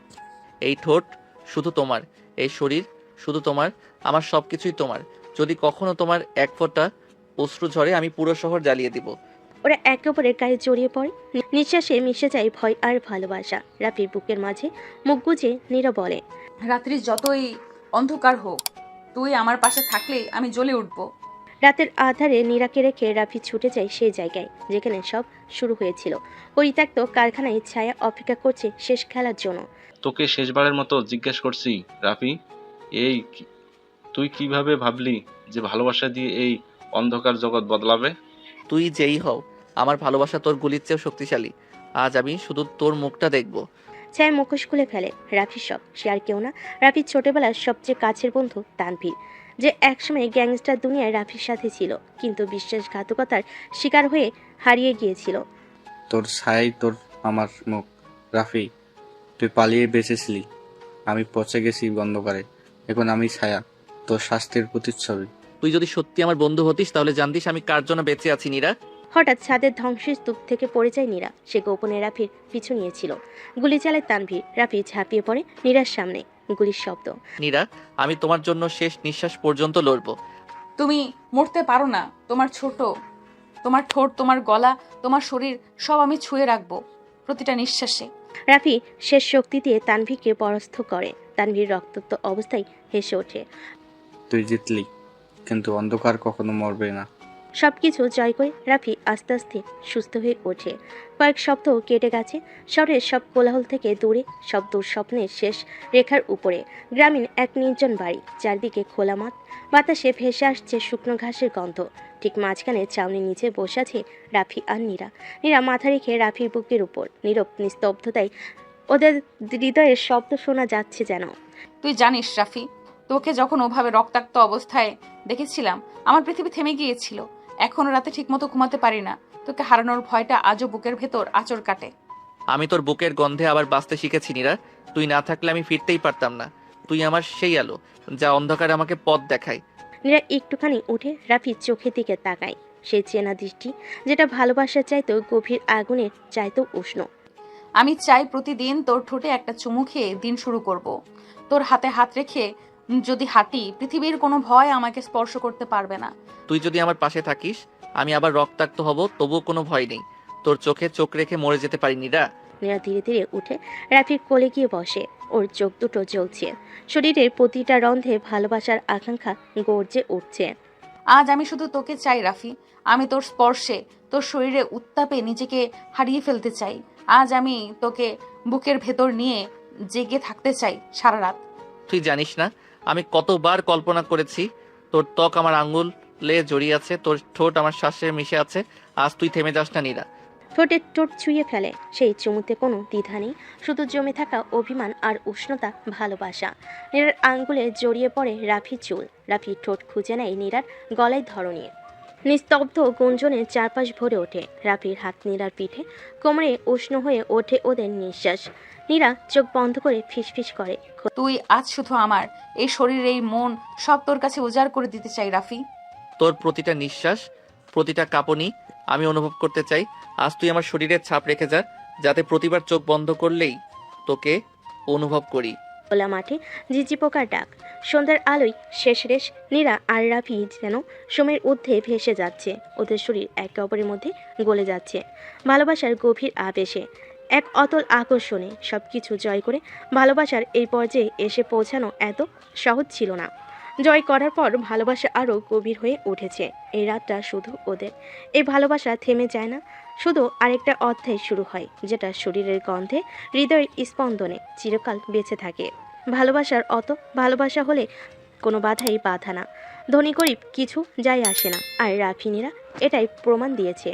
[SPEAKER 2] এই ঠোঁট শুধু তোমার, এই শরীর শুধু তোমার, আমার সবকিছুই তোমার। যদি কখনো তোমার এক ফোঁটা অশ্রু ঝরে, আমি পুরো শহর জ্বালিয়ে দিব।
[SPEAKER 3] ওরা একে অপরের গায়ে জড়িয়ে পড়ে। নিঃশ্বাসে মিশে যায় ভয় আর ভালোবাসা। রাফির বুকের মাঝে মুখ গুজে নীরা বলে,
[SPEAKER 1] রাত্রি যতই অন্ধকার হোক, তুই আমার পাশে থাকলেই আমি জ্বলে উঠবো।
[SPEAKER 3] রাতের আধারে নীরাকে রেখে রাফি ছুটে যায় সেই জায়গায় যেখানে সব শুরু হয়েছিল। পরিত্যক্ত কারখানায় ছায়া অপেক্ষা করছে শেষ খেলার জন্য।
[SPEAKER 8] তোকে শেষবারের মতো জিজ্ঞেস করছি রাফি, তুই কিভাবে ভাবলি যে ভালোবাসা দিয়ে এই অন্ধকার জগৎ বদলাবে?
[SPEAKER 2] তুই যেই হও, আমার ভালোবাসা তোর গুলির চেয়েও শক্তিশালী। আজ আমি শুধু তোর মুখটা দেখব।
[SPEAKER 3] ছায়া মুখোশ খুলে ফেলে। রাফির সব, সে আর কেউ না, রাফির ছোটবেলার সবচেয়ে কাছের বন্ধু তানভীর, যে একসময় গ্যাংস্টার দুনিয়ায় রাফির সাথে ছিল, কিন্তু বিশ্বাসঘাতকতার শিকার হয়ে হারিয়ে গিয়েছিল।
[SPEAKER 9] তোর ছায়াই তোর আমার মুখ রাফি। তুই পালিয়ে বেঁচেছিলি, আমি পচে গেছি অন্ধকারে। এখন আমি ছায়া, তোর শাস্তির প্রতিচ্ছবি।
[SPEAKER 2] তুই যদি সত্যি আমার বন্ধু হতিস তাহলে জানতিস আমি কার জন্য বেঁচে আছি নীরা।
[SPEAKER 3] হঠাৎ ছাদের ধ্বংসের স্তূপ থেকে পড়ে যায় নীরা। সে গোপনে রাফির পিছু নিয়েছিল। গুলি চালায় তানভীর। রাফি ঝাঁপিয়ে পড়ে নীরার সামনে। গুলির শব্দ।
[SPEAKER 2] নীরা, আমি তোমার জন্য শেষ নিঃশ্বাস পর্যন্ত লড়বো।
[SPEAKER 1] তুমি মরতে পারো না। তোমার ঠোঁট, তোমার গলা, তোমার শরীর সব আমি ছুঁয়ে রাখবো প্রতিটা নিঃশ্বাসে।
[SPEAKER 3] রাফি শেষ শক্তি দিয়ে তানভীরকে পরাস্ত করে। তানভীর রক্তাক্ত অবস্থায় হেসে ওঠে।
[SPEAKER 9] তুই জিতলি, কিন্তু অন্ধকার কখনো মরবে না।
[SPEAKER 3] সবকিছু জয় করে রাফি আস্তে আস্তে সুস্থ হয়ে ওঠে। কয়েক সপ্তাহ কেটে গেছে। শহরের সব কোলাহল থেকে দূরে, সব দুঃস্বপ্নের শেষ রেখার উপরে গ্রামীণ এক নির্জন বাড়ি। চারদিকে খোলা মাঠ, বাতাসে ভেসে আসছে শুকনো ঘাসের গন্ধ। ঠিক মাঝখানে চাউনির নিচে বসে আছে রাফি আর নীরা। নীরা মাথা রেখে রাফির বুকের উপর। নীরব নিস্তব্ধতায় ওদের হৃদয়ের শব্দ শোনা যাচ্ছে যেন।
[SPEAKER 1] তুই জানিস রাফি, তোকে যখন ওভাবে রক্তাক্ত অবস্থায় দেখেছিলাম আমার পৃথিবী থেমে গিয়েছিল। এখনো রাতে ঠিকমতো ঘুমাতে পারি না। তোকে হারানোর ভয়টা আজও বুকের ভেতর আঁচড় কাটে।
[SPEAKER 2] আমি তোর বুকের গন্ধে আবার বাঁচতে শিখেছি নীরা। তুই না থাকলে আমি ফিরতেই পারতাম না। তুই আমার সেই আলো যা অন্ধকারে আমাকে পথ দেখায়।
[SPEAKER 3] নীরা একটুখানি উঠে রাফির চোখের দিকে তাকায়। সেই চেনা দৃষ্টি, যেটা ভালোবাসার চাইতেও গভীর, আগুনের চাইতেও উষ্ণ।
[SPEAKER 1] আমি চাই প্রতিদিন তোর ঠোঁটে একটা চুমু খেয়ে দিন শুরু করব। তোর হাতে হাত রেখে যদি হাঁটি, পৃথিবীর কোনো ভয় আমাকে স্পর্শ করতে পারবে না।
[SPEAKER 2] তুই যদি আমার পাশে থাকিস, আমি আবার রক্তাক্ত হব, তবুও কোনো ভয় নেই। তোর চোখে চোখ রেখে মরে যেতে পারি নীরা।
[SPEAKER 3] নীরা ধীরে ধীরে উঠে রাফির কোলে গিয়ে বসে। ওর চোখ দুটো জ্বলছে, শরীরের প্রতিটা রন্ধ্রে ভালোবাসার আকাঙ্ক্ষা গর্জে উঠছে।
[SPEAKER 1] আজ আমি শুধু তোকে চাই রাফি। আমি তোর স্পর্শে, তোর শরীরে উত্তাপে নিজেকে হারিয়ে ফেলতে চাই। আজ আমি তোকে বুকের ভেতর নিয়ে জেগে থাকতে চাই সারা রাত।
[SPEAKER 2] তুই জানিস না আমি কতবার কল্পনা করেছি তোর ত্বক আমার আঙ্গুলে জড়িয়ে আছে, তোর ঠোঁট আমার শ্বাসে মিশে আছে। আজ তুই থেমে যাস না নীরা।
[SPEAKER 3] ঠোঁটে ঠোঁট ছুঁয়ে ফেলে। সেই চুমুতে কোনো দ্বিধা নেই, শুধু জমে থাকা অভিমান আর উষ্ণতা, ভালোবাসা। নীরার আঙ্গুলে জড়িয়ে পড়ে রাফির চুল। রাফি ঠোঁট খুঁজে নেয় নীরার গলায় ধরনীয়। নিস্তব্ধ গুঞ্জনে চারপাশ ভরে ওঠে। রাফির হাত নীরার পিঠে, কোমরে উষ্ণ হয়ে ওঠে ওদের নিঃশ্বাস। নীরা চোখ বন্ধ করে ফিসফিস করে,
[SPEAKER 1] তুই আজ শুধু আমার, এই শরীর, এই মন সব তোর কাছে উজাড় করে দিতে চাই রাফি।
[SPEAKER 2] তোর প্রতিটা নিঃশ্বাস, প্রতিটা কাঁপুনি আমি অনুভব করতে চাই। আজ তুই আমার শরীরের ছাপ রেখে যা, যাতে প্রতিবার চোখ বন্ধ করলেই তোকে অনুভব করি।
[SPEAKER 3] খোলা মাঠে ঝিঝি পোকার ডাক, সন্ধ্যার আলোয় শেষ রেশ। নীরা আর রাফি যেন সময়ের ঊর্ধ্বে ভেসে যাচ্ছে। ওদের শরীর একে অপরের মধ্যে গলে যাচ্ছে ভালোবাসার গভীর আবেশে, এক অতল আকর্ষণে। সবকিছু জয় করে ভালোবাসার এই পর্যায়ে এসে পৌঁছানো এত সহজ ছিল না। জয় করার পর ভালোবাসা আরও গভীর হয়ে উঠেছে। এই রাতটা শুধু ওদের। এই ভালোবাসা থেমে যায় না, শুধু আরেকটা অধ্যায় শুরু হয়, যেটা শরীরের গন্ধে, হৃদয়ের স্পন্দনে চিরকাল বেঁচে থাকে। ভালোবাসার অত ভালোবাসা হলে কোনো বাধাই বাধা না, ধনী গরিব কিছু যায় আসে না। আর রাফিনীরা এটাই প্রমাণ দিয়েছে।